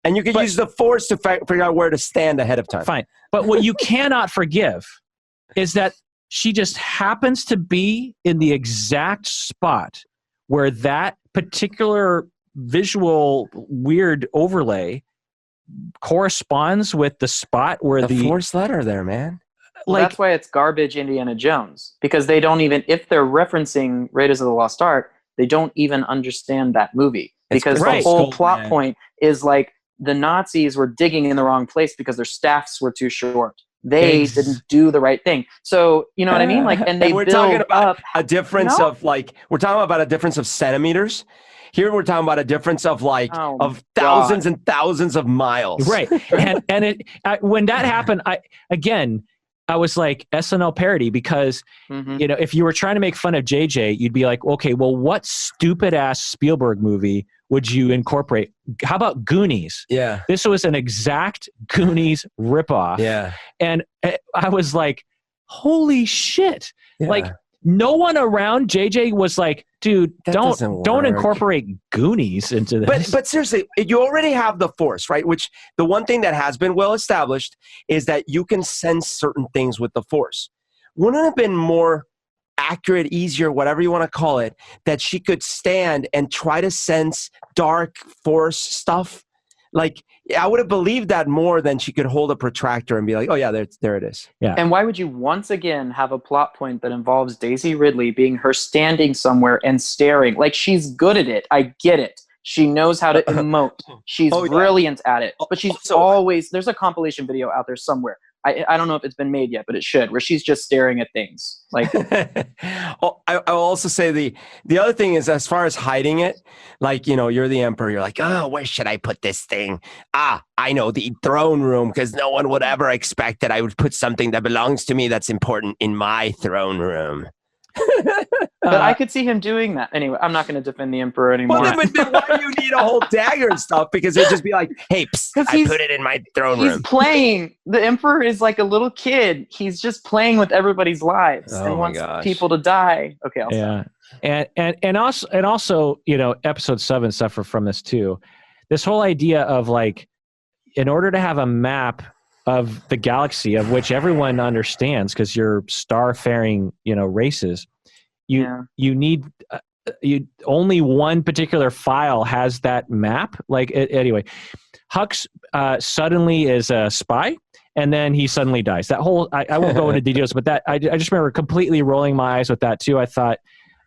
And you can use the Force to figure out where to stand ahead of time. Fine. But what you cannot forgive is that she just happens to be in the exact spot where that particular visual weird overlay corresponds with the spot where the Force letter there, man. Well, that's why it's garbage Indiana Jones, because they don't even, if they're referencing Raiders of the Lost Ark, they don't even understand that movie, because the whole plot point is like the Nazis were digging in the wrong place because their staffs were too short. They didn't do the right thing. So, you know what I mean? Like, and we're talking about a difference of like, we're talking about a difference of centimeters. Here we're talking about a difference of like of thousands and thousands of miles. Right. And when that happened, I was like SNL parody, because if you were trying to make fun of JJ, you'd be like, okay, well, what stupid ass Spielberg movie would you incorporate? How about Goonies? Yeah. This was an exact Goonies ripoff. Yeah. And I was like, holy shit. Yeah. Like, no one around JJ was like, dude, don't incorporate Goonies into this. But seriously, you already have the Force, right? Which the one thing that has been well established is that you can sense certain things with the Force. Wouldn't it have been more accurate, easier, whatever you want to call it, that she could stand and try to sense dark Force stuff? Like, I would have believed that more than she could hold a protractor and be like, oh yeah, there it is. Yeah. And why would you once again have a plot point that involves Daisy Ridley being her standing somewhere and staring? Like, she's good at it. I get it. She knows how to emote. She's brilliant at it. But she's always, there's a compilation video out there somewhere. I don't know if it's been made yet, but it should, where she's just staring at things. Like, I'll also say the other thing is, as far as hiding it, like, you're the Emperor. You're like, oh, where should I put this thing? I know, the throne room, because no one would ever expect that I would put something that belongs to me that's important in my throne room. But I could see him doing that. Anyway, I'm not going to defend the Emperor anymore. Well, then why do you need a whole dagger and stuff? Because it'd just be like, hey, I put it in my throne room. He's playing. The Emperor is like a little kid. He's just playing with everybody's lives and wants people to die. Okay, I'll stop. And also, Episode 7 suffered from this too. This whole idea of like, in order to have a map of the galaxy, of which everyone understands because you're star-faring, races, you need only one particular file has that map. Like, anyway, Hux suddenly is a spy, and then he suddenly dies. That whole I won't go into details, but that I just remember completely rolling my eyes with that too. I thought,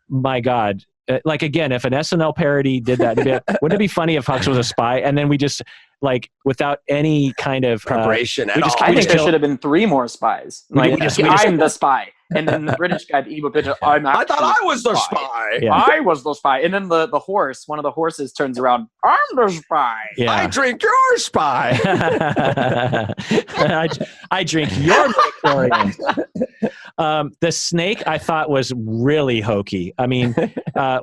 my God. Like, again, if an SNL parody did that, wouldn't it be funny if Hux was a spy, and then we just, like, without any kind of preparation at all? I think there should have been 3 more spies. Like, I'm the spy, and then the British guy, the evil bitch, I thought I was the spy. Yeah. I was the spy, and then the horse, one of the horses, turns around. I'm the spy. Yeah. I drink your spy. I drink your midichlorians. The snake I thought was really hokey. I mean,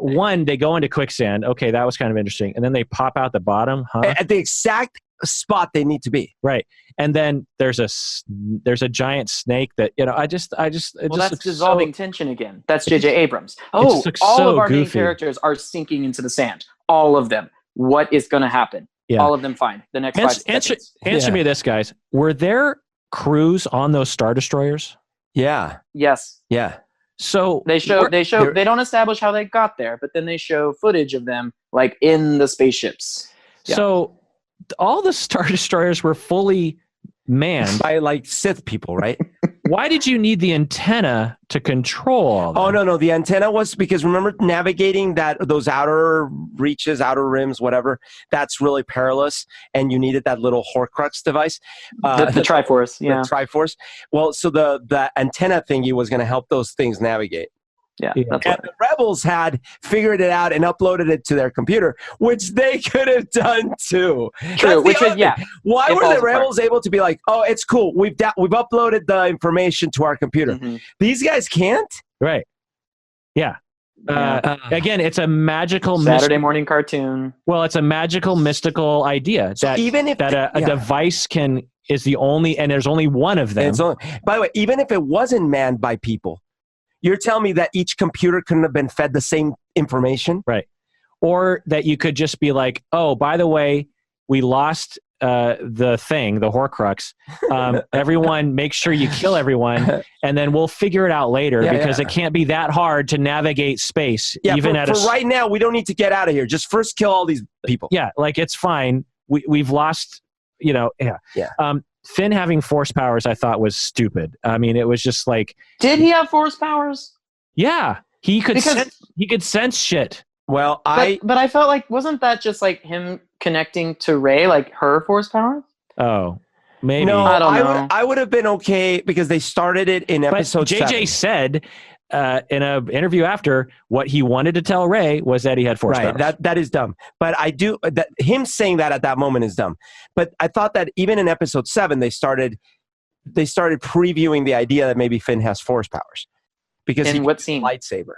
one, they go into quicksand. Okay, that was kind of interesting. And then they pop out the bottom. At the exact spot they need to be. Right. And then there's a giant snake that, that's dissolving tension again. That's J.J. Abrams. All of our main characters are sinking into the sand. All of them. What is going to happen? Yeah. All of them fine. The next 5 seconds. Answer me this, guys. Were there crews on those Star Destroyers? Yeah. Yes. Yeah. So they don't establish how they got there, but then they show footage of them like in the spaceships. Yeah. So all the Star Destroyers were fully manned by like Sith people, right? Why did you need the antenna to control all that? Oh, no. The antenna was because, remember, navigating those outer reaches, outer rims, whatever, that's really perilous. And you needed that little Horcrux device. The Triforce, yeah. The Triforce. Well, so the antenna thingy was going to help those things navigate. Yeah, that's and the Rebels had figured it out and uploaded it to their computer, which they could have done too. True. Why were the Rebels able to be like, "Oh, it's cool. We've uploaded the information to our computer." Mm-hmm. These guys can't. Right. Yeah. Again, it's a magical Saturday morning cartoon. Well, it's a magical mystical idea So that even if a device is the only, and there's only one of them. By the way, even if it wasn't manned by people, you're telling me that each computer couldn't have been fed the same information? Right. Or that you could just be like, oh, by the way, we lost the Horcrux. Everyone, make sure you kill everyone, and then we'll figure it out later because it can't be that hard to navigate space. Yeah, even for right now, we don't need to get out of here. Just first kill all these people. Yeah, like it's fine. We've lost, Finn having force powers, I thought was stupid. I mean, it was just like, did he have force powers? Yeah, he could sense shit. Well, but I felt like, wasn't that just like him connecting to Rey, like her force powers? Oh, maybe. No, I don't know. I would have been okay because they started it in episode 7. JJ said in an interview after, what he wanted to tell Rey was that he had force powers. That is dumb. But him saying that at that moment is dumb. But I thought that even in episode 7, they started previewing the idea that maybe Finn has force powers because in what scene? Lightsaber.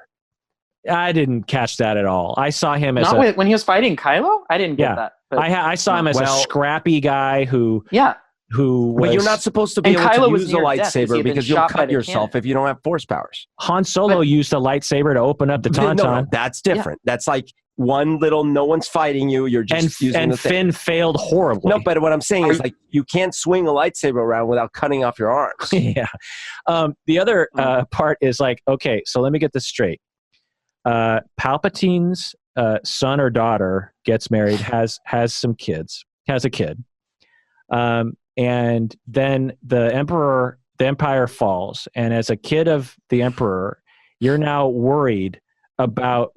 I didn't catch that at all. I saw him as when he was fighting Kylo. I didn't get that. But, I saw him as a scrappy guy who But you're not supposed to be able Kylo to use a lightsaber because you'll cut yourself if you don't have force powers. Han Solo used a lightsaber to open up the Tauntaun. No, that's different. Yeah. That's like one little, no one's fighting you. You're just using the thing. And Finn failed horribly. No, but what I'm saying is like you can't swing a lightsaber around without cutting off your arms. Yeah. The other part is like, okay, so let me get this straight. Palpatine's son or daughter gets married, has some kids, has a kid. And then the empire falls. And as a kid of the emperor, you're now worried about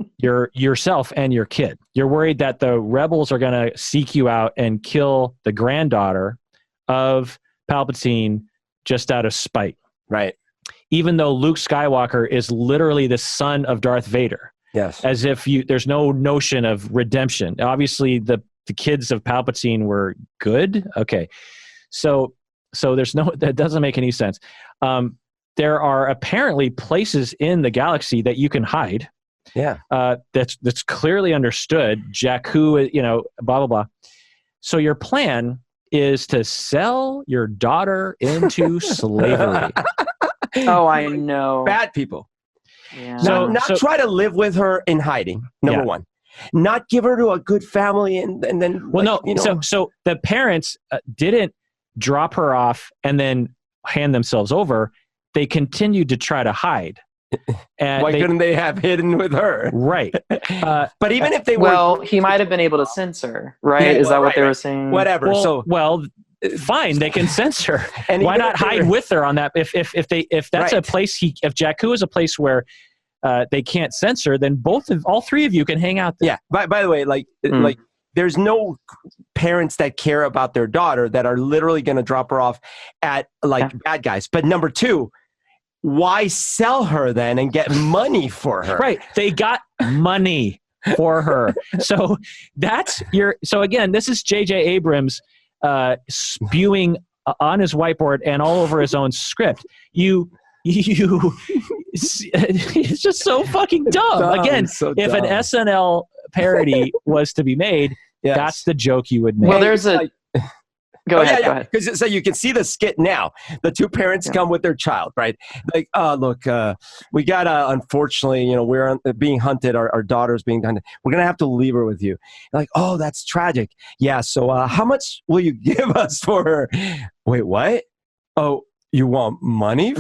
yourself and your kid. You're worried that the rebels are going to seek you out and kill the granddaughter of Palpatine just out of spite. Right. Even though Luke Skywalker is literally the son of Darth Vader. Yes. As if there's no notion of redemption. Obviously, the kids of Palpatine were good. Okay. So that doesn't make any sense. There are apparently places in the galaxy that you can hide. Yeah. That's clearly understood. Jakku, blah, blah, blah. So your plan is to sell your daughter into slavery. Oh, I know. Bad people. Yeah. Not try to live with her in hiding, number one. Not give her to a good family and then... Well, So the parents didn't drop her off and then hand themselves over. They continued to try to hide. And why couldn't they have hidden with her? Right. But even if they were... Well, he might have been able to censor, right? Yeah, Is that what they were saying? Whatever. Fine, they can censor. And why not hide with her on that? If that's a place if Jakku is a place where they can't censor, then all three of you can hang out there. Yeah. By the way, like there's no parents that care about their daughter that are literally going to drop her off at bad guys. But number two, why sell her then and get money for her? Right. They got money for her. So so again, this is J.J. Abrams spewing on his whiteboard and all over his own script. It's just so fucking dumb. Again, if an SNL parody was to be made, that's the joke you would make. Well, there's a... Go ahead. Because so you can see the skit now. The two parents come with their child, right? Like, look, we got unfortunately, we're being hunted. Our daughter's being hunted. We're gonna have to leave her with you. You're like, oh, that's tragic. Yeah. So, how much will you give us for her? Wait, what? Oh, you want money?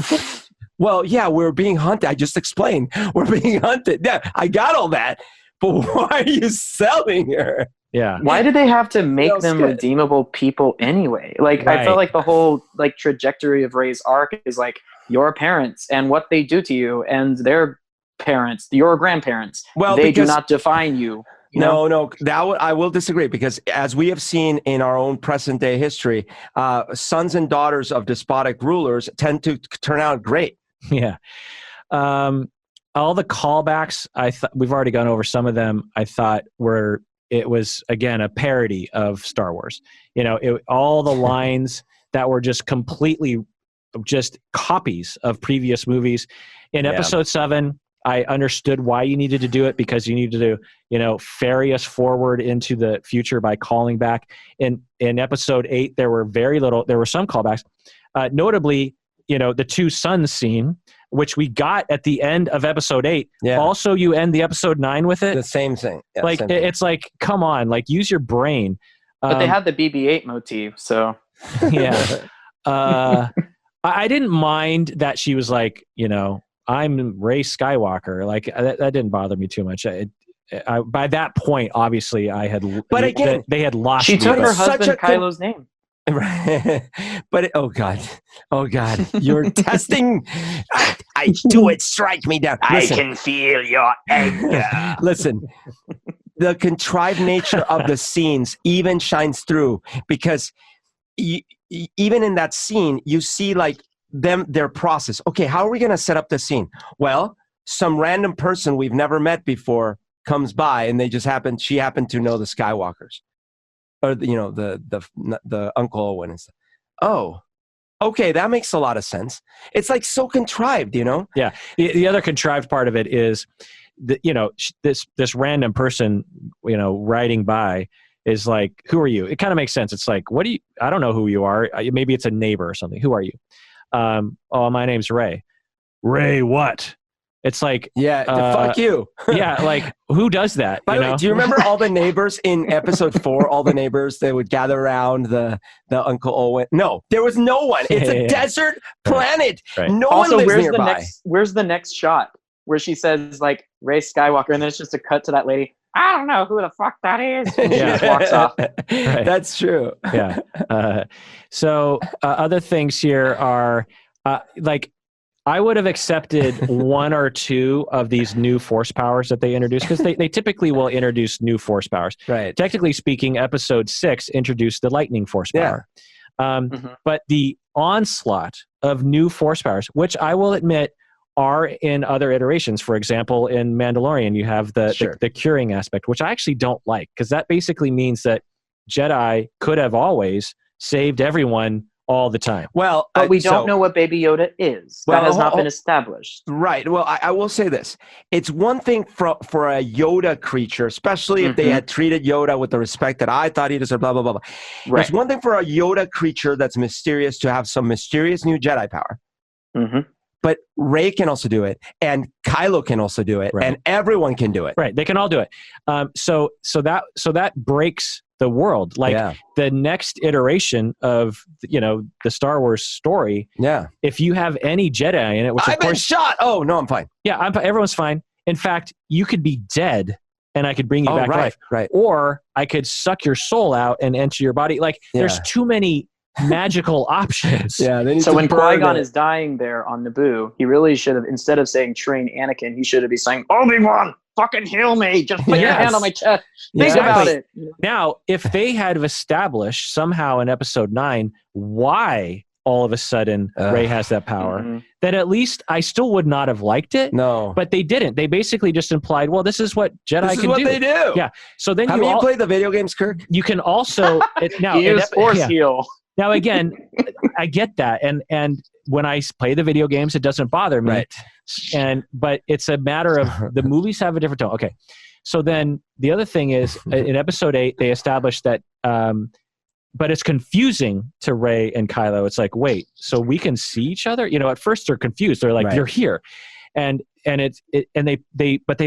Well, yeah, we're being hunted. I just explained. We're being hunted. Yeah, I got all that. But why are you selling her? Yeah. Why did they have to make them redeemable people anyway? Like, right. I felt like the whole trajectory of Rey's arc is like your parents and what they do to you and their parents, your grandparents. Well, they do not define you. No, I will disagree because as we have seen in our own present day history, sons and daughters of despotic rulers tend to turn out great. Yeah. All the callbacks, we've already gone over some of them. I thought it was again a parody of Star Wars. All the lines that were just completely just copies of previous movies. In Episode 7, I understood why you needed to do it, because you needed to, ferry us forward into the future by calling back. In episode 8, there were some callbacks. Notably, the two sons scene, which we got at the end of episode 8. Yeah. Also, you end the episode 9 with it. The same thing. Yeah, like, same thing. it's like, come on, like, use your brain. But they had the BB-8 motif, so. Yeah. I didn't mind that she was like, I'm Rey Skywalker. Like, that didn't bother me too much. By that point, obviously, but again, they had lost. She took her Such husband Kylo's name. But oh god, you're testing. I do it. Strike me down. Listen, I can feel your anger. Listen, the contrived nature of the scenes even shines through, because even in that scene, you see like their process. Okay, how are we going to set up the scene? Well, some random person we've never met before comes by, and she happened to know the Skywalkers, or the Uncle Owen and stuff. Oh, okay, that makes a lot of sense. It's like so contrived, Yeah. The other contrived part of it is this random person, riding by is like, who are you? It kind of makes sense. It's like, I don't know who you are. Maybe it's a neighbor or something. Who are you? Oh, my name's Rey. Rey what? It's like, fuck you. Yeah, like, who does that? By the way, do you remember all the neighbors in episode 4? All the neighbors that would gather around the Uncle Owen. No, there was no one. It's a desert planet. Right. No Also, one lives nearby. Where's the next shot where she says like Rey Skywalker, and then it's just a cut to that lady? I don't know who the fuck that is. And she just walks off. Right. That's true. Yeah. So other things here are like, I would have accepted one or two of these new force powers that they introduced, because they typically will introduce new force powers. Right. Technically speaking, episode 6 introduced the lightning force power. But the onslaught of new force powers, which I will admit are in other iterations. For example, in Mandalorian, you have the curing aspect, which I actually don't like, because that basically means that Jedi could have always saved everyone all the time. Well, but we don't know what Baby Yoda is. That has not been established. Right. Well, I will say this. It's one thing for a Yoda creature, especially if they had treated Yoda with the respect that I thought he deserved, blah, blah, blah, blah. Right. It's one thing for a Yoda creature that's mysterious to have some mysterious new Jedi power. But Rey can also do it, and Kylo can also do it, and everyone can do it. Right. They can all do it. So that breaks the world. Like the next iteration of the Star Wars story. Yeah. If you have any Jedi in it, which I've been shot. Oh no, I'm fine. Yeah, everyone's fine. In fact, you could be dead, and I could bring you back to life. Right. Or I could suck your soul out and enter your body. Like there's too many magical options. So when Qui-Gon is dying there on Naboo, he really should have, instead of saying train Anakin, he should have been saying, Obi-Wan, fucking heal me. Just put your hand on my chest. Think about it. Now, if they had established somehow in episode 9 why all of a sudden Rey has that power, then at least I still would not have liked it. No. But they didn't. They basically just implied, well, this is what Jedi can do. This is what they do. Yeah. So then have you played the video games, Kirk? You can also use force heal. Now, again, I get that. And when I play the video games, it doesn't bother me. Right. But it's a matter of the movies have a different tone. Okay. So then the other thing is in episode 8, they established that, but it's confusing to Rey and Kylo. It's like, wait, so we can see each other? At first they're confused. They're like, you're here. And they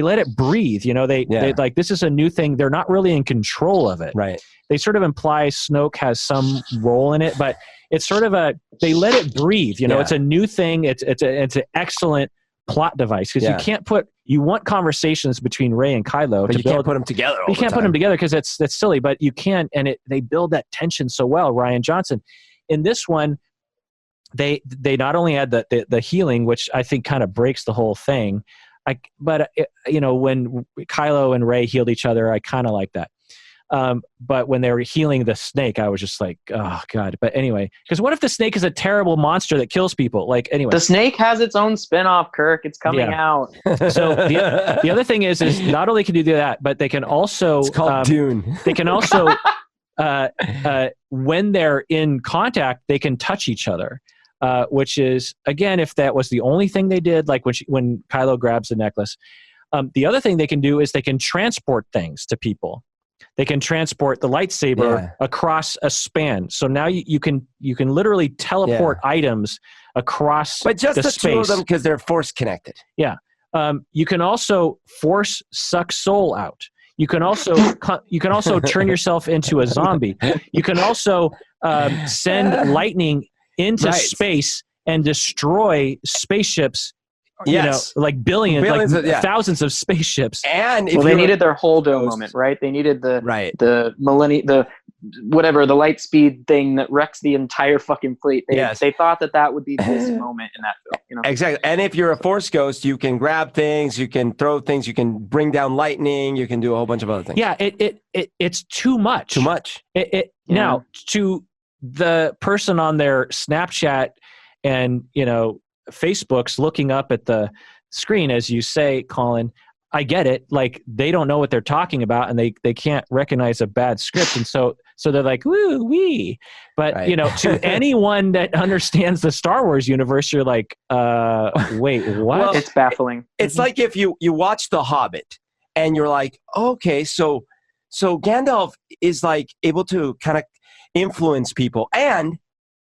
let it breathe. They like, this is a new thing. They're not really in control of it. Right. They sort of imply Snoke has some role in it, but it's sort of they let it breathe. It's a new thing. It's an excellent plot device, because you want conversations between Rey and Kylo, but you can't put them together. You can't put them together because that's silly, but you can, and they build that tension so well. Ryan Johnson in this one. They not only had the healing, which I think kind of breaks the whole thing, but when Kylo and Rey healed each other, I kind of like that. But when they were healing the snake, I was just like, oh god. But anyway, because what if the snake is a terrible monster that kills people? Like anyway, the snake has its own spin-off, Kirk. It's coming out. So the other thing is not only can you do that, but they can also it's called Dune. They can also when they're in contact, they can touch each other. which is, again, if that was the only thing they did, like when Kylo grabs the necklace. The other thing they can do is they can transport things to people. They can transport the lightsaber across a span. So now you can literally teleport items across but just the space. two of them because they're force connected. Yeah. You can also force suck soul out. You can also turn yourself into a zombie. You can also send lightning into space and destroy spaceships. Yes. You know, like billions thousands of spaceships. And they needed their Holdo moment, right? They needed the the light speed thing that wrecks the entire fucking fleet. They thought that would be this moment in that film. You know? Exactly. And if you're a Force ghost, you can grab things, you can throw things, you can bring down lightning, you can do a whole bunch of other things. Yeah, it's too much. Too much. Now, to the person on their Snapchat and Facebook's looking up at the screen, as you say, Colin, I get it. Like, they don't know what they're talking about, and they can't recognize a bad script, and so they're like, woo wee. But to anyone that understands the Star Wars universe, you're like, wait, what? Well, it's baffling. It's like if you watch The Hobbit, and you're like, okay, so Gandalf is like able to kind of influence people, and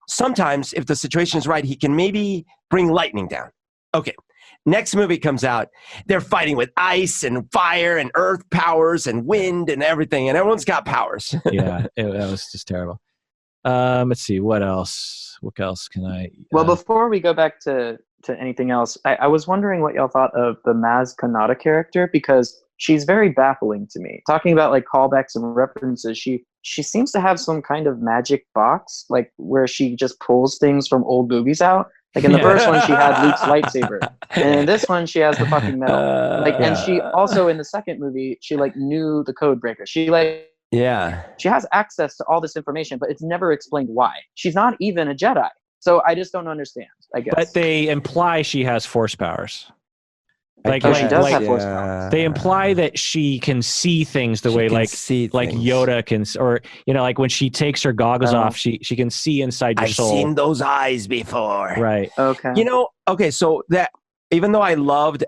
sometimes, if the situation is right, he can maybe bring lightning down. Okay, next movie comes out. They're fighting with ice and fire and earth powers and wind and everything, and everyone's got powers. Yeah, that was just terrible. Let's see, what else? What else can I? Well, before we go back to anything else, I was wondering what y'all thought of the Maz Kanata character, because she's very baffling to me. Talking about like callbacks and references, she seems to have some kind of magic box, like where she just pulls things from old movies out. Like in the first one, she had Luke's lightsaber, and in this one, she has the fucking metal. And she also in the second movie, she like knew the code breaker. She has access to all this information, but it's never explained why. She's not even a Jedi, so I just don't understand. I guess. But they imply she has force powers. She does have force powers. They imply that she can see things the way like Yoda can, or like when she takes her goggles off, she can see inside your soul. I've seen those eyes before. Right. Okay. Okay, so that even though I loved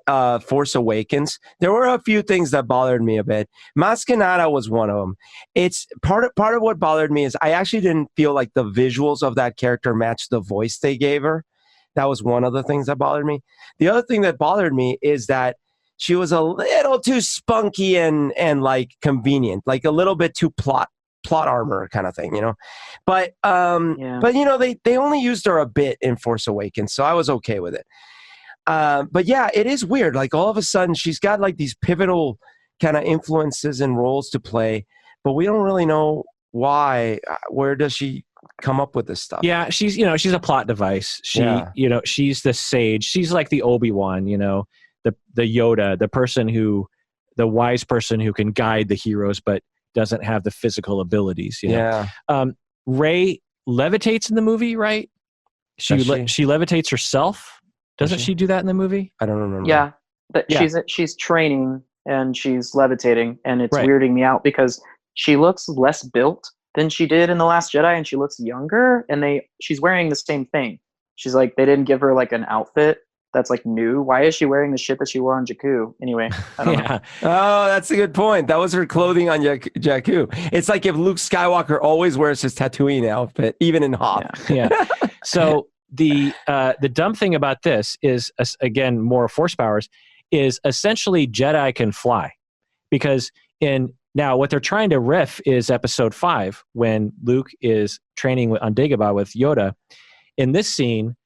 Force Awakens, there were a few things that bothered me a bit. Maz Kanata was one of them. It's part of what bothered me is I actually didn't feel like the visuals of that character matched the voice they gave her. That was one of the things that bothered me. The other thing that bothered me is that she was a little too spunky and like convenient, like a little bit too plot armor kind of thing, But they only used her a bit in Force Awakens, so I was okay with it. But yeah, it is weird. Like all of a sudden, she's got like these pivotal kind of influences and roles to play, but we don't really know why. Where does she come up with this stuff? Yeah, she's a plot device. She's the sage. She's like the Obi-Wan, the Yoda, the wise person who can guide the heroes but doesn't have the physical abilities. Rey levitates in the movie, right? She levitates herself. Doesn't she do that in the movie? I don't remember. Yeah, she's training and she's levitating, and it's weirding me out because she looks less built than she did in The Last Jedi, and she looks younger, and she's wearing the same thing. She's like, they didn't give her like an outfit that's like new. Why is she wearing the shit that she wore on Jakku? Anyway, I don't know. Oh, that's a good point. That was her clothing on Jakku. It's like if Luke Skywalker always wears his Tatooine outfit, even in Hoth. Yeah. So the dumb thing about this is, again, more force powers, is essentially Jedi can fly, because now, what they're trying to riff is Episode 5, when Luke is training on Dagobah with Yoda. In this scene,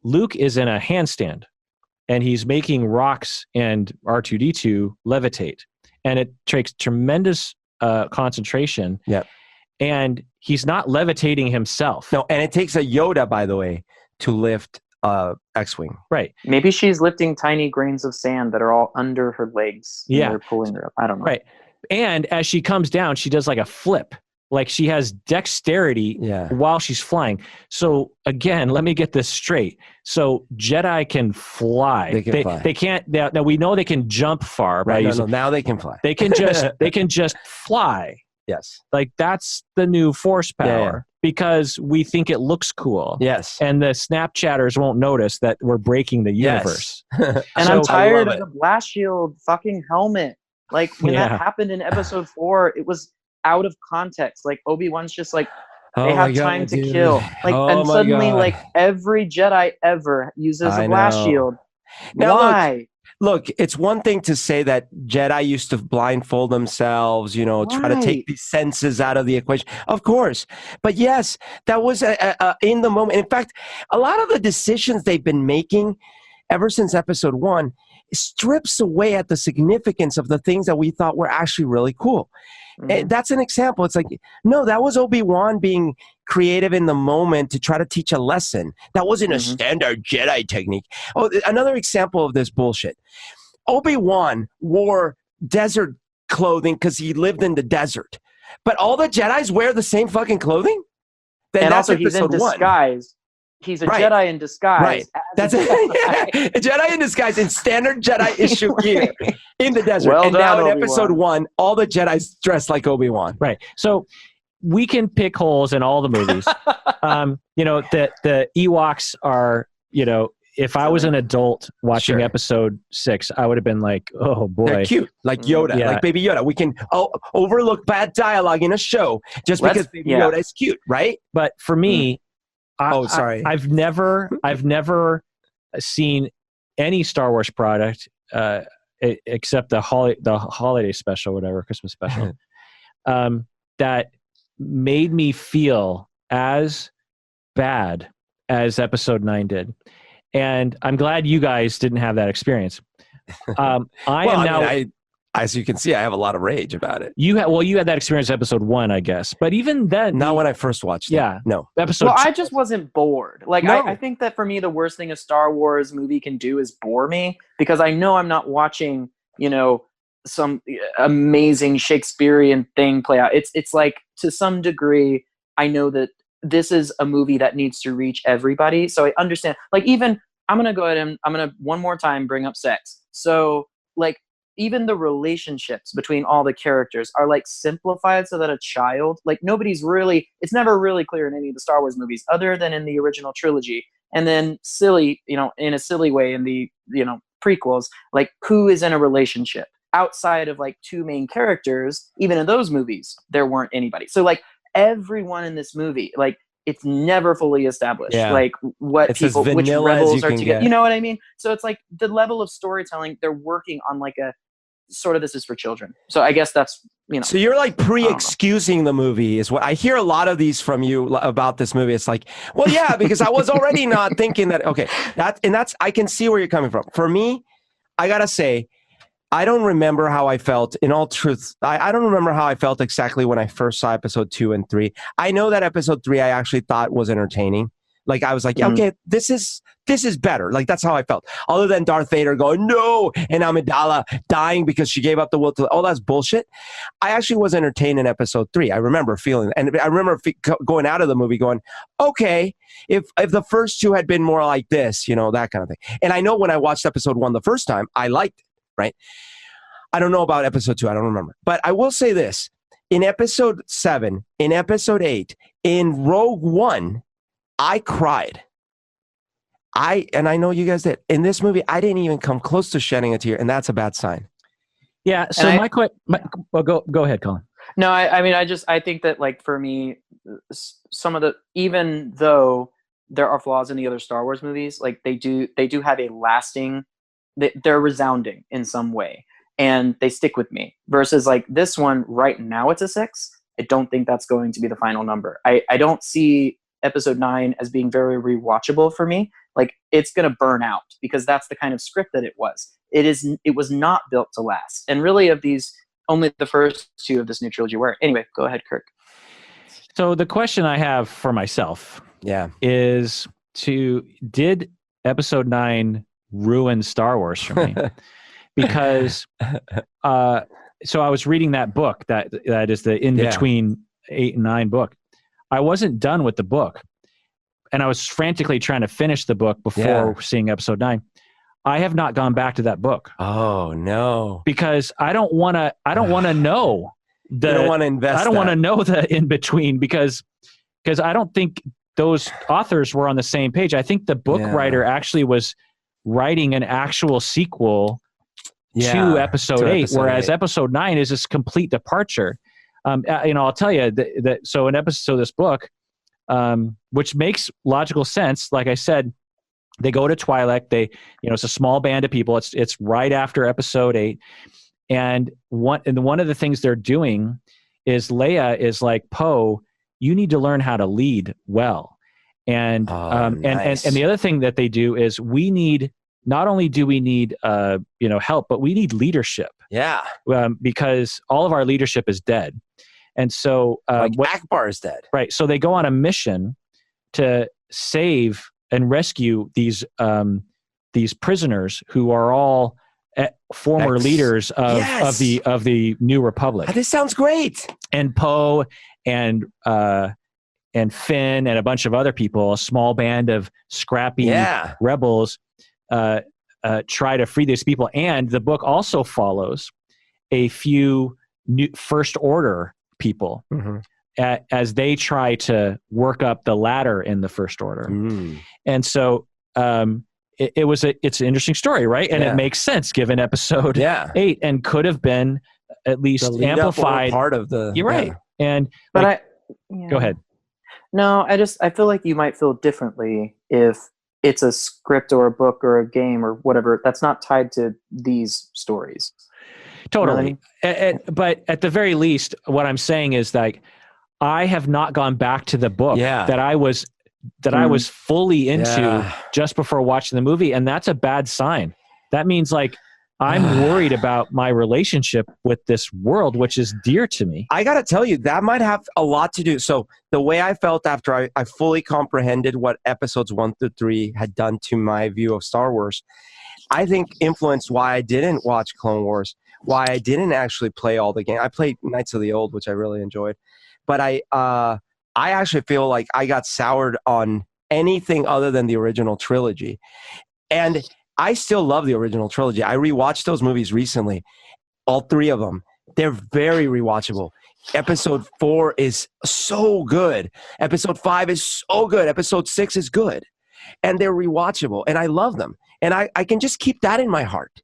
Luke is in a handstand, and he's making Rox and R2-D2 levitate. And it takes tremendous concentration. Yep. And he's not levitating himself. No, and it takes a Yoda, by the way, to lift X-Wing. Right. Maybe she's lifting tiny grains of sand that are all under her legs. Yeah. They're pulling her up. I don't know. Right. And as she comes down, she does like a flip. Like she has dexterity while she's flying. So again, let me get this straight. So Jedi can fly. They can fly. They can't. Now we know they can jump far. Right. No, now they can fly. They can just fly. Yes. Like that's the new force power. because we think it looks cool. Yes. And the Snapchatters won't notice that we're breaking the universe. Yes. And I'm tired of the blast shield fucking helmet. Like when that happened in episode 4, it was out of context. Like Obi-Wan's just like, they have time to kill. Like, and suddenly, like every Jedi ever uses a blast shield. Now, why? Look, it's one thing to say that Jedi used to blindfold themselves, try to take these senses out of the equation. Of course. But yes, that was in the moment. In fact, a lot of the decisions they've been making ever since episode 1 strips away at the significance of the things that we thought were actually really cool. Mm-hmm. That's an example. It's like, no, that was Obi-Wan being creative in the moment to try to teach a lesson. That wasn't a standard Jedi technique. Oh, another example of this bullshit. Obi-Wan wore desert clothing because he lived in the desert. But all the Jedis wear the same fucking clothing? Then and that's also he's in disguise. He's a Jedi in disguise. Right. That's a Jedi in disguise in standard Jedi issue gear in the desert. Well and done, now in Obi-Wan. episode 1, all the Jedis dress like Obi-Wan. Right. So we can pick holes in all the movies. The Ewoks are, if I was an adult watching episode 6, I would have been like, oh boy. They're cute. Like Yoda, like Baby Yoda. We can overlook bad dialogue in a show just because Baby Yoda is cute, right? But for me, sorry. I've never seen any Star Wars product except the holiday special, whatever, Christmas special, that made me feel as bad as episode 9 did. And I'm glad you guys didn't have that experience. As you can see, I have a lot of rage about it. You had that experience in episode 1, I guess. But even then, not when I first watched it. Yeah, no. Episode. Well, I just wasn't bored. Like I think that for me, the worst thing a Star Wars movie can do is bore me, because I know I'm not watching, some amazing Shakespearean thing play out. It's like, to some degree, I know that this is a movie that needs to reach everybody. So I understand. Like, even I'm gonna go ahead and I'm gonna one more time bring up sex. So like, even the relationships between all the characters are like simplified so that a child, like, it's never really clear in any of the Star Wars movies other than in the original trilogy. And then silly, in a silly way in the, prequels, like, who is in a relationship outside of like 2 main characters? Even in those movies, there weren't anybody. So like, everyone in this movie, like, it's never fully established, like which rebels are together. You know what I mean? So it's like the level of storytelling, they're working on like a sort of, this is for children. So I guess that's, So you're like pre-excusing the movie is what I hear a lot of these from you about this movie. It's like, well, yeah, because I was already not thinking that. Okay, that's I can see where you're coming from. For me, I gotta say, I don't remember how I felt. In all truth, I don't remember how I felt exactly when I first saw episode 2 and 3. I know that episode 3 I actually thought was entertaining. Like, I was like, okay, this is better. Like, that's how I felt. Other than Darth Vader going, no, and Amidala dying because she gave up the will to, that's bullshit. I actually was entertained in episode 3. I remember feeling, and I remember going out of the movie going, okay, if the first 2 had been more like this, that kind of thing. And I know when I watched episode 1 the first time, I liked it, right? I don't know about episode 2. I don't remember. But I will say this. In episode 7, in episode 8, in Rogue One, I cried. And I know you guys did. In this movie, I didn't even come close to shedding a tear, and that's a bad sign. Yeah. So go ahead, Colin. No, I think that, like, for me, even though there are flaws in the other Star Wars movies, like, they do have a lasting, they're resounding in some way, and they stick with me. Versus like this one right now, it's a 6. I don't think that's going to be the final number. I don't see episode 9 as being very rewatchable for me. Like, it's going to burn out, because that's the kind of script that it was. It was not built to last. And really, of these, only the first 2 of this new trilogy were. Anyway, go ahead, Kirk. So the question I have for myself is did episode 9 ruin Star Wars for me? Because so I was reading that book that is the in-between 8 and 9 book. I wasn't done with the book, and I was frantically trying to finish the book before seeing episode 9. I have not gone back to that book. Oh no! Because I don't want to know. You don't want to invest. I don't want to know the in between, because because I don't think those authors were on the same page. I think the book writer actually was writing an actual sequel to episode 8, whereas episode 9 is this complete departure. I'll tell you that so in episode this book, which makes logical sense. Like I said, they go to Twi'lek. It's a small band of people. It's right after episode 8, and one of the things they're doing is Leia is like, Poe, you need to learn how to lead well, and nice. and the other thing that they do is not only do we need help, but we need leadership. Yeah. Because all of our leadership is dead. And so Akbar is dead. Right. So they go on a mission to save and rescue these prisoners who are all former leaders of the New Republic. This sounds great. And Poe and Finn and a bunch of other people, a small band of scrappy rebels, try to free these people. And the book also follows a few new First Order people as they try to work up the ladder in the First Order. And so it's an interesting story, right? And it makes sense given episode 8, and could have been at least amplified part of the. You're right. And go ahead. No, I feel like you might feel differently if it's a script or a book or a game or whatever that's not tied to these stories. Totally. But at the very least, what I'm saying is that I have not gone back to the book that I was fully into just before watching the movie. And that's a bad sign. That means like I'm worried about my relationship with this world, which is dear to me. I got to tell you, that might have a lot to do. So the way I felt after I fully comprehended what episodes 1 through 3 had done to my view of Star Wars, I think influenced why I didn't watch Clone Wars, why I didn't actually play all the games. I played Knights of the Old, which I really enjoyed. But I actually feel like I got soured on anything other than the original trilogy. And I still love the original trilogy. I rewatched those movies recently, all 3 of them. They're very rewatchable. Episode 4 is so good. Episode 5 is so good. Episode 6 is good. And they're rewatchable. And I love them. And I can just keep that in my heart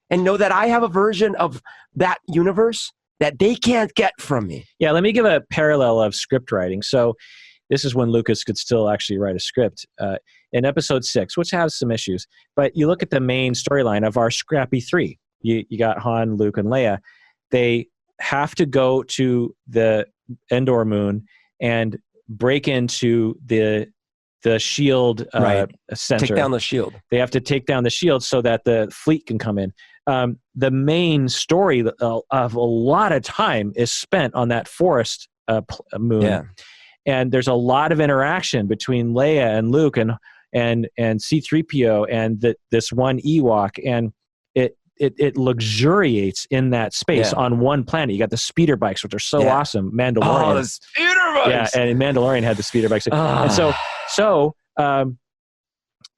and know that I have a version of that universe that they can't get from me. Yeah, let me give a parallel of script writing. So this is when Lucas could still actually write a script. In episode 6, which has some issues, but you look at the main storyline of our scrappy 3. You got Han, Luke, and Leia. They have to go to the Endor moon and break into the shield center. Take down the shield. They have to take down the shield so that the fleet can come in. The main story of a lot of time is spent on that forest moon. Yeah. And there's a lot of interaction between Leia and Luke and C-3PO and this one Ewok, and it luxuriates in that space on one planet. You got the speeder bikes, which are so awesome. Mandalorian. Oh, the speeder bikes! Yeah, and Mandalorian had the speeder bikes. And so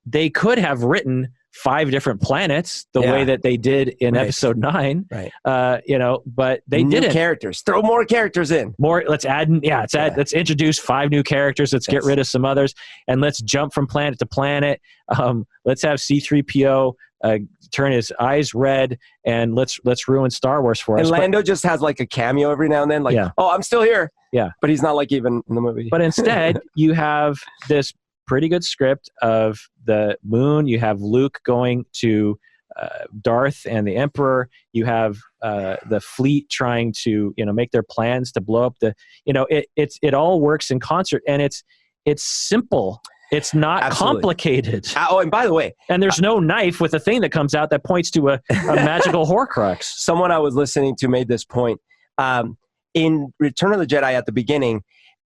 they could have written 5 different planets the way that they did in episode 9. Right. But they New didn't. characters. Throw more characters in. Let's introduce 5 new characters. Let's get rid of some others, and let's jump from planet to planet. Let's have C-3PO turn his eyes red, and let's ruin Star Wars for us. And Lando just has like a cameo every now and then, like, oh, I'm still here. Yeah. But he's not like even in the movie. But instead, you have this pretty good script of the moon. You have Luke going to Darth and the Emperor. You have the fleet trying to make their plans to blow up the. It all works in concert, and it's simple. It's not complicated. Oh, and by the way, and there's no knife with a thing that comes out that points to a magical Horcrux. Someone I was listening to made this point. In Return of the Jedi at the beginning,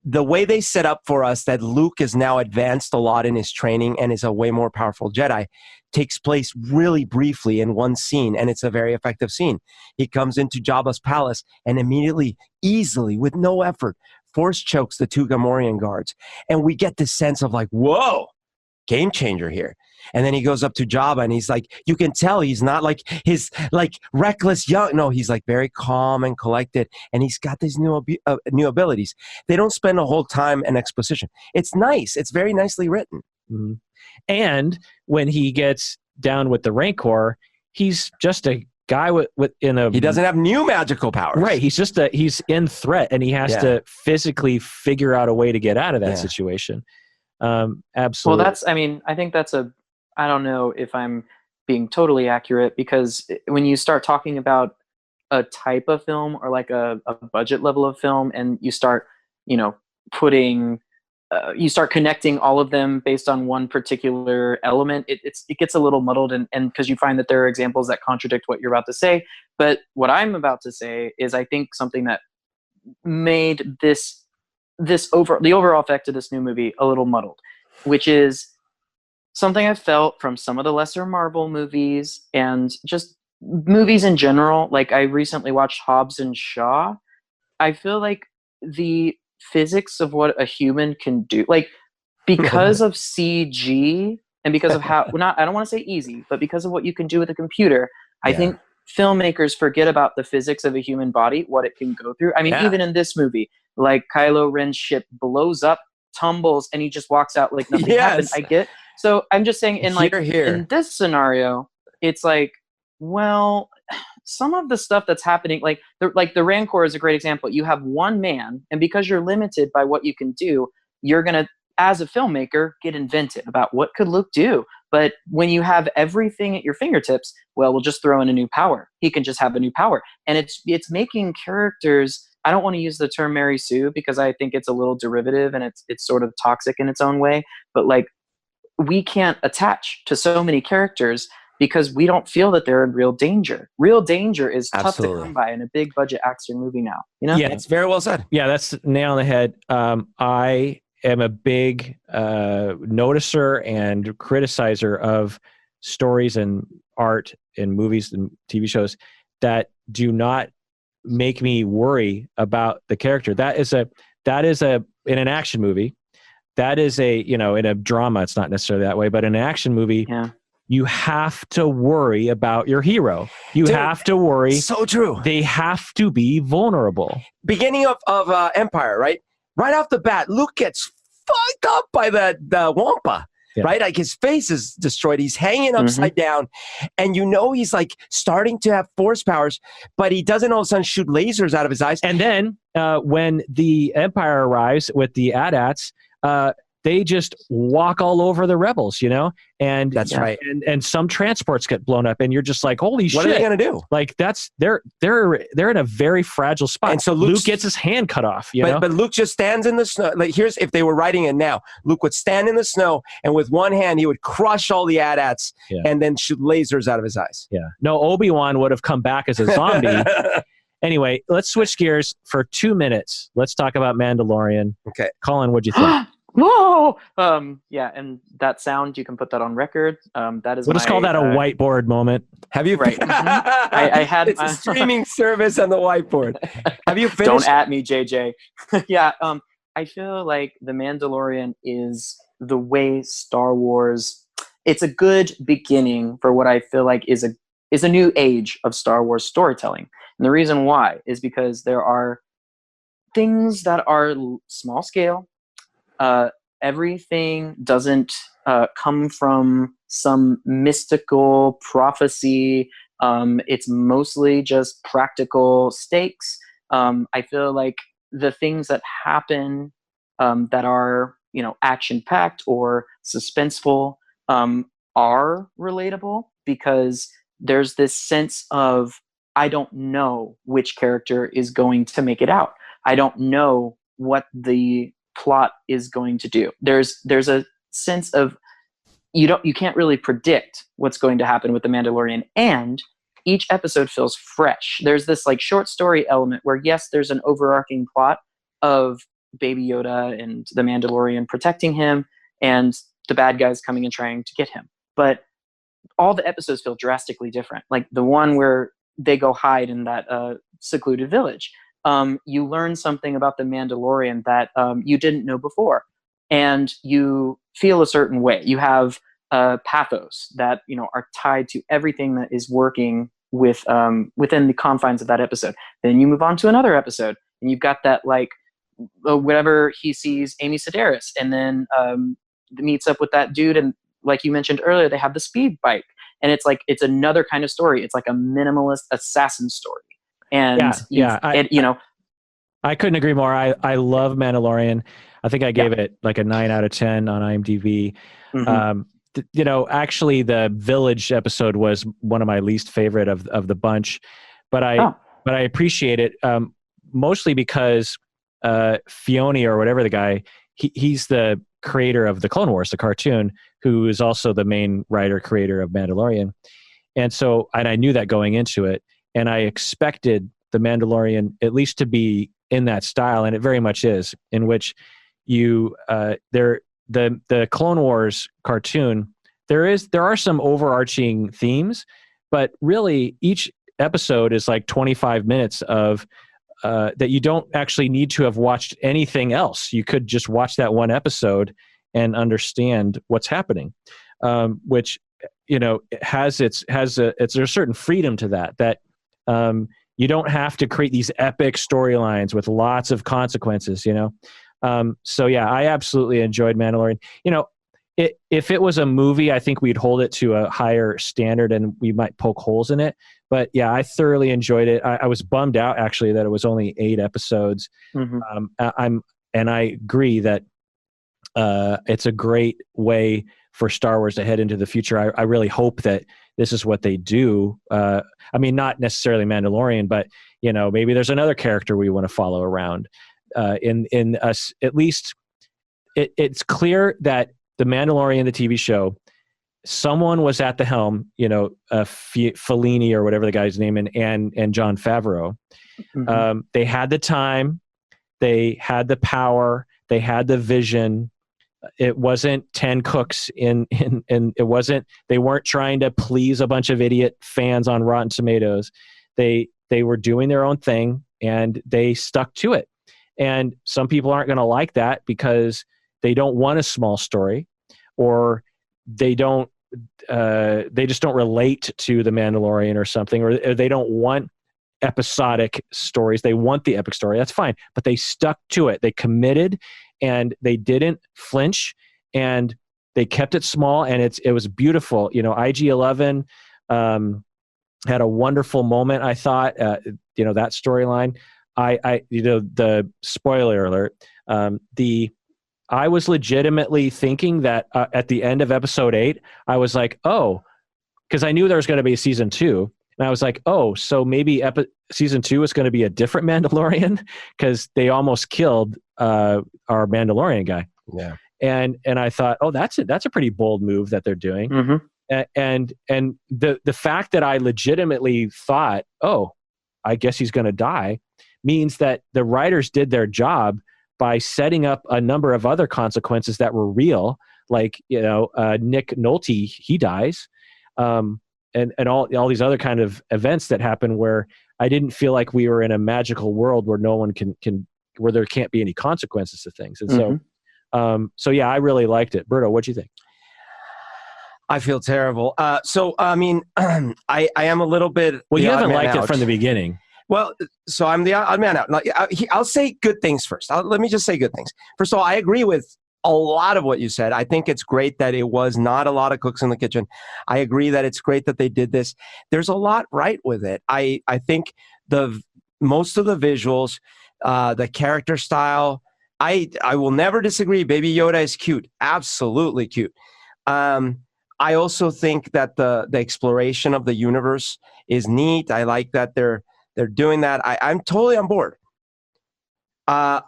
the way they set up for us that Luke is now advanced a lot in his training and is a way more powerful Jedi takes place really briefly in one scene, and it's a very effective scene. He comes into Jabba's palace and immediately, easily, with no effort, force chokes the 2 Gamorrean guards. And we get this sense of like, whoa, game changer here. And then he goes up to Jabba and he's like, you can tell he's not like his like reckless young. No, he's like very calm and collected. And he's got these new abilities. They don't spend a whole time in exposition. It's nice. It's very nicely written. Mm-hmm. And when he gets down with the Rancor, he's just a guy he doesn't have new magical powers. Right. He's in threat and he has to physically figure out a way to get out of that situation. Absolutely. Well, I think I don't know if I'm being totally accurate, because when you start talking about a type of film or like a budget level of film, and you start, you start connecting all of them based on one particular element, it gets a little muddled, and because you find that there are examples that contradict what you're about to say. But what I'm about to say is, I think something that made the overall effect of this new movie a little muddled, which is something I felt from some of the lesser Marvel movies and just movies in general. Like, I recently watched Hobbs and Shaw. I feel like the physics of what a human can do, like, because of CG and because of how, I don't want to say easy, but because of what you can do with a computer, I think filmmakers forget about the physics of a human body, what it can go through. I mean, even in this movie, like, Kylo Ren's ship blows up, tumbles, and he just walks out like nothing happened. I get. So I'm just saying, in in this scenario, it's like, well, some of the stuff that's happening, like the Rancor is a great example. You have one man, and because you're limited by what you can do, you're gonna, as a filmmaker, get inventive about what could Luke do. But when you have everything at your fingertips, well, we'll just throw in a new power. He can just have a new power, and it's making characters. I don't want to use the term Mary Sue because I think it's a little derivative and it's sort of toxic in its own way. But like, we can't attach to so many characters because we don't feel that they're in real danger. Real danger is tough to come by in a big budget action movie now. Yeah, it's very well said. Yeah, that's nail on the head. I am a big noticer and criticizer of stories and art in movies and TV shows that do not make me worry about the character. That is in an action movie. That is in a drama, it's not necessarily that way, but in an action movie, you have to worry about your hero. You have to worry. So true. They have to be vulnerable. Beginning of Empire, right? Right off the bat, Luke gets fucked up by the Wampa. Yeah. Right? Like, his face is destroyed. He's hanging upside down. And he's like starting to have force powers, but he doesn't all of a sudden shoot lasers out of his eyes. And then when the Empire arrives with the AT-ATs, they just walk all over the rebels, and that's right. And some transports get blown up, and you're just like, holy shit! What are they gonna do? Like, they're in a very fragile spot. And so Luke gets his hand cut off. But Luke just stands in the snow. Like, if they were writing it now, Luke would stand in the snow, and with one hand he would crush all the AT-ATs and then shoot lasers out of his eyes. Yeah. No, Obi-Wan would have come back as a zombie. Anyway, let's switch gears for 2 minutes. Let's talk about Mandalorian. Okay, Colin, what'd you think? Whoa! And that sound, you can put that on record. That is. We'll just call that a whiteboard moment. Have you? Right. I had. It's a streaming service on the whiteboard. Have you finished? Don't at me, JJ. Yeah. I feel like The Mandalorian is the way Star Wars. It's a good beginning for what I feel like is a new age of Star Wars storytelling, and the reason why is because there are things that are small scale. Everything doesn't come from some mystical prophecy. It's mostly just practical stakes. I feel like the things that happen that are, action-packed or suspenseful are relatable, because there's this sense of, I don't know which character is going to make it out. I don't know what the plot is going to do. There's a sense of you can't really predict what's going to happen with The Mandalorian, and each episode feels fresh. There's this like short story element where, yes, there's an overarching plot of Baby Yoda and the Mandalorian protecting him and the bad guys coming and trying to get him, but all the episodes feel drastically different. Like the one where they go hide in that secluded village. You learn something about the Mandalorian that you didn't know before, and you feel a certain way. You have pathos that are tied to everything that is working with within the confines of that episode. Then you move on to another episode, and you've got that like whenever he sees Amy Sedaris, and then meets up with that dude, and like you mentioned earlier, they have the speed bike, and it's like it's another kind of story. It's like a minimalist assassin story, and I couldn't agree more. I love Mandalorian. I think I gave it like a 9 out of 10 on IMDb. Actually, the Village episode was one of my least favorite of the bunch, but I appreciate it mostly because Filoni, or whatever the guy, he's the creator of the Clone Wars, the cartoon, who is also the main writer creator of Mandalorian, and I knew that going into it, and I expected the Mandalorian at least to be in that style, and it very much is, in which the Clone Wars cartoon, there are some overarching themes, but really each episode is like 25 minutes of that you don't actually need to have watched anything else. You could just watch that one episode and understand what's happening, which has there's a certain freedom to that you don't have to create these epic storylines with lots of consequences, So yeah, I absolutely enjoyed Mandalorian. If it was a movie, I think we'd hold it to a higher standard and we might poke holes in it. But yeah, I thoroughly enjoyed it. I was bummed out actually that it was only 8 episodes. And I agree that it's a great way for Star Wars to head into the future. I really hope that this is what they do. I mean, not necessarily Mandalorian, but maybe there's another character we want to follow around. In us, at least, it's clear that the Mandalorian, the TV show, someone was at the helm. Fellini or whatever the guy's name, and Jon Favreau. They had the time, they had the power, they had the vision. It wasn't 10 cooks in it wasn't, they weren't trying to please a bunch of idiot fans on Rotten Tomatoes. They were doing their own thing and they stuck to it. And some people aren't going to like that because they don't want a small story, or they just don't relate to the Mandalorian or something, or they don't want episodic stories. They want the epic story. That's fine. But they stuck to it. They committed and they didn't flinch, and they kept it small, and it was beautiful. IG-11 had a wonderful moment, I thought. That storyline. The spoiler alert. I was legitimately thinking that at the end of episode 8, I was like, oh, because I knew there was going to be a season 2. And I was like, oh, so maybe season 2 is going to be a different Mandalorian, because they almost killed our Mandalorian guy. Yeah. And I thought, oh, that's a pretty bold move that they're doing. And the fact that I legitimately thought, oh, I guess he's going to die, means that the writers did their job by setting up a number of other consequences that were real, like Nick Nolte, he dies. And all these other kind of events that happen where I didn't feel like we were in a magical world where no one can where there can't be any consequences to things. And so yeah, I really liked it. Berto, what'd you think? I feel terrible. So I mean, I am a little bit. Well, you haven't liked it from the beginning. Well, so I'm the odd man out. I'll say good things first. Let me just say good things. First of all, I agree with a lot of what you said. I think it's great that it was not a lot of cooks in the kitchen. I agree that it's great that they did this. There's a lot right with it. I think most of the visuals, the character style, I will never disagree. Baby Yoda is cute. Absolutely cute. I also think that the exploration of the universe is neat. I like that they're doing that. I'm totally on board. I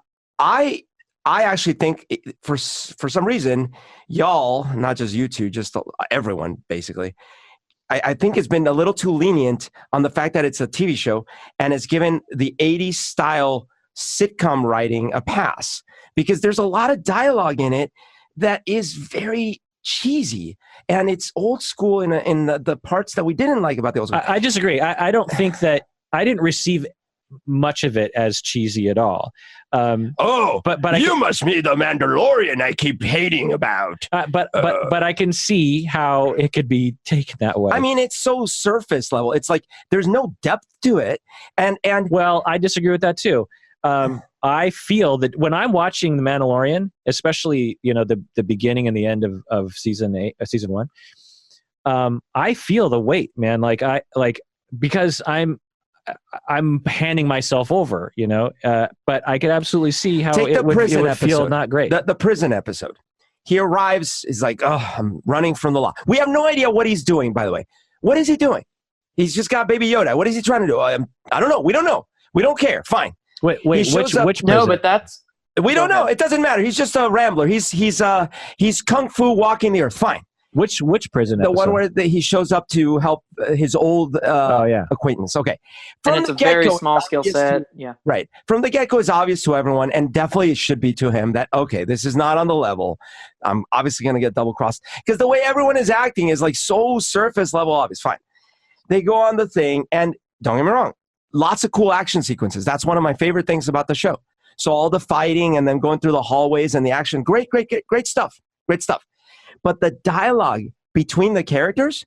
actually think for some reason, y'all, not just you two, just everyone basically, I think it's been a little too lenient on the fact that it's a TV show and it's given the 80s style sitcom writing a pass, because there's a lot of dialogue in it that is very cheesy and it's old school in the parts that we didn't like about the old school. I disagree. I don't think that I didn't receive much of it as cheesy at all. But you must be the Mandalorian I keep hating about. But I can see how it could be taken that way. I mean, it's so surface level. It's like there's no depth to it. And well, I disagree with that too. I feel that when I'm watching The Mandalorian, especially the beginning and the end of season 1, I feel the weight, man. Because I'm handing myself over, but I could absolutely see how it would feel not great. The prison episode. He arrives, is like, oh, I'm running from the law. We have no idea what he's doing, by the way. What is he doing? He's just got Baby Yoda. What is he trying to do? I don't know. We don't know. We don't care. Fine. Wait, which prison? No, but that's... We don't know. It doesn't matter. He's just a rambler. He's kung fu walking the earth. Fine. Which prison the episode? One where he shows up to help his old acquaintance. Okay. And it's a very small skill set. Yeah. Right. From the get-go, it's obvious to everyone, and definitely it should be to him, that, okay, this is not on the level. I'm obviously going to get double-crossed. Because the way everyone is acting is like so surface level obvious. Fine. They go on the thing, and don't get me wrong, lots of cool action sequences. That's one of my favorite things about the show. So all the fighting and then going through the hallways and the action, great stuff. Great stuff. But the dialogue between the characters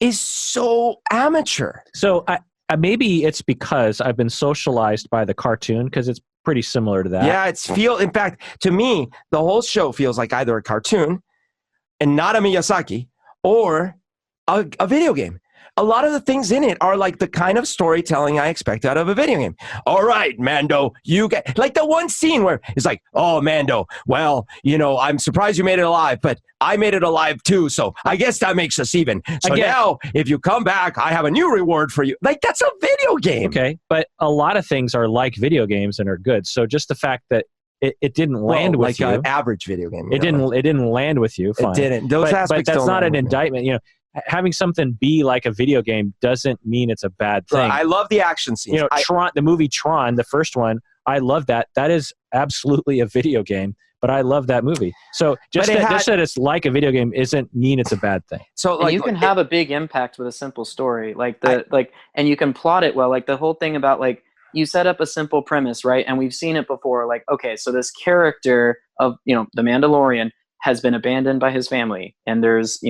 is so amateur. So maybe it's because I've been socialized by the cartoon, because it's pretty similar to that. Yeah, in fact, to me, the whole show feels like either a cartoon and not a Miyazaki or a video game. A lot of the things in it are like the kind of storytelling I expect out of a video game. All right, Mando, you get... Like the one scene where it's like, oh, Mando, well, I'm surprised you made it alive, but I made it alive too, so I guess that makes us even. So now, if you come back, I have a new reward for you. Like, that's a video game. Okay, but a lot of things are like video games and are good. So just the fact that it didn't land with you... Like an average video game. It didn't land with you, fine. It didn't. Those aspects but that's not an indictment, Having something be like a video game doesn't mean it's a bad thing. I love the action scenes. Tron, the movie Tron, the first one, I love that. That is absolutely a video game, but I love that movie. So just that it's like a video game isn't mean it's a bad thing. So you can have a big impact with a simple story, and you can plot it well. Like the whole thing about you set up a simple premise, right? And we've seen it before. Like, okay, so this character of the Mandalorian has been abandoned by his family, and there's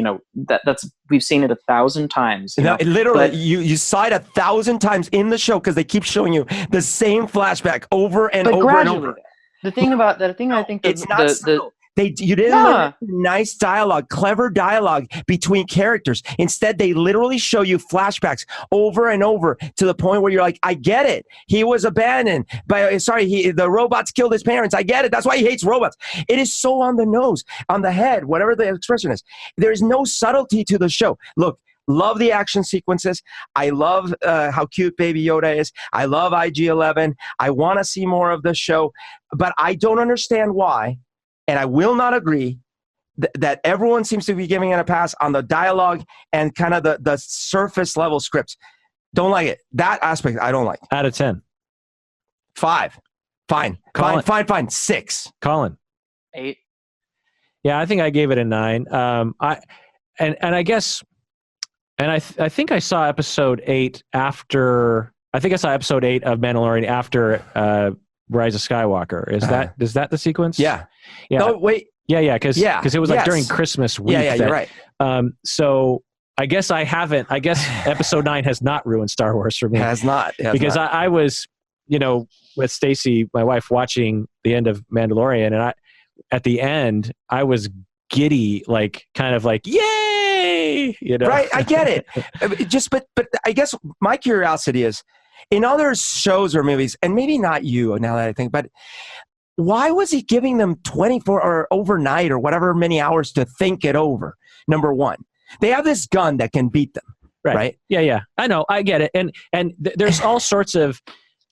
that's we've seen it 1,000 times. Literally, you saw it 1,000 times in the show because they keep showing you the same flashback over and over and over. The thing about that thing, I think it's not subtle. You didn't learn nice dialogue, clever dialogue between characters. Instead, they literally show you flashbacks over and over to the point where you're like, I get it. He was abandoned. The robots killed his parents. I get it. That's why he hates robots. It is so on the nose, on the head, whatever the expression is. There's no subtlety to the show. Look, love the action sequences. I love how cute Baby Yoda is. I love IG-11. I want to see more of the show. But I don't understand why. And I will not agree that everyone seems to be giving it a pass on the dialogue and kind of the surface level scripts. Don't like it. That aspect I don't like. Out of 10. 5. Fine. Colin. Fine. 6. Colin. 8. Yeah, I think I gave it a 9. I think I saw episode 8 after. I think I saw episode 8 of Mandalorian after Rise of Skywalker. Is that the sequence? Yeah. No, wait. Yeah, because it was like during Christmas week. Yeah, you're right. So I guess episode 9 has not ruined Star Wars for me. It has not. Because I was, with Stacy, my wife, watching the end of Mandalorian, and at the end, I was giddy, kind of like, yay! Right, I get it. But I guess my curiosity is, in other shows or movies, and maybe not you now that I think, but why was he giving them 24 or overnight or whatever many hours to think it over? Number one, they have this gun that can beat them, right? Yeah. I know, I get it. And there's all sorts of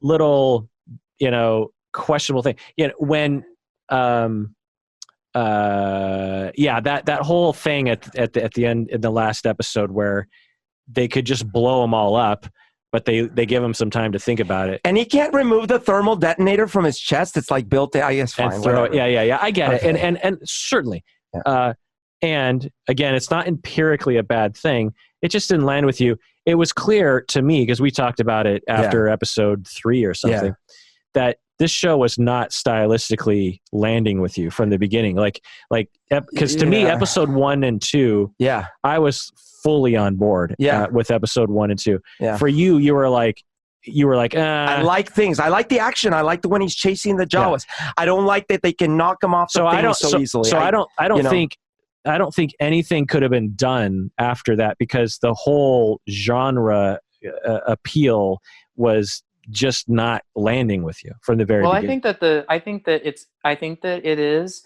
little, questionable things. When, that whole thing at the end in the last episode where they could just blow them all up, but they give him some time to think about it. And he can't remove the thermal detonator from his chest. It's like built in, I guess, fine. Yeah, I get Okay. it. And certainly. Yeah. And again, it's not empirically a bad thing. it just didn't land with you. It was clear to me, because we talked about it after episode 3 or something, that this show was not stylistically landing with you from the beginning. Because to me, episode 1 and 2, I was fully on board with episode 1 and 2. Yeah. For you, you were like, I like things. I like the action. I like the when he's chasing the Jawas. I don't like that they can knock him off so easily. So I don't think anything could have been done after that, because the whole genre appeal was just not landing with you from the very beginning. I think that it is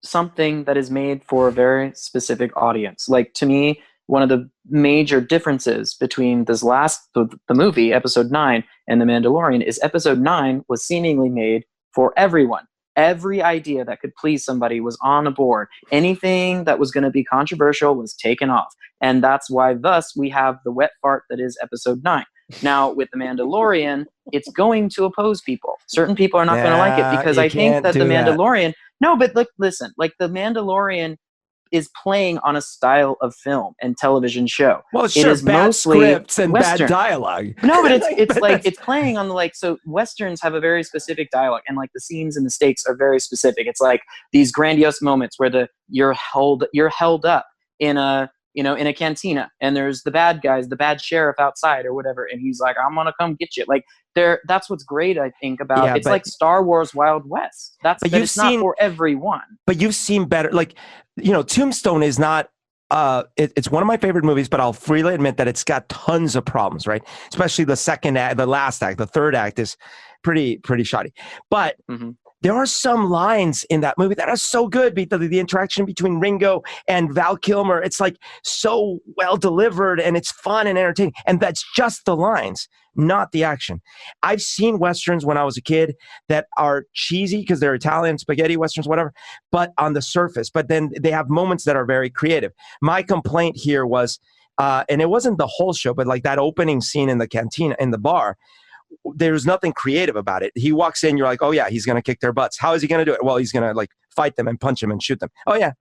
something that is made for a very specific audience. Like, to me, one of the major differences between the movie, episode 9, and The Mandalorian is episode 9 was seemingly made for everyone. Every idea that could please somebody was on a board. Anything that was going to be controversial was taken off. And that's why thus we have the wet fart that is episode 9. Now, with The Mandalorian, it's going to oppose people. Certain people are not going to like it, because I think that The Mandalorian... No, but listen, The Mandalorian is playing on a style of film and television show. Well, sure, it is bad mostly scripts and Western. bad dialogue. No, but it's playing on the so Westerns have a very specific dialogue, and the scenes and the stakes are very specific. It's these grandiose moments where you're held up in a cantina, and there's the bad guys, the bad sheriff outside or whatever, and he's like, I'm gonna come get you. That's what's great, I think, about it's like Star Wars Wild West. It's not for everyone. But you've seen better. Tombstone is not it's one of my favorite movies, but I'll freely admit that it's got tons of problems, right? Especially the second act, the last act, the third act is pretty shoddy. But there are some lines in that movie that are so good, because the interaction between Ringo and Val Kilmer, it's so well delivered, and it's fun and entertaining. And that's just the lines, not the action. I've seen Westerns when I was a kid that are cheesy because they're Italian, spaghetti Westerns, whatever, but on the surface. But then they have moments that are very creative. My complaint here was, and it wasn't the whole show, but that opening scene in the cantina, in the bar, there's nothing creative about it. He walks in, you're like, oh yeah, he's going to kick their butts. How is he going to do it? Well, he's going to fight them and punch them and shoot them. Oh yeah.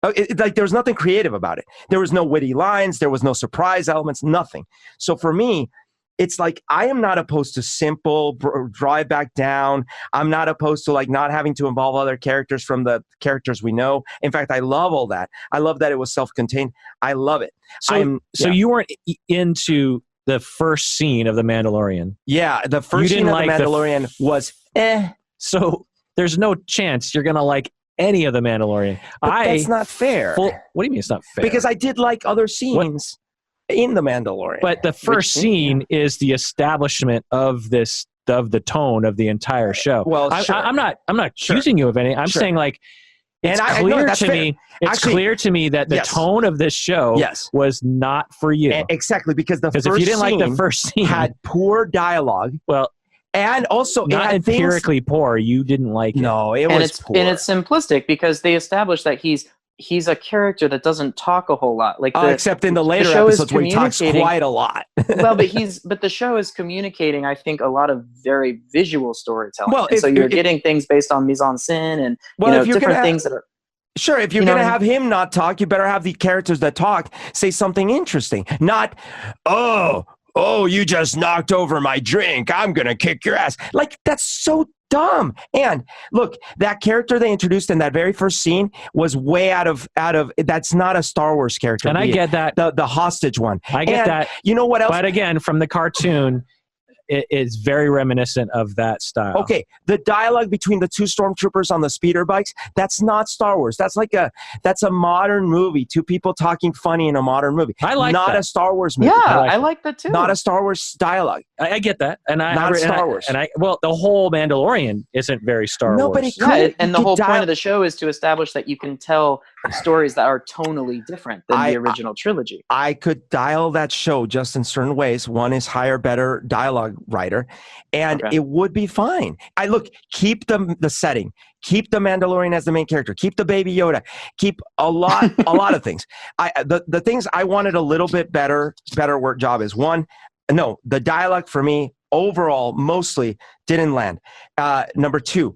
There was nothing creative about it. There was no witty lines. There was no surprise elements, nothing. So for me, it's I am not opposed to simple drive back down. I'm not opposed to not having to involve other characters from the characters we know. In fact, I love all that. I love that it was self-contained. I love it. So you weren't into the first scene of The Mandalorian. Yeah, the first scene of The Mandalorian was So there's no chance you're going to like any of The Mandalorian. But that's not fair. What do you mean it's not fair? Because I did like other scenes in The Mandalorian. But the first scene is the establishment of the tone of the entire show. Well, sure. I'm not accusing you of any. I'm saying it's clear to me that the tone of this show was not for you. Exactly, because if you didn't like the first scene, had poor dialogue. Well, and also not empirically poor. You didn't like it. No, it was poor. And it's simplistic because they established that he's a character that doesn't talk a whole lot. Except in the later episodes where he talks quite a lot. Well, but the show is communicating, I think, a lot of very visual storytelling. Well, so you're getting things based on mise en scène and different things that are. Sure, if you're going to have him not talk, you better have the characters that talk say something interesting. Not, oh, you just knocked over my drink. I'm going to kick your ass. That's so dumb. And look, that character they introduced in that very first scene was way out of that's not a Star Wars character. And I get that. The hostage one. I get that. You know what else? But again, from the cartoon, it is very reminiscent of that style. Okay, the dialogue between the two stormtroopers on the speeder bikes, that's not Star Wars. That's a modern movie. Two people talking funny in a modern movie. I like not that. A Star Wars movie. Yeah, I like that too. Not a Star Wars dialogue. I get that. Not Star Wars. Well, the whole Mandalorian isn't very Star Wars. But it could. And the whole point of the show is to establish that you can tell stories that are tonally different than the original trilogy. I could dial that show just in certain ways. One is hire better dialogue writer, and it would be fine. Keep the setting, keep the Mandalorian as the main character, keep the Baby Yoda, keep a lot of things. The things I wanted a little bit better work job is the dialogue for me overall mostly didn't land. Number two,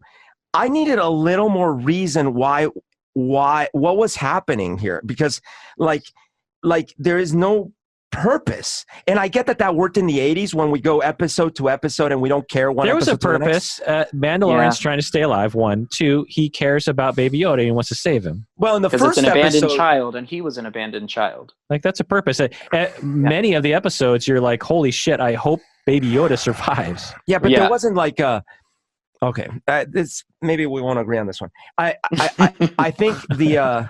I needed a little more reason why what was happening here, because there is no purpose. And I get that worked in the 80s when we go episode to episode and we don't care one there was a episode to the next. purpose. Mandalorian's trying to stay alive. 1, 2, he cares about Baby Yoda and he wants to save him. Well, in the Because first it's an abandoned episode, child, and he was an abandoned child. Like, that's a purpose. Many of the episodes, you're like, holy shit, I hope Baby Yoda survives. yeah, but there wasn't like a. Okay, this maybe we won't agree on this one. I think the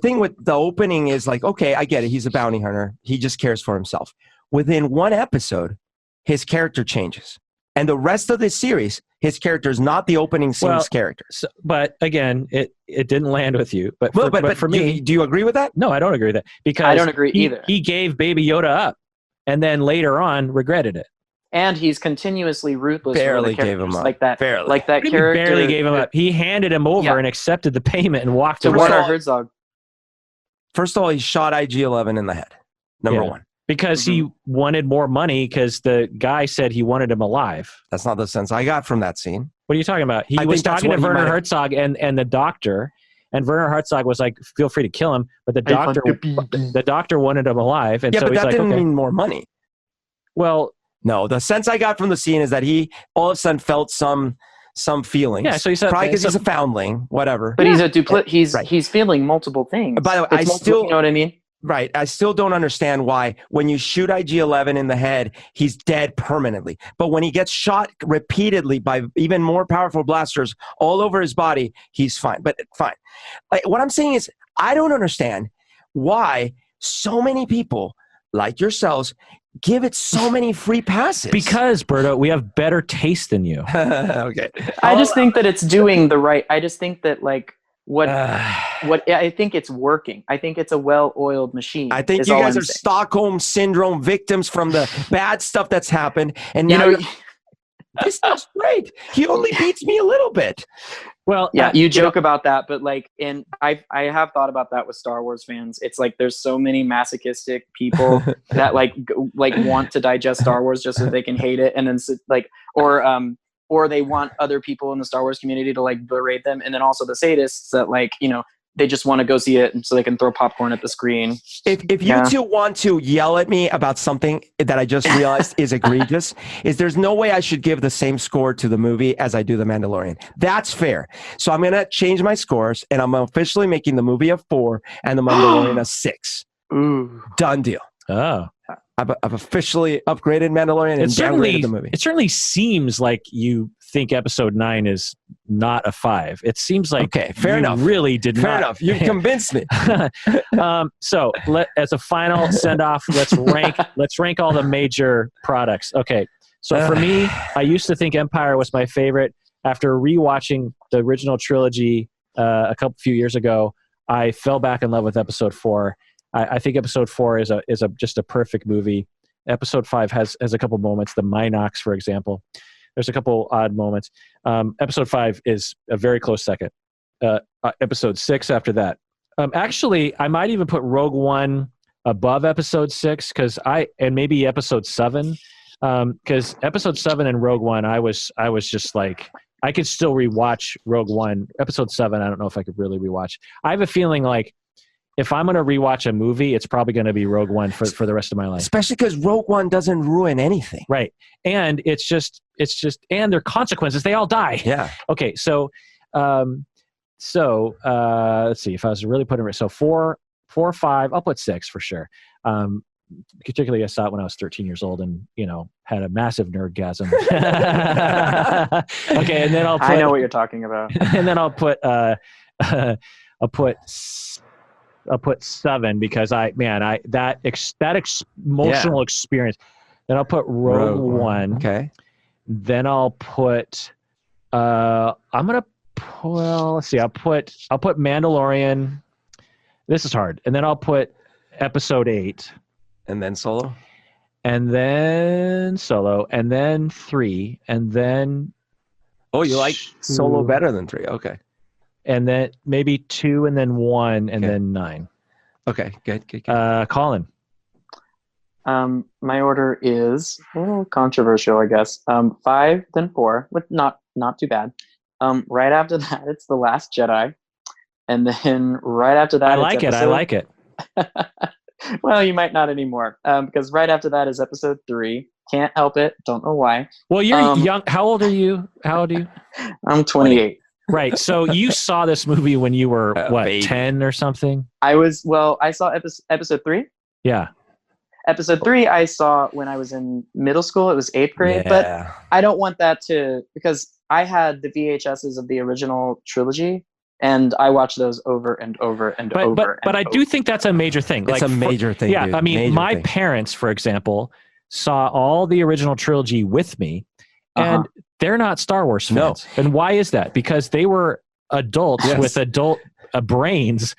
thing with the opening is like, okay, I get it. He's a bounty hunter. He just cares for himself. Within one episode, his character changes, and the rest of this series, his character is not the opening scene's character. So, but again, it didn't land with you. But for me, do you agree with that? No, I don't agree with that, because I don't agree either. He gave Baby Yoda up, and then later on regretted it. And he's continuously ruthless. Barely with the gave him up. like that. Barely. Like that What do you mean character. barely gave him up. He handed him over and accepted the payment and walked To away. Werner Herzog. First of all, he shot IG-11 in the head. Number one. Because he wanted more money, because the guy said he wanted him alive. That's not the sense I got from that scene. What are you talking about? He I was think that's talking to what he Werner might have- Herzog and the doctor, and Werner Herzog was like, feel free to kill him, but the doctor wanted him alive, and Yeah, so but he's that like, didn't okay. mean more money. Well, No, the sense I got from the scene is that he all of a sudden felt some feelings. yeah, so he said, Probably because he's a foundling, whatever. But he's a Right. he's feeling multiple things. By the way, It's multiple, you know what I mean? Right. I still don't understand why when you shoot IG-11 in the head, he's dead permanently. But when he gets shot repeatedly by even more powerful blasters all over his body, he's fine. But fine. Like, what I'm saying is, I don't understand why so many people like yourselves give it so many free passes. because, Berto, we have better taste than you. Okay. I just think that it's doing the right. I just think that like what I think it's working. I think it's a well-oiled machine. I think is you all guys I'm are saying. Stockholm syndrome victims from the bad stuff that's happened. And You now know, you're- this stuff's great. He only beats me a little bit. Well, yeah, you joke about that, but like, and I have thought about that with Star Wars fans. It's like there's so many masochistic people that like want to digest Star Wars just so they can hate it, and then like or they want other people in the Star Wars community to like berate them, and then also the sadists that like they just want to go see it so they can throw popcorn at the screen. If you two want to yell at me about something that I just realized is egregious, is there's no way I should give the same score to the movie as I do The Mandalorian. That's fair. So I'm going to change my scores, and I'm officially making the movie a 4 and The Mandalorian a 6. Ooh. Done deal. Oh. I've officially upgraded Mandalorian and downgraded the movie. It certainly seems like you think Episode 9 is not a 5. It seems like fair enough. Really did Fair not. enough. You've convinced me. So as a final send off, let's rank all the major products. Okay. So for me, I used to think Empire was my favorite. After rewatching the original trilogy a few years ago, I fell back in love with Episode 4. I think Episode 4 is just a perfect movie. Episode 5 has a couple moments. The Minox, for example. There's a couple odd moments. Episode 5 is a very close second. Episode 6 after that. Actually, I might even put Rogue One above Episode 6 and maybe Episode 7, because Episode 7 and Rogue One, I was just like, I could still rewatch Rogue One. Episode 7, I don't know if I could really rewatch. I have a feeling like if I'm going to rewatch a movie, it's probably going to be Rogue One for the rest of my life. Especially because Rogue One doesn't ruin anything. Right. And it's just, and their consequences, they all die. Yeah. Okay. So let's see if I was to really putting it, so 4, 5, I'll put 6 for sure. Particularly I saw it when I was 13 years old and, had a massive nerdgasm. Okay. And then I know what you're talking about. And then I'll put 7 because emotional experience. Then I'll put Rogue One. Okay. Then I'll put I'll put Mandalorian. This is hard. And then I'll put Episode 8. And then Solo. And then Solo. And then 3. And then Oh, you like Solo better than 3. Okay. And then maybe 2 and then 1 and then 9. Okay, good. Colin. My order is a little controversial, I guess. 5, then 4, with not too bad. Right after that, it's The Last Jedi, and then right after that, I like it. Well, you might not anymore, because right after that is episode 3. Can't help it. Don't know why. Well, you're young. How old are you? I'm 28. Right. So you saw this movie when you were what, baby. 10 or something? I saw episode 3. Yeah. Episode 3 I saw when I was in middle school. It was 8th grade, but I don't want that because I had the VHSs of the original trilogy, and I watched those over and over and over. But I do think that's a major thing. It's a major thing. Yeah, dude. I mean, major my thing. parents, for example, saw all the original trilogy with me, and they're not Star Wars fans. No. And why is that? Because they were adults with adult brains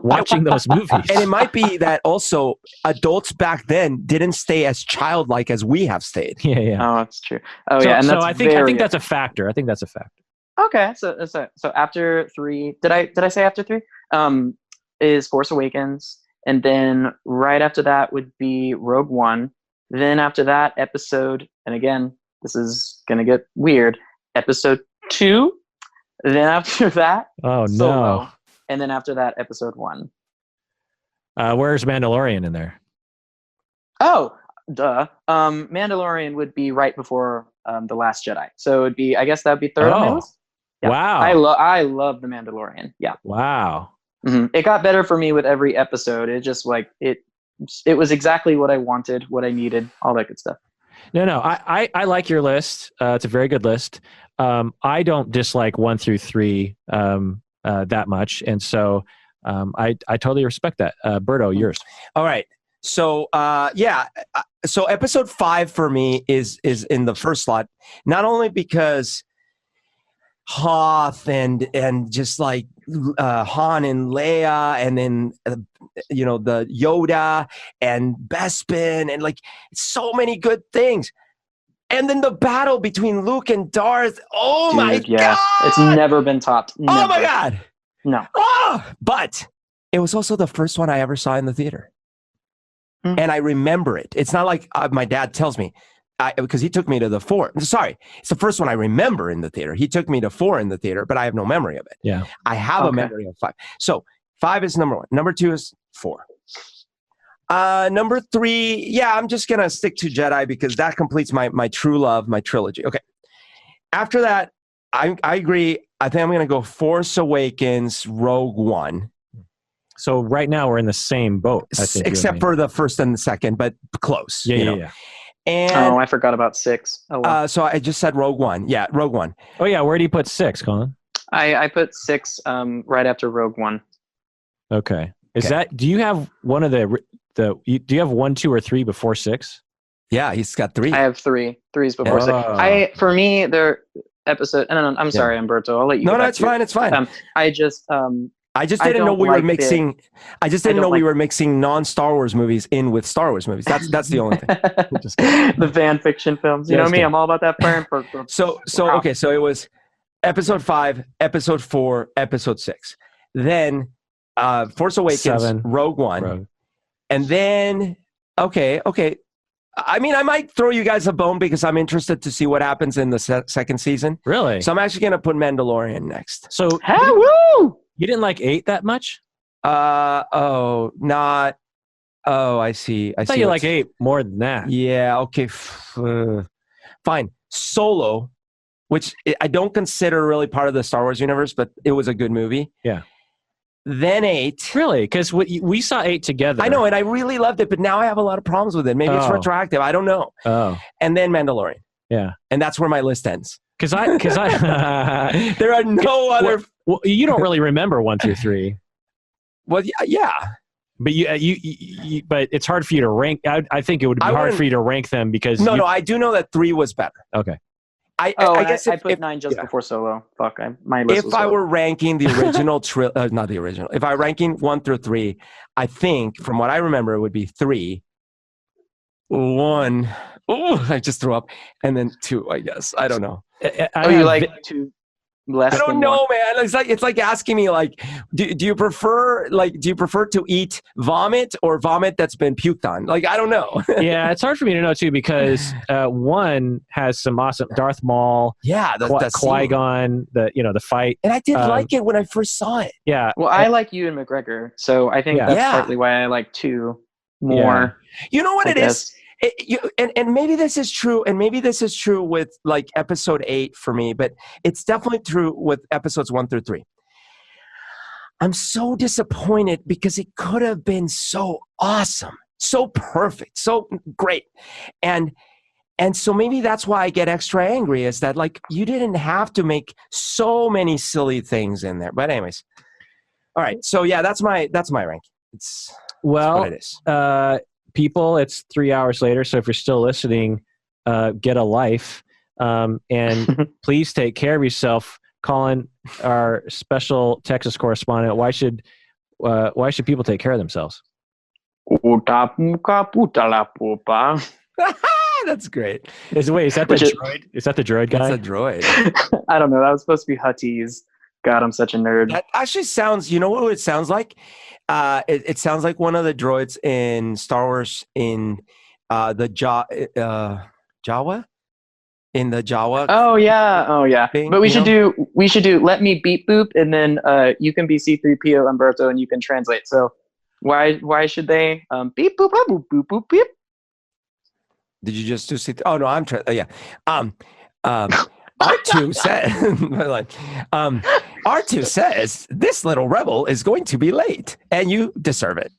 watching those movies. And it might be that also adults back then didn't stay as childlike as we have stayed. Yeah. Oh, that's true. Oh, yeah. And so I think that's a factor. I think that's a factor. Okay. So after 3, did I say after 3? Is Force Awakens, and then right after that would be Rogue One. Then after that, episode, and again, this is gonna get weird. Episode 2. Then after that, Solo. No. And then after that, episode 1. Where's Mandalorian in there? Oh, duh. Mandalorian would be right before The Last Jedi. So it'd be, I guess that would be 3rd on my list. Yeah. Wow. I love The Mandalorian. Yeah. Wow. Mm-hmm. It got better for me with every episode. It just it was exactly what I wanted, what I needed, all that good stuff. No. I like your list. It's a very good list. I don't dislike 1 through 3 that much, and so I totally respect that. Berto, yours. All right. So so episode 5 for me is in the first slot, not only because Hoth and just like Han and Leia, and then the Yoda and Bespin, and like so many good things. And then the battle between Luke and Darth. Oh, dude, my God. It's never been topped. Never. Oh my God. No. But it was also the first one I ever saw in the theater. And I remember it. It's not like my dad tells me, because he took me to the 4. Sorry, it's the first one I remember in the theater. He took me to 4 in the theater, but I have no memory of it. Yeah. I have a memory of 5. So 5 is number 1. Number 2 is 4. Number 3, I'm just going to stick to Jedi because that completes my true love, my trilogy. Okay. After that, I agree. I think I'm going to go Force Awakens, Rogue One. So right now we're in the same boat, I think, except for the first and the second, but close. Yeah. And I forgot about 6. Oh, well. So I just said Rogue One. Yeah, Rogue One. Oh yeah, where do you put 6, Colin? I put 6 right after Rogue One. Okay. Do you have one of do you have 1, 2, or 3 before 6? Yeah, he's got 3. I have 3. 3's before 6. For me, they're episode. No, I'm sorry, Umberto. I'll let you. No, it's fine. It's fine. I just didn't know we were mixing. I just didn't know we were mixing non-Star Wars movies in with Star Wars movies. That's the only thing. The fan fiction films. You know me. I'm all about that fan. So okay. So it was episode 5, episode 4, episode 6. Then Force Awakens, 7, Rogue One, and then okay. I mean, I might throw you guys a bone because I'm interested to see what happens in the second season. Really? So I'm actually going to put Mandalorian next. So woo! You didn't like 8 that much? I see. I thought you like 8 more than that. Yeah, okay. Fine. Solo, which I don't consider really part of the Star Wars universe, but it was a good movie. Yeah. Then 8. Really? Because we saw 8 together. I know, and I really loved it, but now I have a lot of problems with it. Maybe it's retroactive. I don't know. Oh. And then Mandalorian. Yeah. And that's where my list ends. Because I there are no other. Well, you don't really remember 1 through 3. Well, yeah. But but it's hard for you to rank. I think it would be hard for you to rank them because. No, I do know that 3 was better. Okay. I guess I put 9 just before Solo. Fuck, my list. If I were ranking the original, not the original. If I were ranking 1 through 3, I think from what I remember it would be 3, 1. Oh, I just threw up, and then 2. I guess I don't know. You like 2 less? I don't know, man. It's like asking me like, do you prefer to eat vomit or vomit that's been puked on? Like, I don't know. Yeah, it's hard for me to know too because 1 has some awesome Darth Maul. Yeah, the Qui-Gon, the fight. And I did like it when I first saw it. Yeah. Well, I like Ewan McGregor, so I think that's partly why I like 2. more. You know what I it is? And maybe this is true, and maybe this is true with like episode 8 for me, but it's definitely true with episodes 1 through 3. I'm so disappointed because it could have been so awesome, so perfect, so great. And so maybe that's why I get extra angry, is that like you didn't have to make so many silly things in there. But anyways. All right. So yeah, that's my rank. It's what it is. People, it's 3 hours later. So if you're still listening, get a life. And please take care of yourself. Colin, our special Texas correspondent, why should people take care of themselves? That's great. Is that the droid? Is that the droid guy? That's a droid. I don't know. That was supposed to be Huttese. God, I'm such a nerd. That actually sounds, you know what it sounds like? It sounds like one of the droids in Star Wars in the Jawa? In the Jawa. Oh yeah. Thing, But we should do let me beep boop, and then you can be C3PO Humberto and you can translate. So why should they beep boop boop boop boop beep? Did you just do C3? Oh no, I'm yeah. R2 said R2 says this little rebel is going to be late and you deserve it.